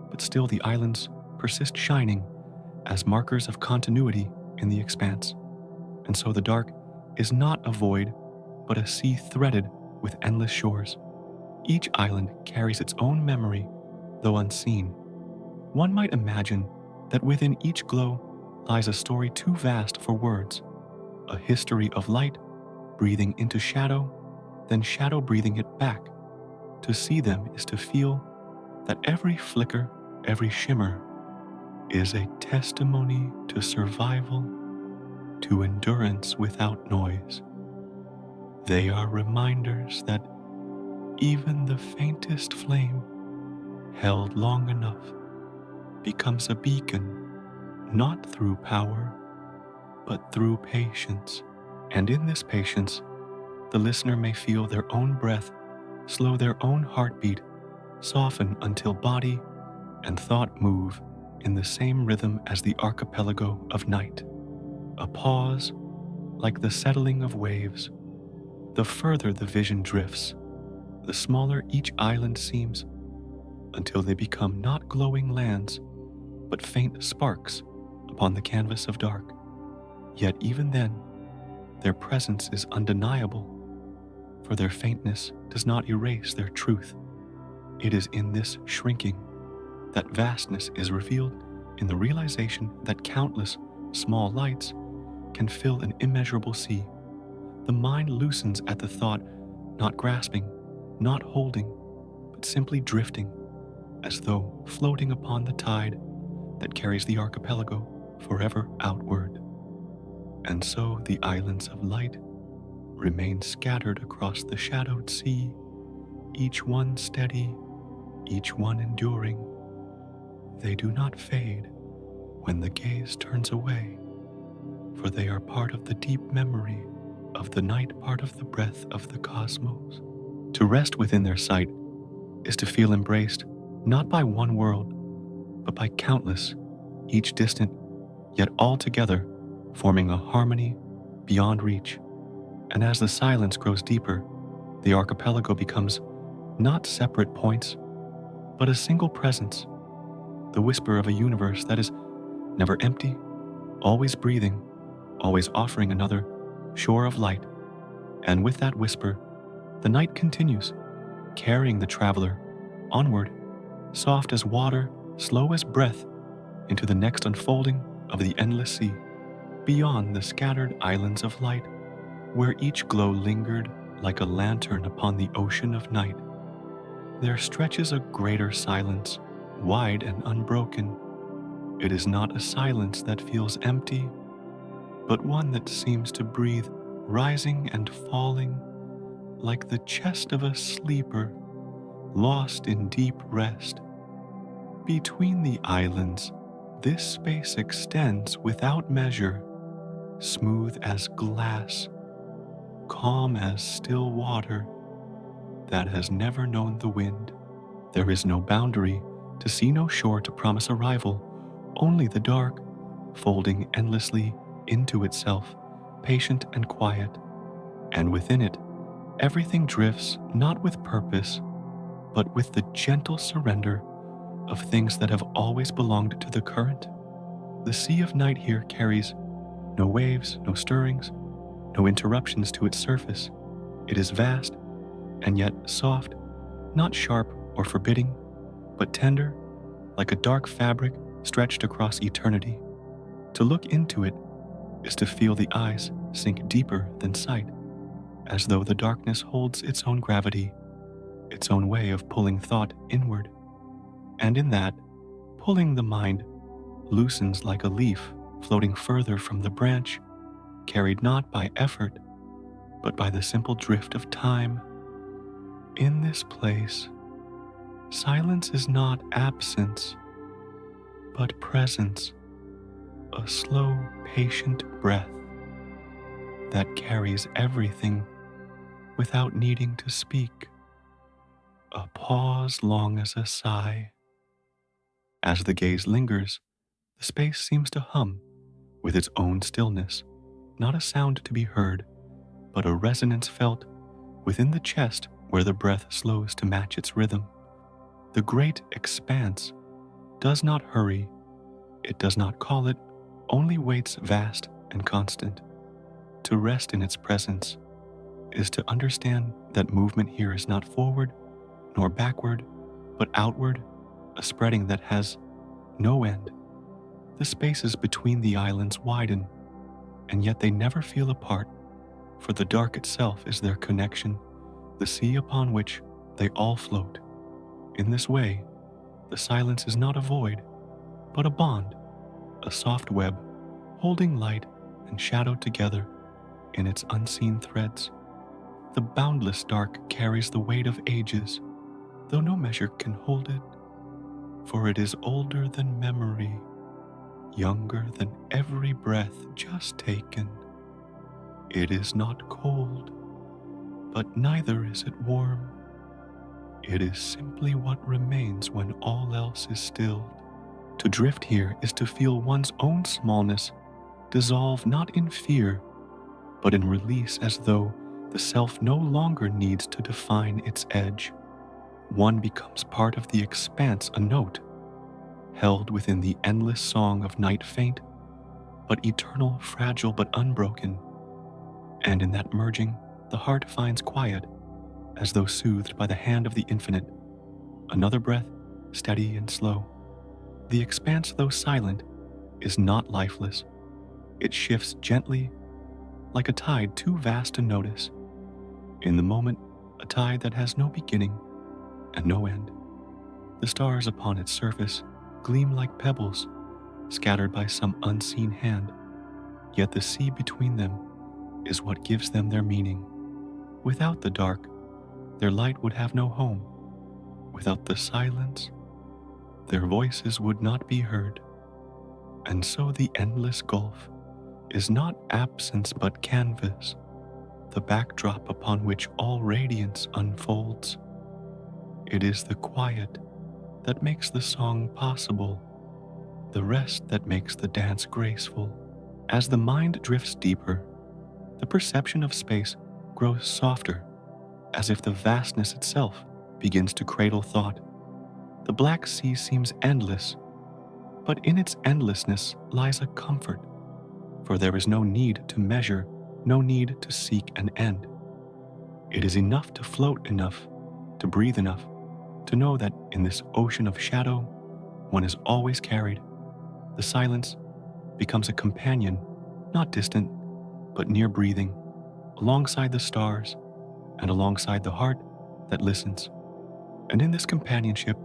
but still the islands persist shining as markers of continuity in the expanse. And so the dark is not a void, but a sea threaded with endless shores. Each island carries its own memory, though unseen. One might imagine that within each glow lies a story too vast for words, a history of light breathing into shadow, then shadow breathing it back. To see them is to feel that every flicker, every shimmer is a testimony to survival, to endurance without noise. They are reminders that even the faintest flame, held long enough, becomes a beacon, not through power, but through patience. And in this patience, the listener may feel their own breath, slow their own heartbeat, soften until body and thought move in the same rhythm as the archipelago of night. A pause, like the settling of waves. The further the vision drifts, the smaller each island seems, until they become not glowing lands, but faint sparks upon the canvas of dark. Yet even then, their presence is undeniable, for their faintness does not erase their truth. It is in this shrinking that vastness is revealed, in the realization that countless small lights can fill an immeasurable sea. The mind loosens at the thought, not grasping, not holding, but simply drifting, as though floating upon the tide that carries the archipelago forever outward. And so the islands of light remain scattered across the shadowed sea, each one steady, each one enduring. They do not fade when the gaze turns away, for they are part of the deep memory of the night, part of the breath of the cosmos. To rest within their sight is to feel embraced not by one world, but by countless, each distant, yet all together, forming a harmony beyond reach. And as the silence grows deeper, the archipelago becomes not separate points, but a single presence, the whisper of a universe that is never empty, always breathing, always offering another shore of light. And with that whisper, the night continues, carrying the traveler onward, soft as water, slow as breath, into the next unfolding of the endless sea, beyond the scattered islands of light, where each glow lingered like a lantern upon the ocean of night. There stretches a greater silence, wide and unbroken. It is not a silence that feels empty, but one that seems to breathe, rising and falling, like the chest of a sleeper, lost in deep rest. Between the islands, this space extends without measure, smooth as glass, calm as still water that has never known the wind. There is no boundary, to see no shore to promise arrival, only the dark, folding endlessly into itself, patient and quiet. And within it, everything drifts not with purpose, but with the gentle surrender of things that have always belonged to the current. The sea of night here carries no waves, no stirrings, no interruptions to its surface. It is vast and yet soft, not sharp or forbidding, but tender, like a dark fabric stretched across eternity. To look into it is to feel the eyes sink deeper than sight, as though the darkness holds its own gravity, its own way of pulling thought inward. And in that, pulling the mind loosens like a leaf floating further from the branch, carried not by effort, but by the simple drift of time. In this place, silence is not absence, but presence, a slow, patient breath that carries everything without needing to speak, a pause long as a sigh. As the gaze lingers, the space seems to hum with its own stillness, not a sound to be heard, but a resonance felt within the chest where the breath slows to match its rhythm. The great expanse does not hurry, it does not call it, only waits vast and constant. To rest in its presence is to understand that movement here is not forward nor backward, but outward, a spreading that has no end. The spaces between the islands widen, and yet they never feel apart, for the dark itself is their connection, the sea upon which they all float. In this way, the silence is not a void, but a bond, a soft web, holding light and shadow together in its unseen threads. The boundless dark carries the weight of ages, though no measure can hold it, for it is older than memory, younger than every breath just taken. It is not cold, but neither is it warm. It is simply what remains when all else is stilled. To drift here is to feel one's own smallness dissolve not in fear, but in release, as though the self no longer needs to define its edge. One becomes part of the expanse, a note, held within the endless song of night, faint, but eternal, fragile but unbroken. And in that merging, the heart finds quiet, as though soothed by the hand of the infinite. Another breath, steady and slow. The expanse, though silent, is not lifeless. It shifts gently, like a tide too vast to notice. In the moment, a tide that has no beginning and no end. The stars upon its surface gleam like pebbles, scattered by some unseen hand, yet the sea between them is what gives them their meaning. Without the dark, their light would have no home. Without the silence, their voices would not be heard. And so the endless gulf is not absence but canvas, the backdrop upon which all radiance unfolds. It is the quiet that makes the song possible, the rest that makes the dance graceful. As the mind drifts deeper, the perception of space grows softer, as if the vastness itself begins to cradle thought. The black sea seems endless, but in its endlessness lies a comfort, for there is no need to measure, no need to seek an end. It is enough to float enough, to breathe enough, to know that in this ocean of shadow, one is always carried. The silence becomes a companion, not distant, but near breathing, alongside the stars and alongside the heart that listens. And in this companionship,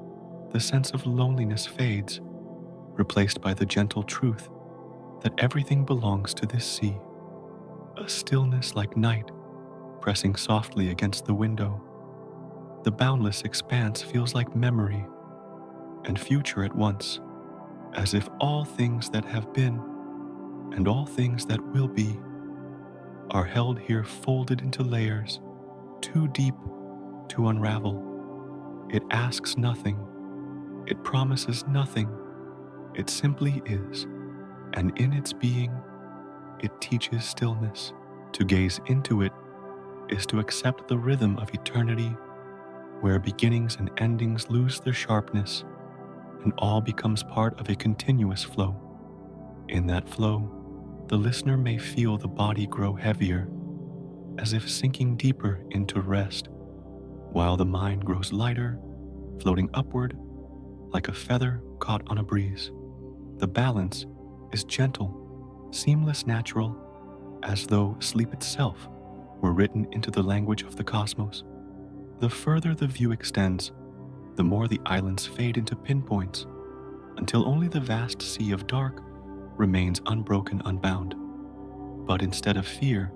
the sense of loneliness fades, replaced by the gentle truth that everything belongs to this sea, a stillness like night pressing softly against the window. The boundless expanse feels like memory and future at once, as if all things that have been and all things that will be are held here folded into layers too deep to unravel. It asks nothing, it promises nothing, it simply is, and in its being, it teaches stillness. To gaze into it is to accept the rhythm of eternity, where beginnings and endings lose their sharpness, and all becomes part of a continuous flow. In that flow, the listener may feel the body grow heavier, as if sinking deeper into rest, while the mind grows lighter, floating upward like a feather caught on a breeze. The balance is gentle, seamless, natural, as though sleep itself were written into the language of the cosmos. The further the view extends, the more the islands fade into pinpoints, until only the vast sea of dark remains unbroken, unbound. But instead of fear,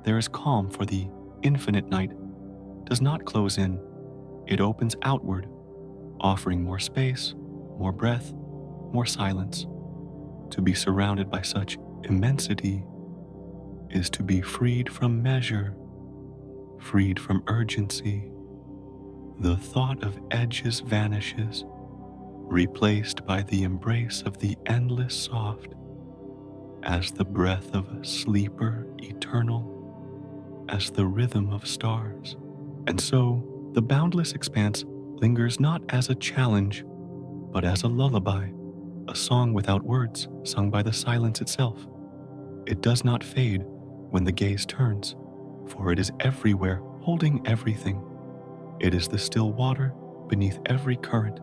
there is calm, for the infinite night does not close in, it opens outward, offering more space, more breath, more silence. To be surrounded by such immensity is to be freed from measure, freed from urgency. The thought of edges vanishes, replaced by the embrace of the endless soft, as the breath of a sleeper eternal, as the rhythm of stars. And so, the boundless expanse lingers not as a challenge, but as a lullaby, a song without words sung by the silence itself. It does not fade when the gaze turns, for it is everywhere, holding everything. It is the still water beneath every current,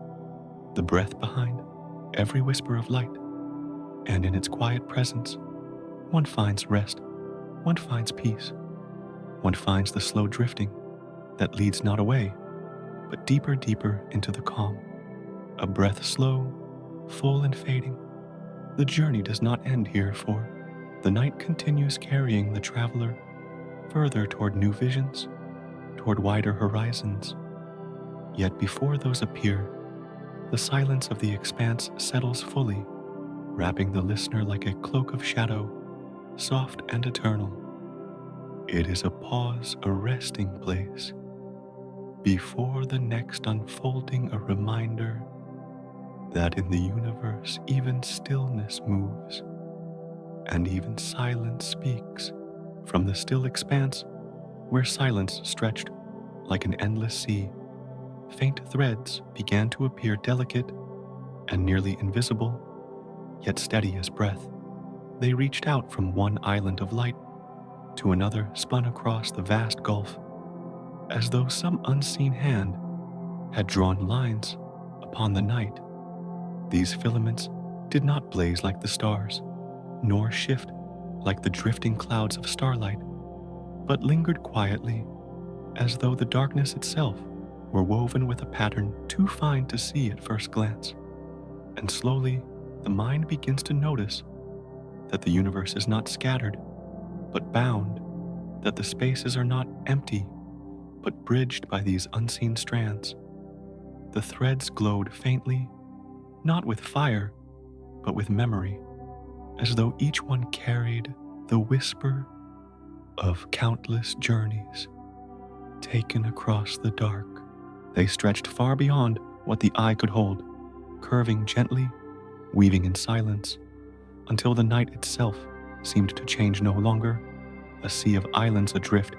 the breath behind every whisper of light. And in its quiet presence, one finds rest, one finds peace, one finds the slow drifting that leads not away, but deeper, deeper into the calm. A breath slow, full and fading. The journey does not end here, for the night continues carrying the traveler further toward new visions, toward wider horizons. Yet before those appear, the silence of the expanse settles fully, wrapping the listener like a cloak of shadow, soft and eternal. It is a pause, a resting place, before the next unfolding, a reminder that in the universe even stillness moves, and even silence speaks. From the still expanse, where silence stretched like an endless sea, faint threads began to appear, delicate and nearly invisible, yet steady as breath. They reached out from one island of light to another, spun across the vast gulf, as though some unseen hand had drawn lines upon the night. These filaments did not blaze like the stars, nor shift like the drifting clouds of starlight, but lingered quietly, as though the darkness itself were woven with a pattern too fine to see at first glance. And slowly, the mind begins to notice that the universe is not scattered, but bound, that the spaces are not empty, but bridged by these unseen strands. The threads glowed faintly, not with fire, but with memory, as though each one carried the whisper of countless journeys taken across the dark. They stretched far beyond what the eye could hold, curving gently, weaving in silence, until the night itself seemed to change, no longer a sea of islands adrift,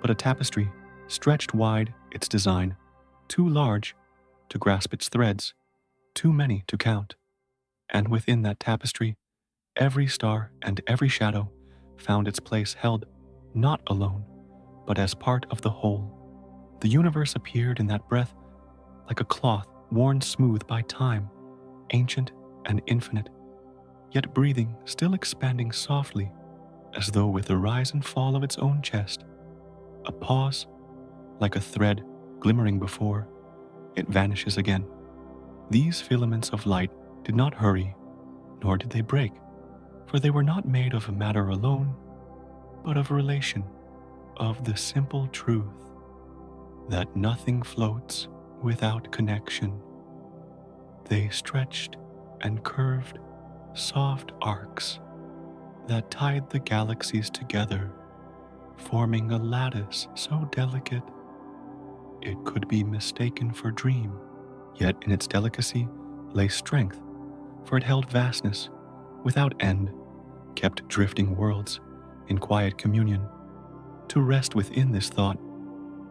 but a tapestry stretched wide, its design too large to grasp its threads, too many to count. And within that tapestry, every star and every shadow found its place held not alone, but as part of the whole. The universe appeared in that breath like a cloth worn smooth by time, ancient and infinite, yet breathing, still expanding softly, as though with the rise and fall of its own chest. A pause, like a thread glimmering before it vanishes again. These filaments of light did not hurry, nor did they break, for they were not made of matter alone, but of relation, of the simple truth that nothing floats without connection. They stretched and curved soft arcs that tied the galaxies together, forming a lattice so delicate it could be mistaken for dream. Yet in its delicacy lay strength, for it held vastness without end, kept drifting worlds in quiet communion. To rest within this thought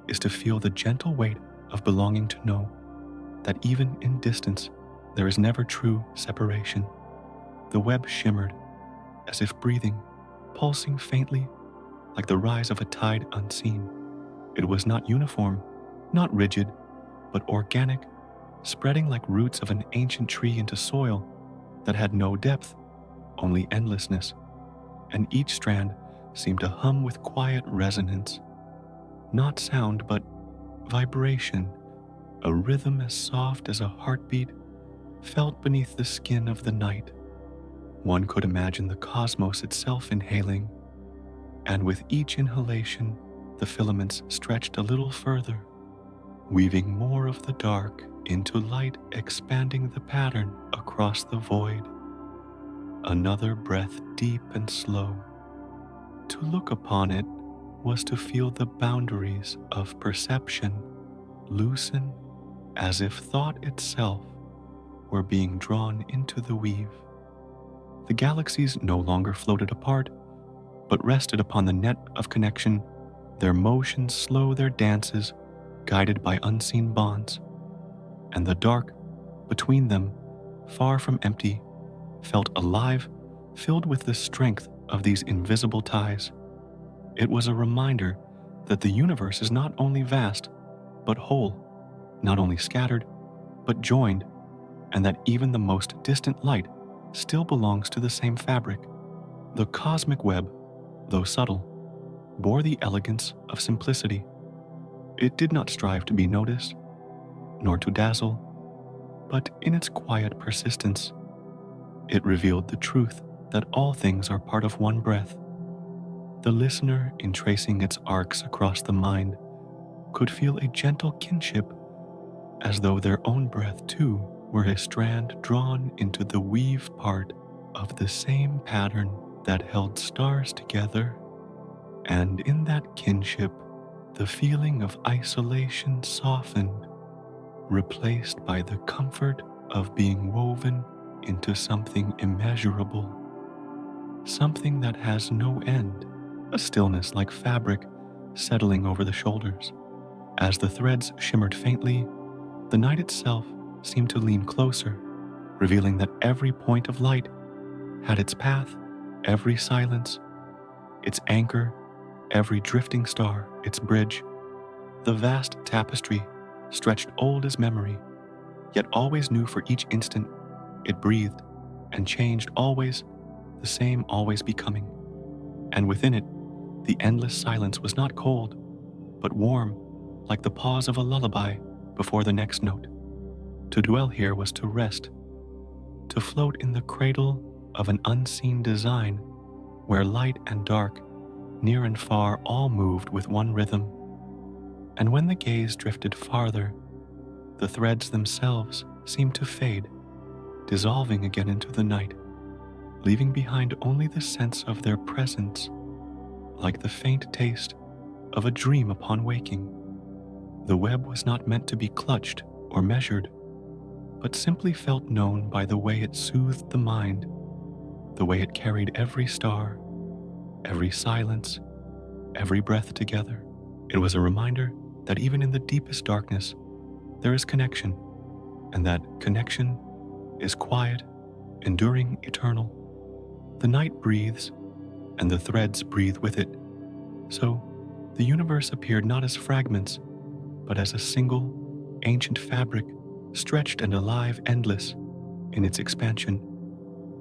is to feel the gentle weight of belonging, to know that even in distance there is never true separation. The web shimmered as if breathing, pulsing faintly like the rise of a tide unseen. It was not uniform, not rigid, but organic, spreading like roots of an ancient tree into soil that had no depth, only endlessness, and each strand seemed to hum with quiet resonance. Not sound, but vibration, a rhythm as soft as a heartbeat felt beneath the skin of the night. One could imagine the cosmos itself inhaling, and with each inhalation, the filaments stretched a little further, weaving more of the dark into light, expanding the pattern across the void. Another breath deep and slow. To look upon it was to feel the boundaries of perception loosen, as if thought itself were being drawn into the weave. The galaxies no longer floated apart, but rested upon the net of connection, their motions slow, their dances guided by unseen bonds. And the dark between them, far from empty, felt alive, filled with the strength of these invisible ties. It was a reminder that the universe is not only vast, but whole, not only scattered, but joined, and that even the most distant light still belongs to the same fabric. The cosmic web, though subtle, bore the elegance of simplicity. It did not strive to be noticed, nor to dazzle, but in its quiet persistence, it revealed the truth that all things are part of one breath. The listener, in tracing its arcs across the mind, could feel a gentle kinship, as though their own breath too were a strand drawn into the weave part of the same pattern that held stars together. And in that kinship, the feeling of isolation softened, replaced by the comfort of being woven into something immeasurable, something that has no end, a stillness like fabric settling over the shoulders. As the threads shimmered faintly, the night itself seemed to lean closer, revealing that every point of light had its path, every silence, its anchor, every drifting star, its bridge. The vast tapestry stretched old as memory, yet always new for each instant. It breathed and changed, always the same, always becoming. And within it, the endless silence was not cold, but warm, like the pause of a lullaby before the next note. To dwell here was to rest, to float in the cradle of an unseen design, where light and dark, near and far, all moved with one rhythm. And when the gaze drifted farther, the threads themselves seemed to fade, dissolving again into the night, leaving behind only the sense of their presence, like the faint taste of a dream upon waking. The web was not meant to be clutched or measured, but simply felt known by the way it soothed the mind, the way it carried every star, every silence, every breath together. It was a reminder that even in the deepest darkness, there is connection, and that connection is quiet, enduring, eternal. The night breathes, and the threads breathe with it. So, the universe appeared not as fragments, but as a single, ancient fabric, stretched and alive, endless in its expansion.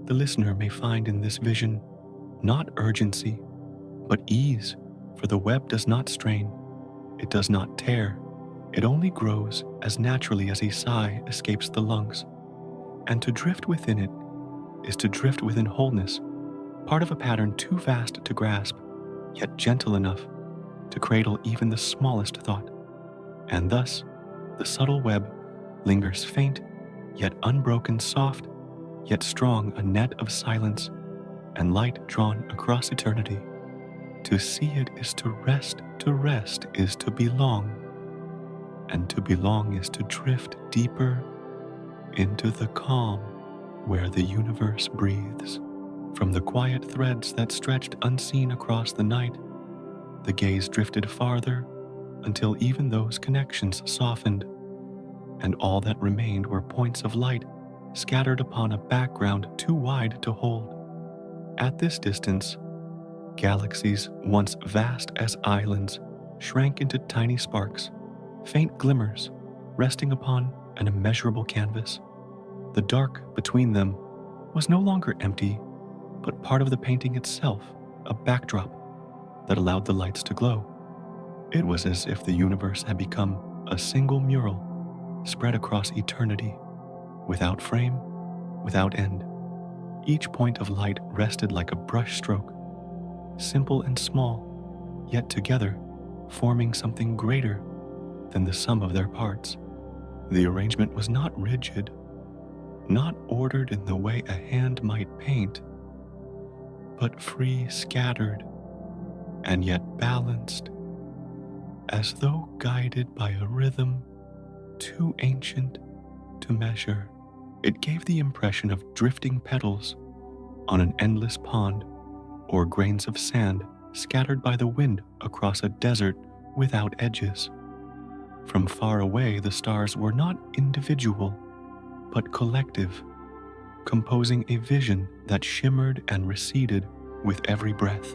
The listener may find in this vision not urgency, but ease, for the web does not strain, it does not tear, it only grows as naturally as a sigh escapes the lungs. And to drift within it is to drift within wholeness, part of a pattern too vast to grasp, yet gentle enough to cradle even the smallest thought. And thus, the subtle web lingers faint, yet unbroken, soft, yet strong, a net of silence and light drawn across eternity. To see it is to rest is to belong, and to belong is to drift deeper into the calm where the universe breathes. From the quiet threads that stretched unseen across the night, the gaze drifted farther until even those connections softened, and all that remained were points of light scattered upon a background too wide to hold. At this distance, galaxies once vast as islands shrank into tiny sparks, faint glimmers resting upon an immeasurable canvas. The dark between them was no longer empty, but part of the painting itself, a backdrop that allowed the lights to glow. It was as if the universe had become a single mural spread across eternity, without frame, without end. Each point of light rested like a brush stroke, simple and small, yet together forming something greater than the sum of their parts. The arrangement was not rigid, not ordered in the way a hand might paint, but free, scattered, and yet balanced, as though guided by a rhythm too ancient to measure. It gave the impression of drifting petals on an endless pond, or grains of sand scattered by the wind across a desert without edges. From far away, the stars were not individual, but collective, composing a vision that shimmered and receded with every breath.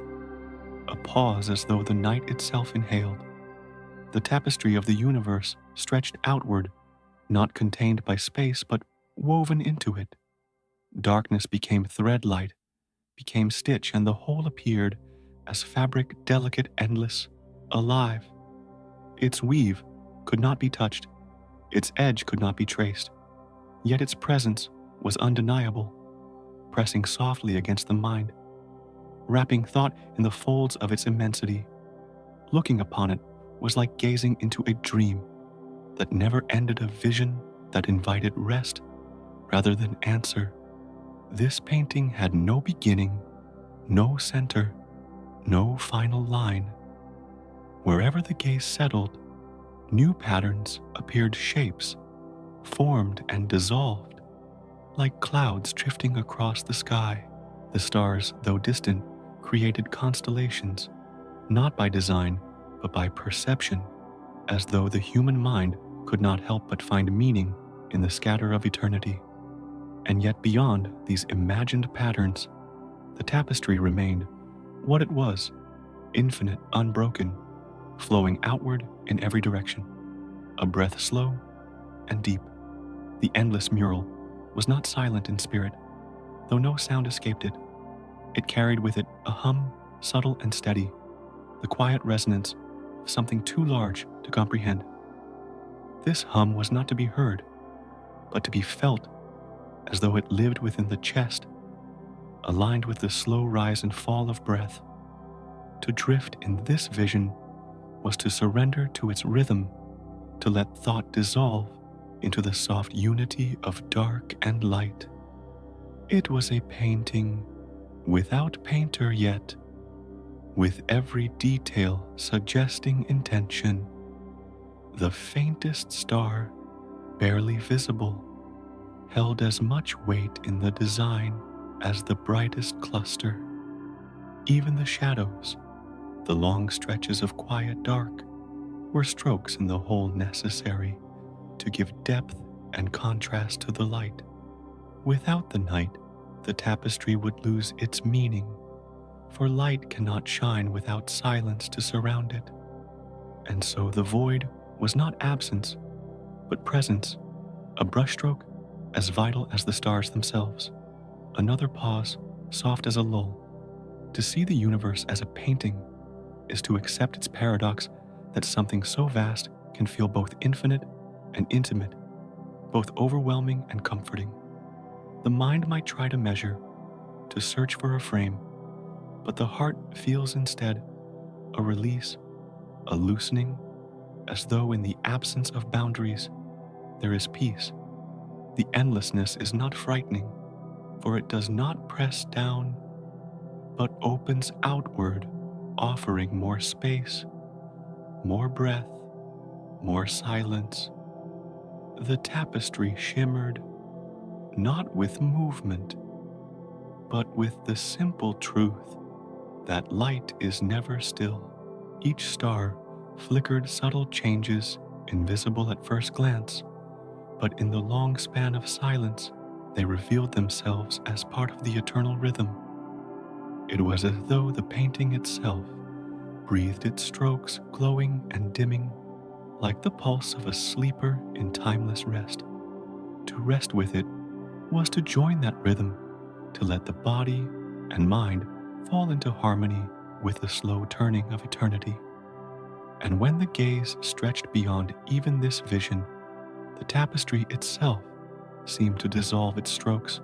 A pause as though the night itself inhaled. The tapestry of the universe stretched outward, not contained by space, but woven into it. Darkness became thread light, became stitch, and the whole appeared as fabric, delicate, endless, alive. Its weave could not be touched, its edge could not be traced, yet its presence was undeniable, pressing softly against the mind, wrapping thought in the folds of its immensity. Looking upon it was like gazing into a dream that never ended, a vision that invited rest rather than answer. This painting had no beginning, no center, no final line. Wherever the gaze settled, new patterns appeared, shapes formed and dissolved, like clouds drifting across the sky. The stars, though distant, created constellations, not by design, but by perception, as though the human mind could not help but find meaning in the scatter of eternity. And yet beyond these imagined patterns, the tapestry remained what it was, infinite, unbroken, flowing outward in every direction, a breath slow and deep. The endless mural was not silent in spirit, though no sound escaped it. It carried with it a hum, subtle and steady, the quiet resonance of something too large to comprehend. This hum was not to be heard, but to be felt, as though it lived within the chest, aligned with the slow rise and fall of breath. To drift in this vision was to surrender to its rhythm, to let thought dissolve into the soft unity of dark and light. It was a painting without painter, yet with every detail suggesting intention. The faintest star, barely visible, held as much weight in the design as the brightest cluster. Even the shadows, the long stretches of quiet dark, were strokes in the whole necessary to give depth and contrast to the light. Without the night, the tapestry would lose its meaning, for light cannot shine without silence to surround it. And so the void was not absence, but presence, a brushstroke as vital as the stars themselves. Another pause, soft as a lull. To see the universe as a painting is to accept its paradox that something so vast can feel both infinite and intimate, both overwhelming and comforting. The mind might try to measure, to search for a frame, but the heart feels instead a release, a loosening, as though in the absence of boundaries, there is peace. The endlessness is not frightening, for it does not press down, but opens outward, offering more space, more breath, more silence. The tapestry shimmered, not with movement, but with the simple truth that light is never still. Each star flickered subtle changes, invisible at first glance, but in the long span of silence, they revealed themselves as part of the eternal rhythm. It was as though the painting itself breathed its strokes, glowing and dimming, like the pulse of a sleeper in timeless rest. To rest with it was to join that rhythm, to let the body and mind fall into harmony with the slow turning of eternity. And when the gaze stretched beyond even this vision, the tapestry itself seemed to dissolve its strokes,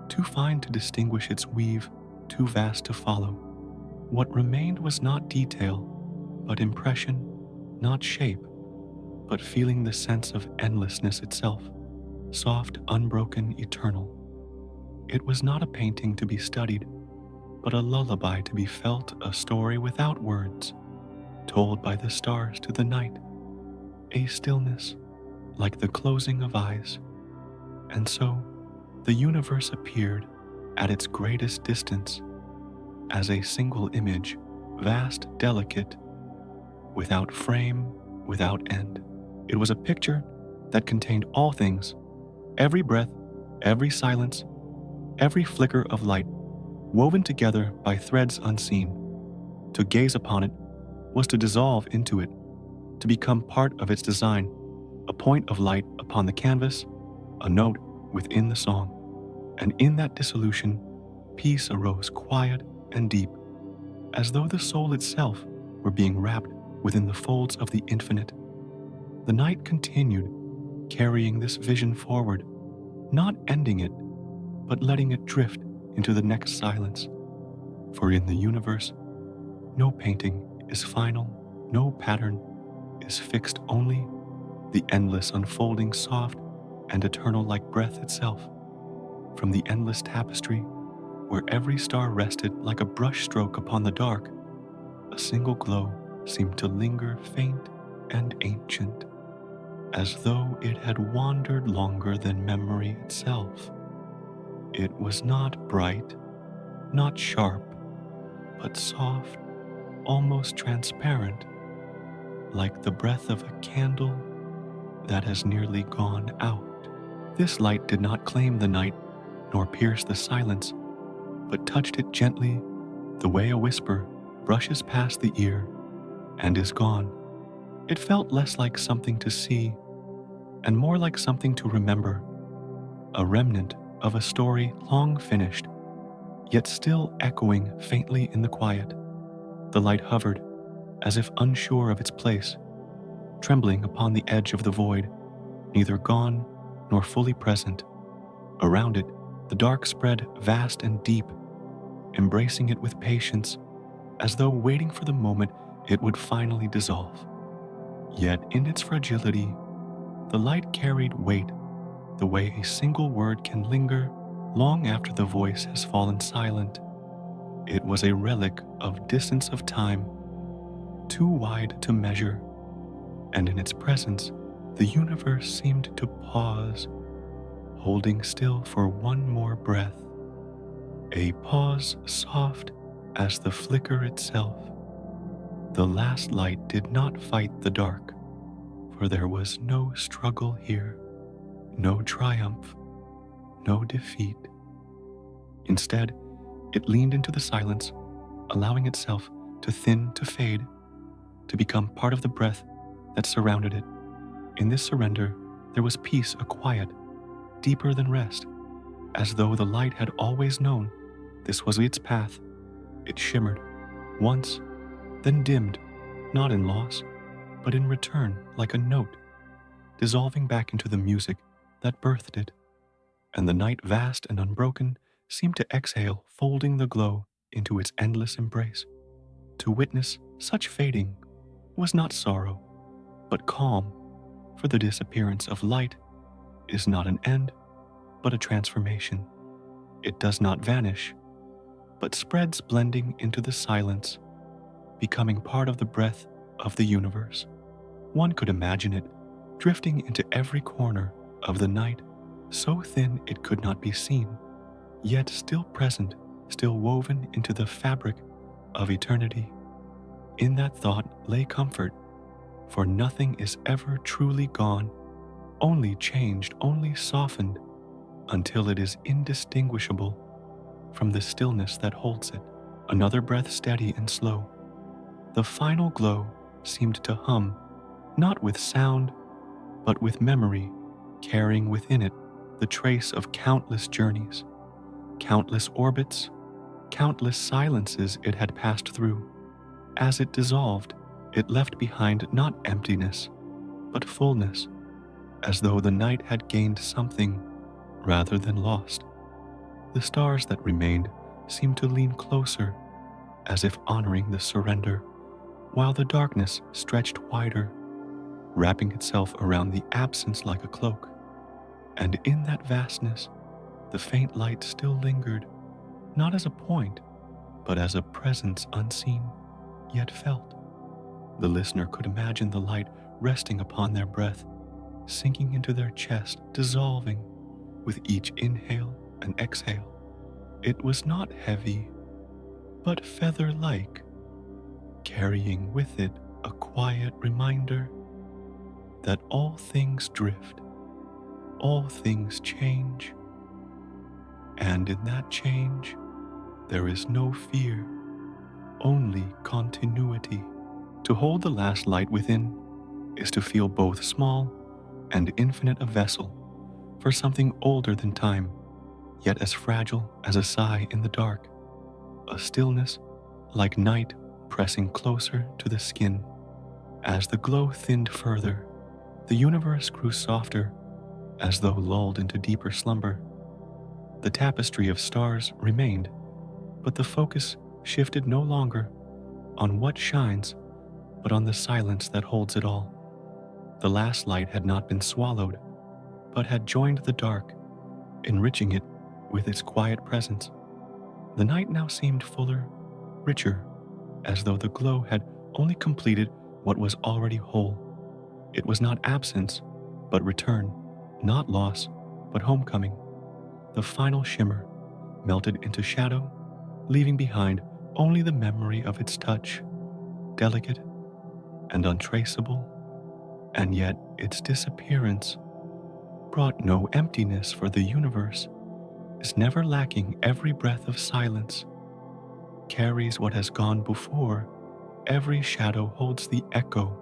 too fine to distinguish its weave, too vast to follow. What remained was not detail, but impression, not shape, but feeling the sense of endlessness itself, soft, unbroken, eternal. It was not a painting to be studied, but a lullaby to be felt, a story without words, told by the stars to the night, a stillness like the closing of eyes. And so the universe appeared at its greatest distance as a single image, vast, delicate, without frame, without end. It was a picture that contained all things, every breath, every silence, every flicker of light, woven together by threads unseen. To gaze upon it was to dissolve into it, to become part of its design, a point of light upon the canvas, a note within the song. And in that dissolution, peace arose quiet and deep, as though the soul itself were being wrapped within the folds of the infinite. The night continued, carrying this vision forward, not ending it, but letting it drift into the next silence. For in the universe, no painting is final, no pattern is fixed, only the endless unfolding, soft and eternal like breath itself. From the endless tapestry, where every star rested like a brush stroke upon the dark, a single glow seemed to linger faint and ancient, as though it had wandered longer than memory itself. It was not bright, not sharp, but soft, almost transparent, like the breath of a candle that has nearly gone out. This light did not claim the night, nor pierce the silence, but touched it gently, the way a whisper brushes past the ear and is gone. It felt less like something to see, and more like something to remember, a remnant of a story long finished, yet still echoing faintly in the quiet. The light hovered, as if unsure of its place, trembling upon the edge of the void, neither gone nor fully present. Around it, the dark spread vast and deep, embracing it with patience, as though waiting for the moment it would finally dissolve. Yet in its fragility, the light carried weight, the way a single word can linger long after the voice has fallen silent. It was a relic of distance of time, too wide to measure, and in its presence, the universe seemed to pause, holding still for one more breath, a pause soft as the flicker itself. The last light did not fight the dark, for there was no struggle here, no triumph, no defeat. Instead, it leaned into the silence, allowing itself to thin, to fade, to become part of the breath that surrounded it. In this surrender, there was peace, a quiet, deeper than rest, as though the light had always known this was its path. It shimmered, once, then dimmed, not in loss, but in return, like a note, dissolving back into the music that birthed it. And the night, vast and unbroken, seemed to exhale, folding the glow into its endless embrace. To witness such fading was not sorrow, but calm, for the disappearance of light is not an end, but a transformation. It does not vanish, but spreads, blending into the silence, becoming part of the breath of the universe. One could imagine it drifting into every corner of the night, so thin it could not be seen, yet still present, still woven into the fabric of eternity. In that thought lay comfort, for nothing is ever truly gone, only changed, only softened, until it is indistinguishable from the stillness that holds it. Another breath, steady and slow. The final glow seemed to hum, not with sound, but with memory, carrying within it the trace of countless journeys, countless orbits, countless silences it had passed through. As it dissolved, it left behind not emptiness, but fullness, as though the night had gained something rather than lost. The stars that remained seemed to lean closer, as if honoring the surrender, while the darkness stretched wider, wrapping itself around the absence like a cloak. And in that vastness, the faint light still lingered, not as a point, but as a presence unseen, yet felt. The listener could imagine the light resting upon their breath, sinking into their chest, dissolving with each inhale and exhale. It was not heavy, but feather-like, carrying with it a quiet reminder that all things drift, all things change, and in that change there is no fear, only continuity. To hold the last light within is to feel both small and infinite a vessel for something older than time, yet as fragile as a sigh in the dark, a stillness like night pressing closer to the skin. As the glow thinned further, the universe grew softer, as though lulled into deeper slumber. The tapestry of stars remained, but the focus shifted no longer on what shines, but on the silence that holds it all. The last light had not been swallowed, but had joined the dark, enriching it with its quiet presence. The night now seemed fuller, richer, as though the glow had only completed what was already whole. It was not absence, but return, not loss, but homecoming. The final shimmer melted into shadow, leaving behind only the memory of its touch, delicate and untraceable, and yet its disappearance brought no emptiness, for the universe is never lacking. Every breath of silence carries what has gone before. Every shadow holds the echo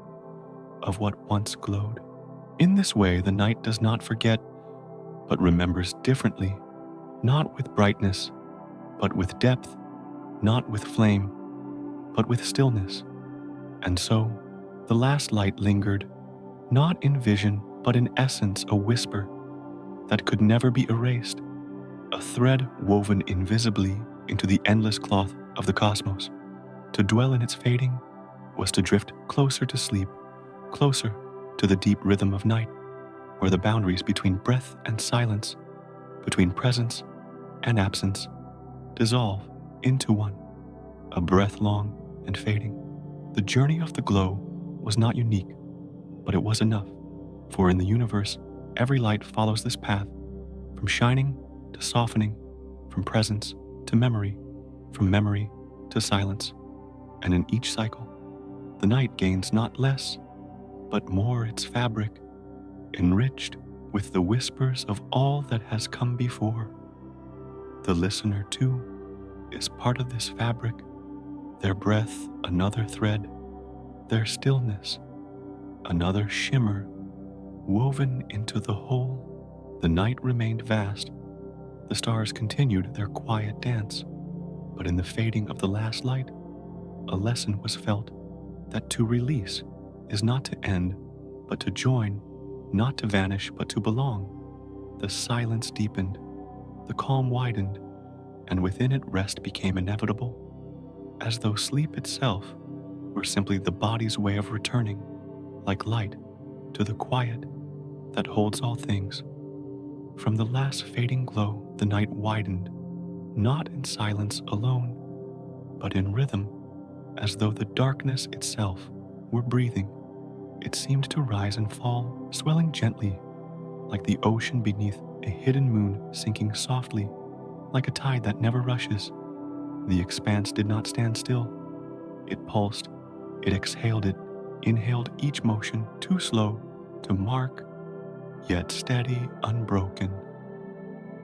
of what once glowed. In this way, the night does not forget, but remembers differently, not with brightness, but with depth, not with flame, but with stillness. And so, the last light lingered, not in vision, but in essence, a whisper that could never be erased, a thread woven invisibly into the endless cloth of the cosmos. To dwell in its fading was to drift closer to sleep, closer to the deep rhythm of night, where the boundaries between breath and silence, between presence and absence, dissolve into one, a breath long and fading. The journey of the glow was not unique, but it was enough, for in the universe, every light follows this path, from shining to softening, from presence to memory, from memory to silence. And in each cycle, the night gains not less, but more its fabric, enriched with the whispers of all that has come before. The listener, too, is part of this fabric, their breath another thread, their stillness another shimmer woven into the whole. The night remained vast. The stars continued their quiet dance, but in the fading of the last light, a lesson was felt that to release is not to end, but to join, not to vanish, but to belong. The silence deepened, the calm widened, and within it rest became inevitable, as though sleep itself were simply the body's way of returning, like light, to the quiet that holds all things. From the last fading glow, the night widened, not in silence alone, but in rhythm, as though the darkness itself were breathing. It seemed to rise and fall, swelling gently, like the ocean beneath a hidden moon sinking softly, like a tide that never rushes. The expanse did not stand still. It pulsed, it exhaled it, inhaled each motion too slow to mark, yet steady, unbroken.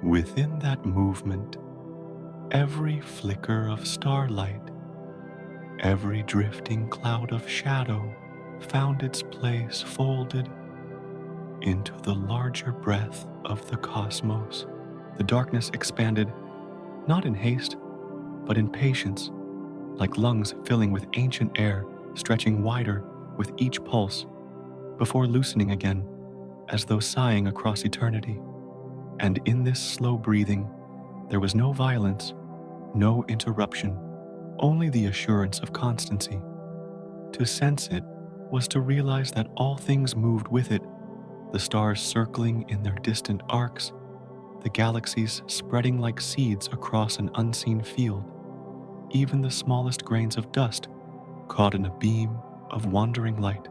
Within that movement, every flicker of starlight, every drifting cloud of shadow found its place folded into the larger breath of the cosmos. The darkness expanded, not in haste, but in patience, like lungs filling with ancient air, stretching wider with each pulse, before loosening again, as though sighing across eternity. And in this slow breathing, there was no violence, no interruption, only the assurance of constancy. To sense it was to realize that all things moved with it, the stars circling in their distant arcs, the galaxies spreading like seeds across an unseen field, even the smallest grains of dust caught in a beam of wandering light.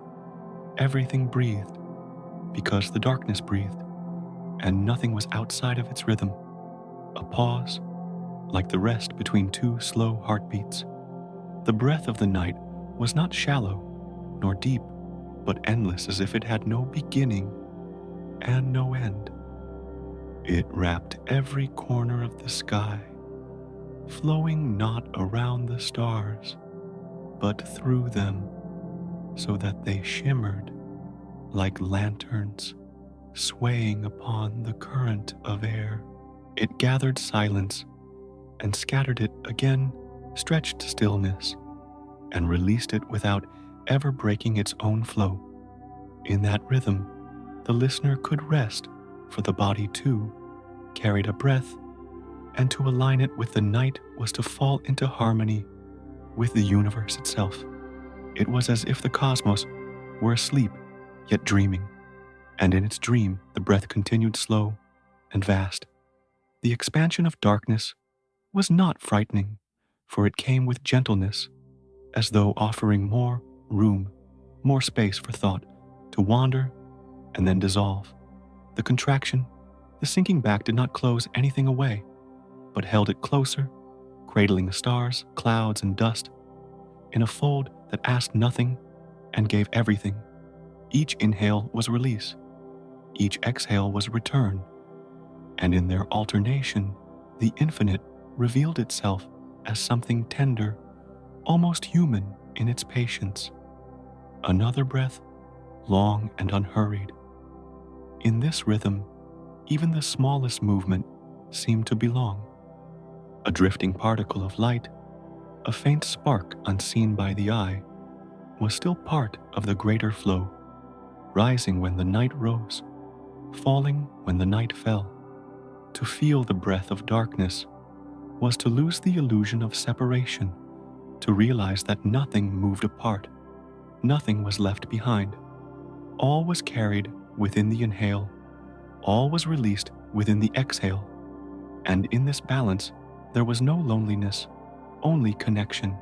Everything breathed, because the darkness breathed, and nothing was outside of its rhythm. A pause, like the rest between two slow heartbeats. The breath of the night was not shallow, nor deep, but endless, as if it had no beginning and no end. It wrapped every corner of the sky, flowing not around the stars, but through them, so that they shimmered like lanterns swaying upon the current of air. It gathered silence and scattered it again, stretched stillness, and released it without ever breaking its own flow. In that rhythm, the listener could rest, for the body too carried a breath, and to align it with the night was to fall into harmony with the universe itself. It was as if the cosmos were asleep, yet dreaming, and in its dream the breath continued slow and vast. The expansion of darkness was not frightening, for it came with gentleness, as though offering more room, more space for thought to wander and then dissolve. The contraction, the sinking back did not close anything away, but held it closer, cradling the stars, clouds, and dust in a fold that asked nothing and gave everything. Each inhale was release, each exhale was return, and in their alternation, the infinite revealed itself as something tender, almost human in its patience. Another breath, long and unhurried. In this rhythm, even the smallest movement seemed to belong. A drifting particle of light, a faint spark unseen by the eye, was still part of the greater flow, rising when the night rose, falling when the night fell. To feel the breath of darkness was to lose the illusion of separation, to realize that nothing moved apart, nothing was left behind. All was carried within the inhale, all was released within the exhale, and in this balance there was no loneliness, only connection.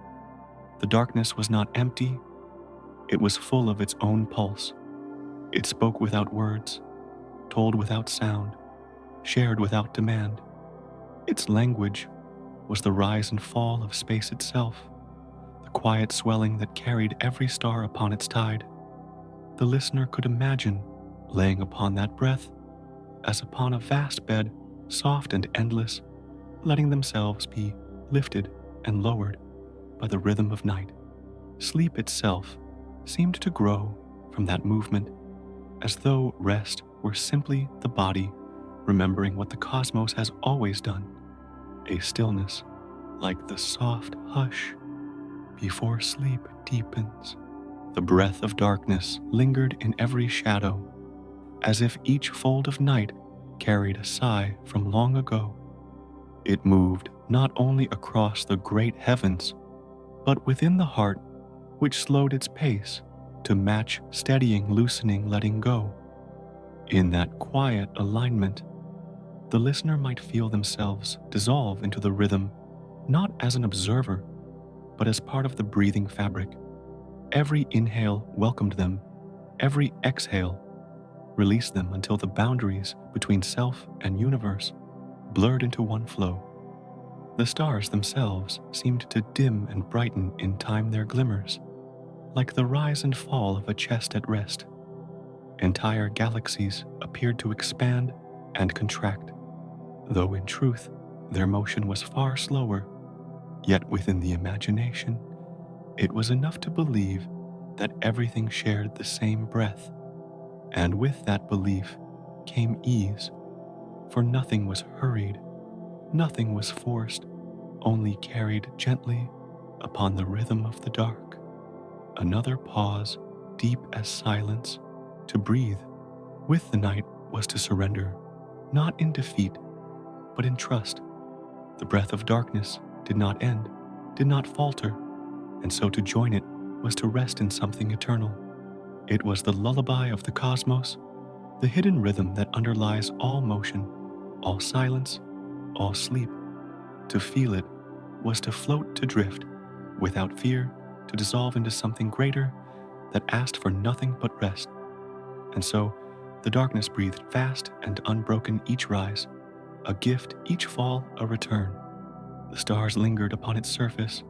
The darkness was not empty, it was full of its own pulse. It spoke without words, told without sound, shared without demand. Its language was the rise and fall of space itself, the quiet swelling that carried every star upon its tide. The listener could imagine laying upon that breath as upon a vast bed, soft and endless, letting themselves be lifted and lowered by the rhythm of night. Sleep itself seemed to grow from that movement, as though rest were simply the body remembering what the cosmos has always done, a stillness like the soft hush before sleep deepens. The breath of darkness lingered in every shadow, as if each fold of night carried a sigh from long ago. It moved not only across the great heavens, but within the heart, which slowed its pace to match steadying, loosening, letting go. In that quiet alignment, the listener might feel themselves dissolve into the rhythm, not as an observer, but as part of the breathing fabric. Every inhale welcomed them, every exhale released them until the boundaries between self and universe blurred into one flow. The stars themselves seemed to dim and brighten in time their glimmers, like the rise and fall of a chest at rest. Entire galaxies appeared to expand and contract, though in truth their motion was far slower, yet within the imagination it was enough to believe that everything shared the same breath, and with that belief came ease, for nothing was hurried, nothing was forced, only carried gently upon the rhythm of the dark. Another pause, deep as silence, to breathe with the night was to surrender, not in defeat, but in trust. The breath of darkness did not end, did not falter, and so to join it was to rest in something eternal. It was the lullaby of the cosmos, the hidden rhythm that underlies all motion, all silence, all sleep. To feel it was to float, to drift, without fear, to dissolve into something greater that asked for nothing but rest. And so the darkness breathed fast and unbroken each rise, a gift each fall, a return. The stars lingered upon its surface,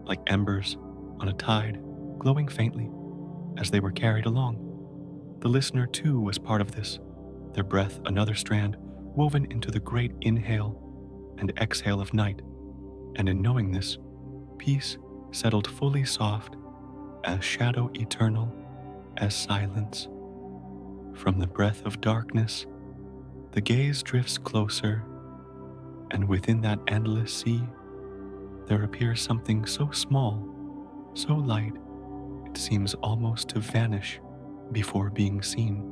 like embers on a tide, glowing faintly as they were carried along. The listener too was part of this, their breath another strand woven into the great inhale and exhale of night. And in knowing this, peace settled fully soft, as shadow eternal, as silence. From the breath of darkness, the gaze drifts closer, and within that endless sea, there appears something so small, so light, it seems almost to vanish before being seen.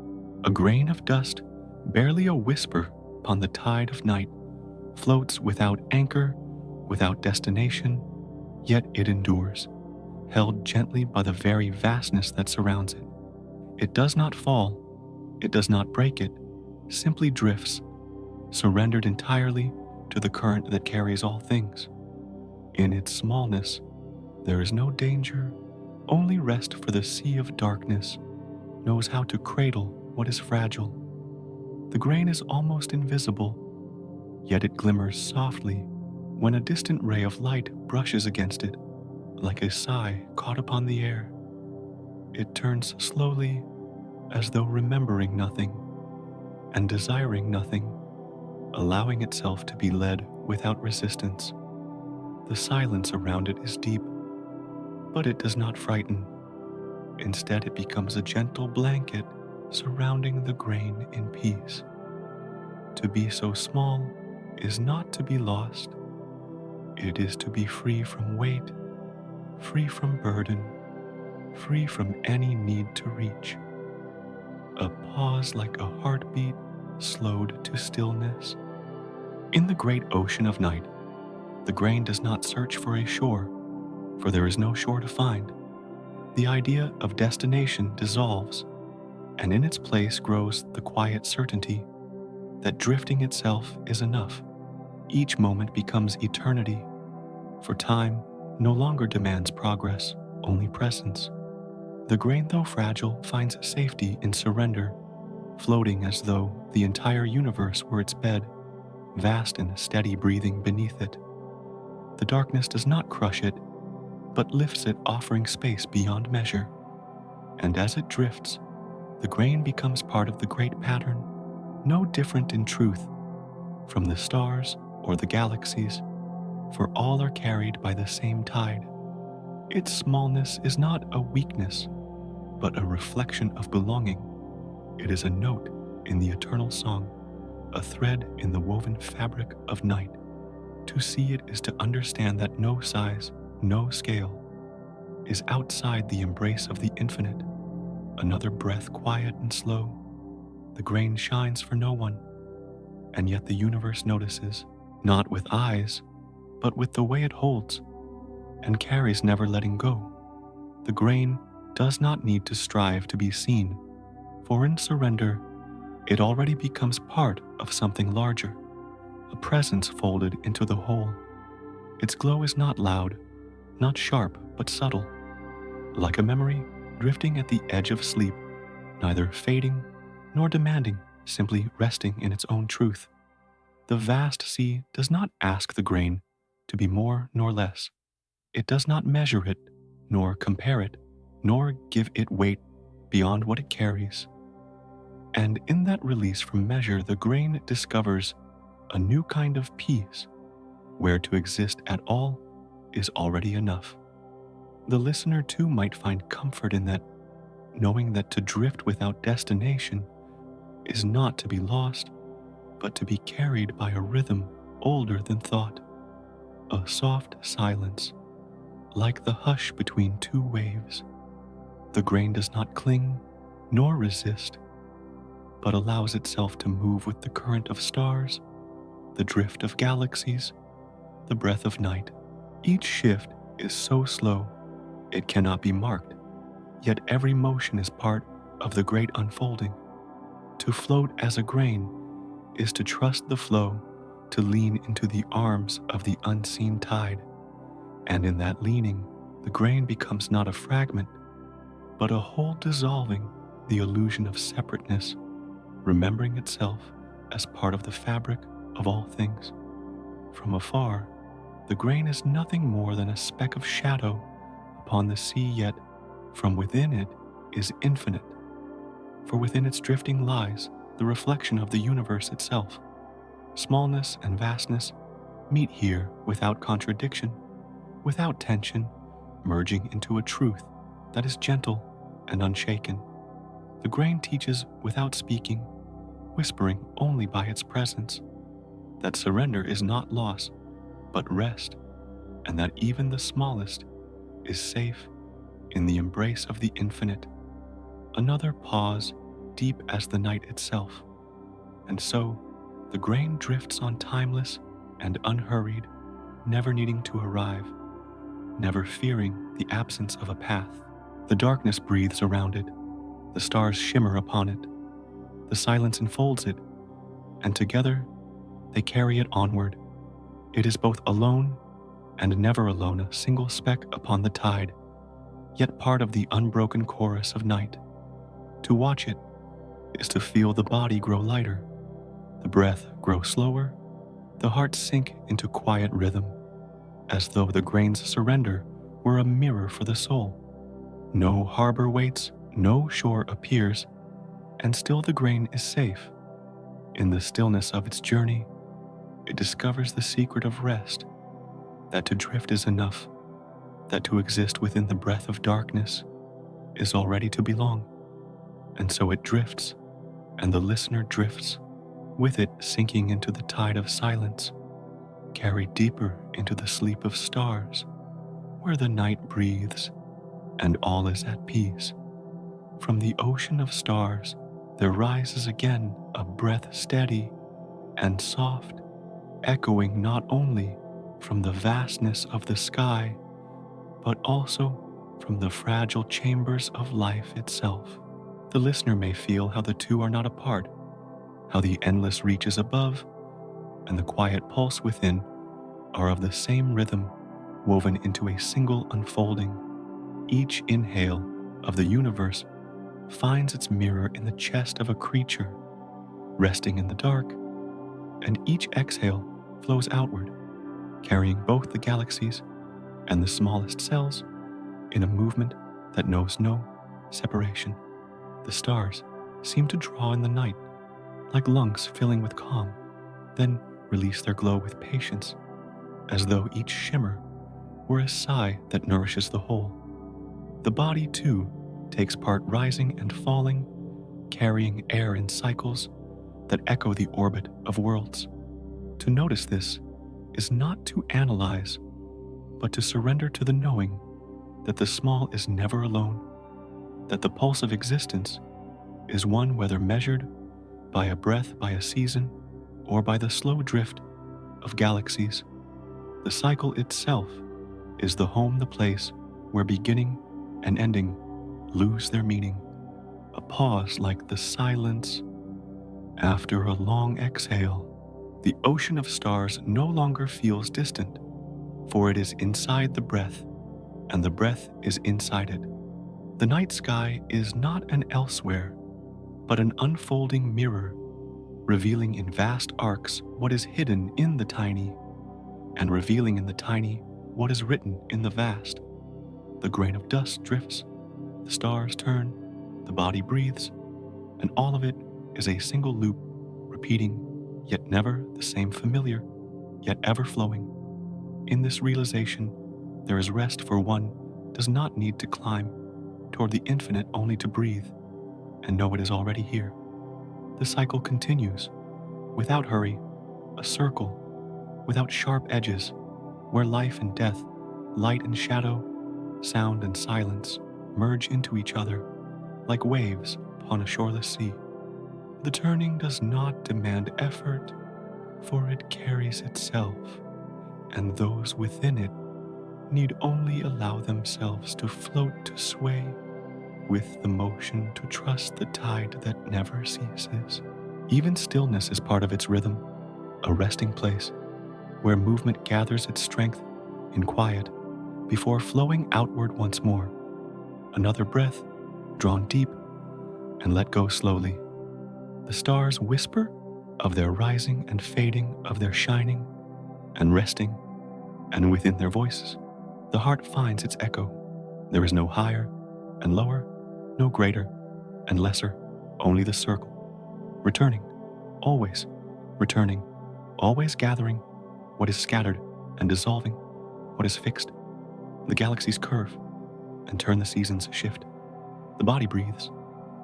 A grain of dust, barely a whisper upon the tide of night, floats without anchor, without destination, yet it endures, held gently by the very vastness that surrounds it. It does not fall, it does not break it, simply drifts, surrendered entirely to the current that carries all things. In its smallness, there is no danger, only rest, for the sea of darkness knows how to cradle what is fragile. The grain is almost invisible, yet it glimmers softly when a distant ray of light brushes against it, like a sigh caught upon the air. It turns slowly, as though remembering nothing and desiring nothing, allowing itself to be led without resistance. The silence around it is deep, but it does not frighten. Instead, it becomes a gentle blanket surrounding the grain in peace. To be so small is not to be lost. It is to be free from weight, free from burden, free from any need to reach. A pause like a heartbeat slowed to stillness. In the great ocean of night, the grain does not search for a shore, for there is no shore to find. The idea of destination dissolves, and in its place grows the quiet certainty that drifting itself is enough. Each moment becomes eternity, for time no longer demands progress, only presence. The grain, though fragile, finds safety in surrender, floating as though the entire universe were its bed, vast and steady breathing beneath it. The darkness does not crush it, but lifts it, offering space beyond measure. And as it drifts, the grain becomes part of the great pattern, no different in truth from the stars or the galaxies, for all are carried by the same tide. Its smallness is not a weakness, but a reflection of belonging. It is a note in the eternal song, a thread in the woven fabric of night. To see it is to understand that no size, no scale, is outside the embrace of the infinite. Another breath quiet and slow, the grain shines for no one, and yet the universe notices, not with eyes, but with the way it holds, and carries never letting go. The grain does not need to strive to be seen, for in surrender, it already becomes part of something larger, a presence folded into the whole. Its glow is not loud, not sharp, but subtle, like a memory drifting at the edge of sleep, neither fading nor demanding, simply resting in its own truth. The vast sea does not ask the grain to be more nor less. It does not measure it, nor compare it, nor give it weight beyond what it carries. And in that release from measure, the grain discovers a new kind of peace, where to exist at all is already enough. The listener too might find comfort in that, knowing that to drift without destination is not to be lost, but to be carried by a rhythm older than thought, a soft silence, like the hush between two waves. The grain does not cling nor resist, but allows itself to move with the current of stars, the drift of galaxies, the breath of night. Each shift is so slow it cannot be marked, yet every motion is part of the great unfolding. To float as a grain is to trust the flow, to lean into the arms of the unseen tide. And in that leaning, the grain becomes not a fragment, but a whole dissolving the illusion of separateness, remembering itself as part of the fabric of all things. From afar, the grain is nothing more than a speck of shadow upon the sea, yet from within it is infinite. For within its drifting lies the reflection of the universe itself. Smallness and vastness meet here without contradiction, without tension, merging into a truth that is gentle and unshaken. The grain teaches without speaking, whispering only by its presence, that surrender is not loss, but rest, and that even the smallest is safe in the embrace of the infinite. Another pause, deep as the night itself. And so, the grain drifts on timeless and unhurried, never needing to arrive, never fearing the absence of a path. The darkness breathes around it, the stars shimmer upon it, the silence enfolds it, and together they carry it onward. It is both alone and never alone, a single speck upon the tide, yet part of the unbroken chorus of night. To watch it is to feel the body grow lighter, the breath grow slower, the heart sink into quiet rhythm, as though the grain's surrender were a mirror for the soul. No harbor waits, no shore appears, and still the grain is safe. In the stillness of its journey, it discovers the secret of rest, that to drift is enough, that to exist within the breath of darkness is already to belong. And so it drifts, and the listener drifts, with it sinking into the tide of silence, carried deeper into the sleep of stars, where the night breathes and all is at peace. From the ocean of stars there rises again a breath steady and soft, echoing not only from the vastness of the sky, but also from the fragile chambers of life itself. The listener may feel how the two are not apart, how the endless reaches above and the quiet pulse within are of the same rhythm, woven into a single unfolding. Each inhale of the universe finds its mirror in the chest of a creature, resting in the dark, and each exhale flows outward, carrying both the galaxies and the smallest cells in a movement that knows no separation. The stars seem to draw in the night, like lungs filling with calm, then release their glow with patience, as though each shimmer were a sigh that nourishes the whole. The body, too, takes part rising and falling, carrying air in cycles that echo the orbit of worlds. To notice this is not to analyze, but to surrender to the knowing that the small is never alone, that the pulse of existence is one whether measured by a breath, by a season, or by the slow drift of galaxies. The cycle itself is the home, the place where beginning and ending lose their meaning, a pause like the silence after a long exhale. The ocean of stars no longer feels distant, for it is inside the breath, and the breath is inside it. The night sky is not an elsewhere, but an unfolding mirror, revealing in vast arcs what is hidden in the tiny, and revealing in the tiny what is written in the vast. The grain of dust drifts, the stars turn, the body breathes, and all of it is a single loop, repeating, yet never the same familiar, yet ever flowing. In this realization, there is rest, for one does not need to climb toward the infinite only to breathe and know it is already here. The cycle continues, without hurry, a circle, without sharp edges, where life and death, light and shadow, sound and silence merge into each other like waves upon a shoreless sea. The turning does not demand effort, for it carries itself, and those within it need only allow themselves to float, to sway with the motion, to trust the tide that never ceases. Even stillness is part of its rhythm, a resting place where movement gathers its strength in quiet before flowing outward once more. Another breath, drawn deep and let go slowly. The stars whisper of their rising and fading, of their shining and resting, and within their voices, the heart finds its echo. There is no higher and lower, no greater and lesser, only the circle, returning, always returning, always gathering what is scattered and dissolving what is fixed. The galaxies curve and turn, the seasons shift. The body breathes,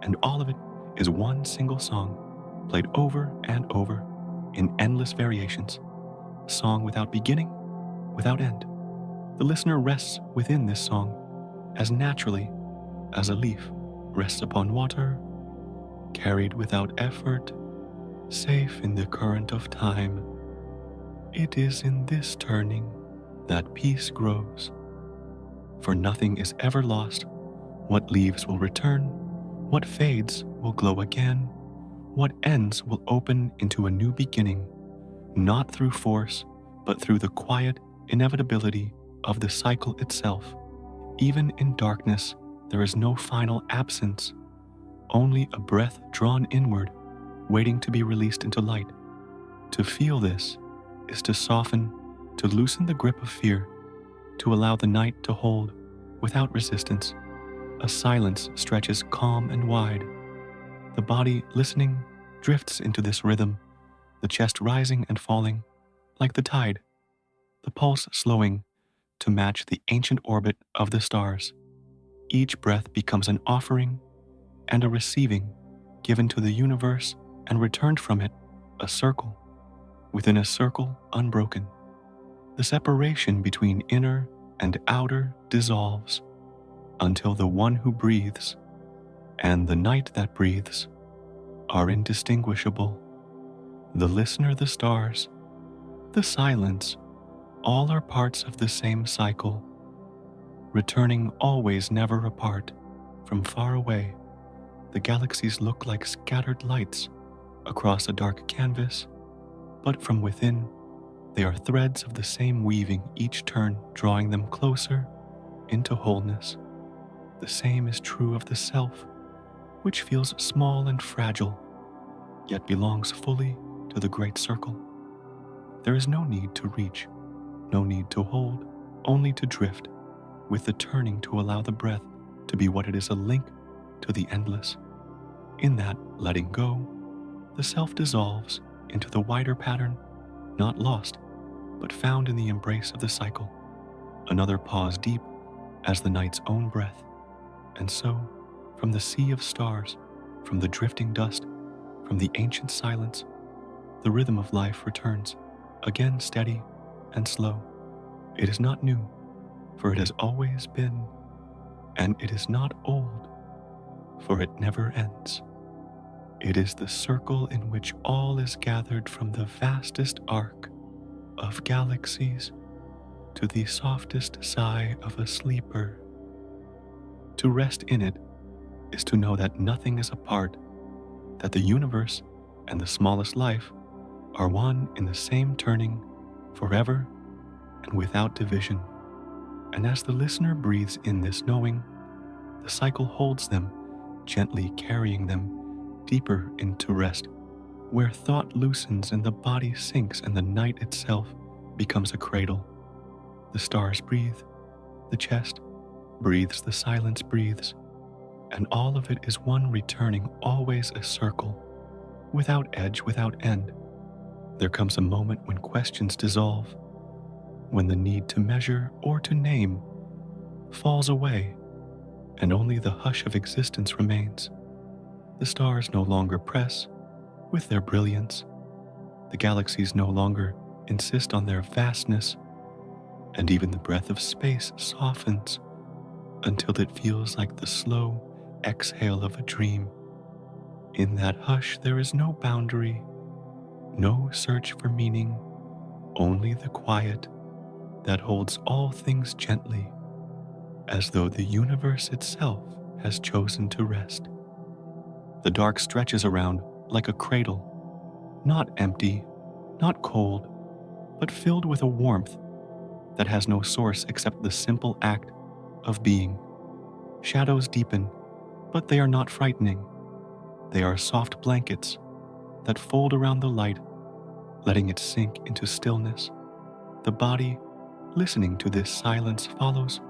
and all of it is one single song, played over and over in endless variations, a song without beginning, without end. The listener rests within this song as naturally as a leaf rests upon water, carried without effort, safe in the current of time. It is in this turning that peace grows, for nothing is ever lost. What leaves will return, what fades will glow again, what ends will open into a new beginning, not through force, but through the quiet inevitability of the cycle itself. Even in darkness, there is no final absence, only a breath drawn inward, waiting to be released into light. To feel this is to soften, to loosen the grip of fear, to allow the night to hold without resistance. A silence stretches calm and wide. The body, listening, drifts into this rhythm, the chest rising and falling like the tide, the pulse slowing to match the ancient orbit of the stars. Each breath becomes an offering and a receiving, given to the universe and returned from it, a circle within a circle unbroken. The separation between inner and outer dissolves until the one who breathes and the night that breathes are indistinguishable. The listener, the stars, the silence, all are parts of the same cycle, returning always, never apart. From far away, the galaxies look like scattered lights across a dark canvas, but from within, they are threads of the same weaving, each turn drawing them closer into wholeness. The same is true of the self, which feels small and fragile, yet belongs fully to the great circle. There is no need to reach, no need to hold, only to drift, with the turning to allow the breath to be what it is, a link to the endless. In that letting go, the self dissolves into the wider pattern, not lost, but found in the embrace of the cycle. Another pause deep as the night's own breath. And so, from the sea of stars, from the drifting dust, from the ancient silence, the rhythm of life returns, again steady and slow. It is not new, for it has always been, and it is not old, for it never ends. It is the circle in which all is gathered from the vastest arc of galaxies to the softest sigh of a sleeper. To rest in it is to know that nothing is apart, that the universe and the smallest life are one in the same turning, forever and without division. And as the listener breathes in this knowing, the cycle holds them, gently carrying them deeper into rest, where thought loosens and the body sinks and the night itself becomes a cradle. The stars breathe, the chest breathes, the silence breathes, and all of it is one returning, always a circle, without edge, without end. There comes a moment when questions dissolve, when the need to measure or to name falls away, and only the hush of existence remains. The stars no longer press with their brilliance. The galaxies no longer insist on their vastness, and even the breath of space softens until it feels like the slow exhale of a dream. In that hush, there is no boundary, no search for meaning, only the quiet that holds all things gently, as though the universe itself has chosen to rest. The dark stretches around like a cradle, not empty, not cold, but filled with a warmth that has no source except the simple act of being. Shadows deepen, but they are not frightening. They are soft blankets that fold around the light, letting it sink into stillness. The body, listening to this silence, follows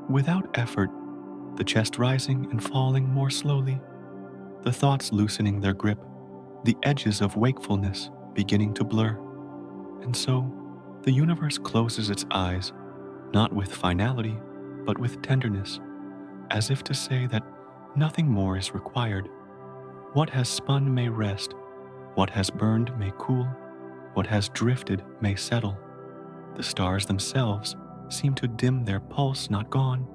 without effort, the chest rising and falling more slowly, the thoughts loosening their grip, the edges of wakefulness beginning to blur. And so, the universe closes its eyes, not with finality, but with tenderness, as if to say that nothing more is required. What has spun may rest, what has burned may cool, what has drifted may settle. The stars themselves seem to dim their pulse, not gone,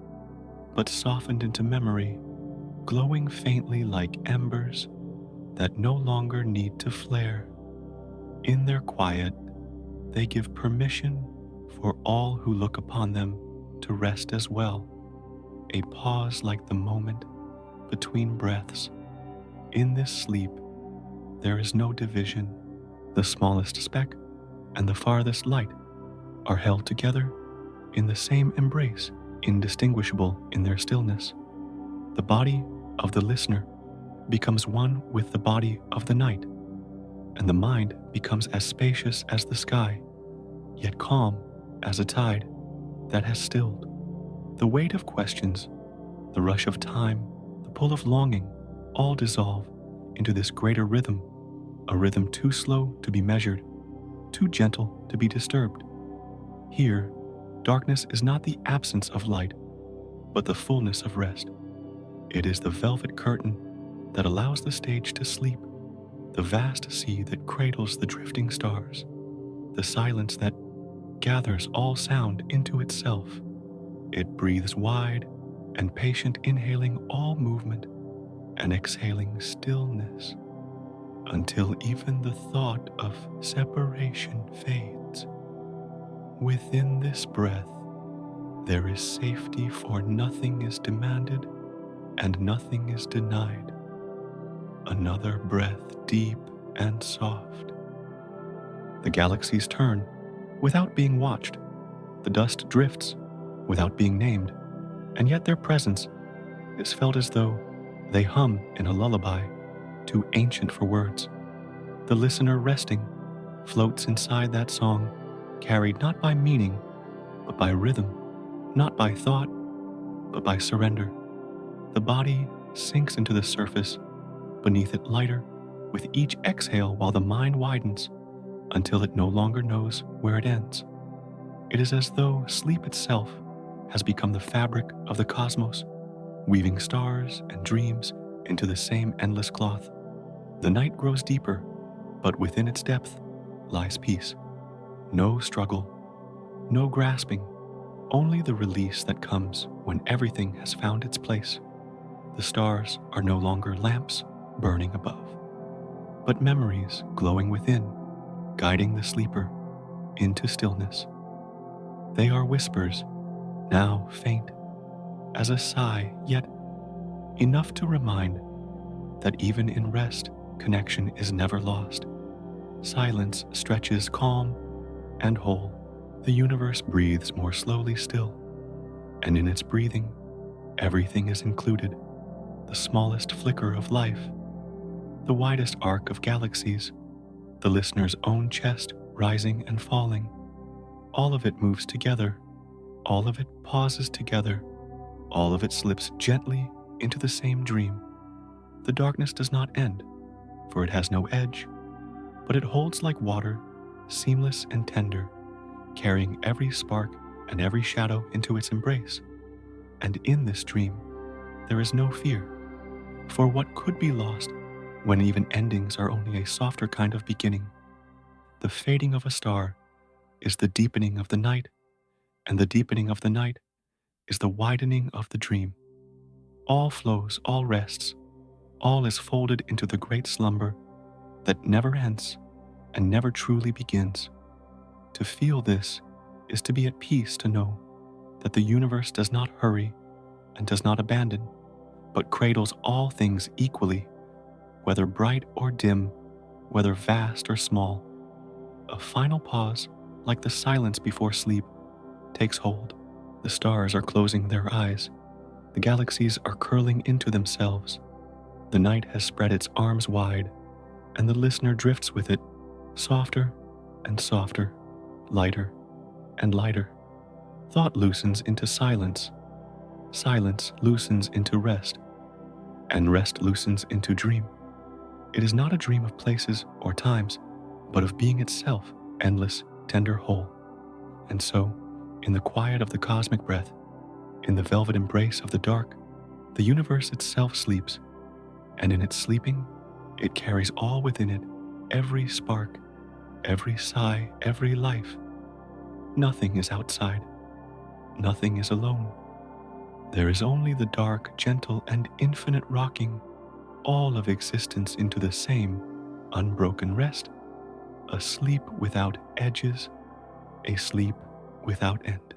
but softened into memory, glowing faintly like embers that no longer need to flare. In their quiet, they give permission for all who look upon them to rest as well, a pause like the moment between breaths. In this sleep, there is no division. The smallest speck and the farthest light are held together in the same embrace, indistinguishable in their stillness. The body of the listener becomes one with the body of the night, and the mind becomes as spacious as the sky, yet calm as a tide that has stilled. The weight of questions, the rush of time, the pull of longing, all dissolve into this greater rhythm, a rhythm too slow to be measured, too gentle to be disturbed. Here, darkness is not the absence of light, but the fullness of rest. It is the velvet curtain that allows the stage to sleep, the vast sea that cradles the drifting stars, the silence that gathers all sound into itself. It breathes wide and patient, inhaling all movement and exhaling stillness, until even the thought of separation fades. Within this breath, there is safety, for nothing is demanded and nothing is denied. Another breath, deep and soft. The galaxies turn without being watched. The dust drifts without being named, and yet their presence is felt as though they hum in a lullaby, too ancient for words. The listener, resting, floats inside that song, carried not by meaning, but by rhythm, not by thought, but by surrender. The body sinks into the surface, beneath it lighter, with each exhale while the mind widens, until it no longer knows where it ends. It is as though sleep itself has become the fabric of the cosmos, weaving stars and dreams into the same endless cloth. The night grows deeper, but within its depth lies peace. No struggle, no grasping, only the release that comes when everything has found its place. The stars are no longer lamps burning above, but memories glowing within, guiding the sleeper into stillness. They are whispers, now faint as a sigh, yet enough to remind that even in rest, connection is never lost. Silence stretches calm and whole. The universe breathes more slowly still, and in its breathing, everything is included. The smallest flicker of life, the widest arc of galaxies, the listener's own chest rising and falling. All of it moves together, all of it pauses together, all of it slips gently into the same dream. The darkness does not end, for it has no edge, but it holds like water, seamless and tender, carrying every spark and every shadow into its embrace. And in this dream, there is no fear, for what could be lost when even endings are only a softer kind of beginning. The fading of a star is the deepening of the night, and the deepening of the night is the widening of the dream. All flows, all rests, all is folded into the great slumber that never ends and never truly begins. To feel this is to be at peace, to know that the universe does not hurry and does not abandon, but cradles all things equally, whether bright or dim, whether vast or small. A final pause, like the silence before sleep, takes hold. The stars are closing their eyes. The galaxies are curling into themselves. The night has spread its arms wide, and the listener drifts with it, softer and softer, lighter and lighter. Thought loosens into silence. Silence loosens into rest, and rest loosens into dream. It is not a dream of places or times, but of being itself, endless, tender whole. And so, in the quiet of the cosmic breath, in the velvet embrace of the dark, the universe itself sleeps, and in its sleeping, it carries all within it, every spark, every sigh, every life. Nothing is outside. Nothing is alone. There is only the dark, gentle, and infinite rocking all of existence into the same unbroken rest, a sleep without edges, a sleep without end.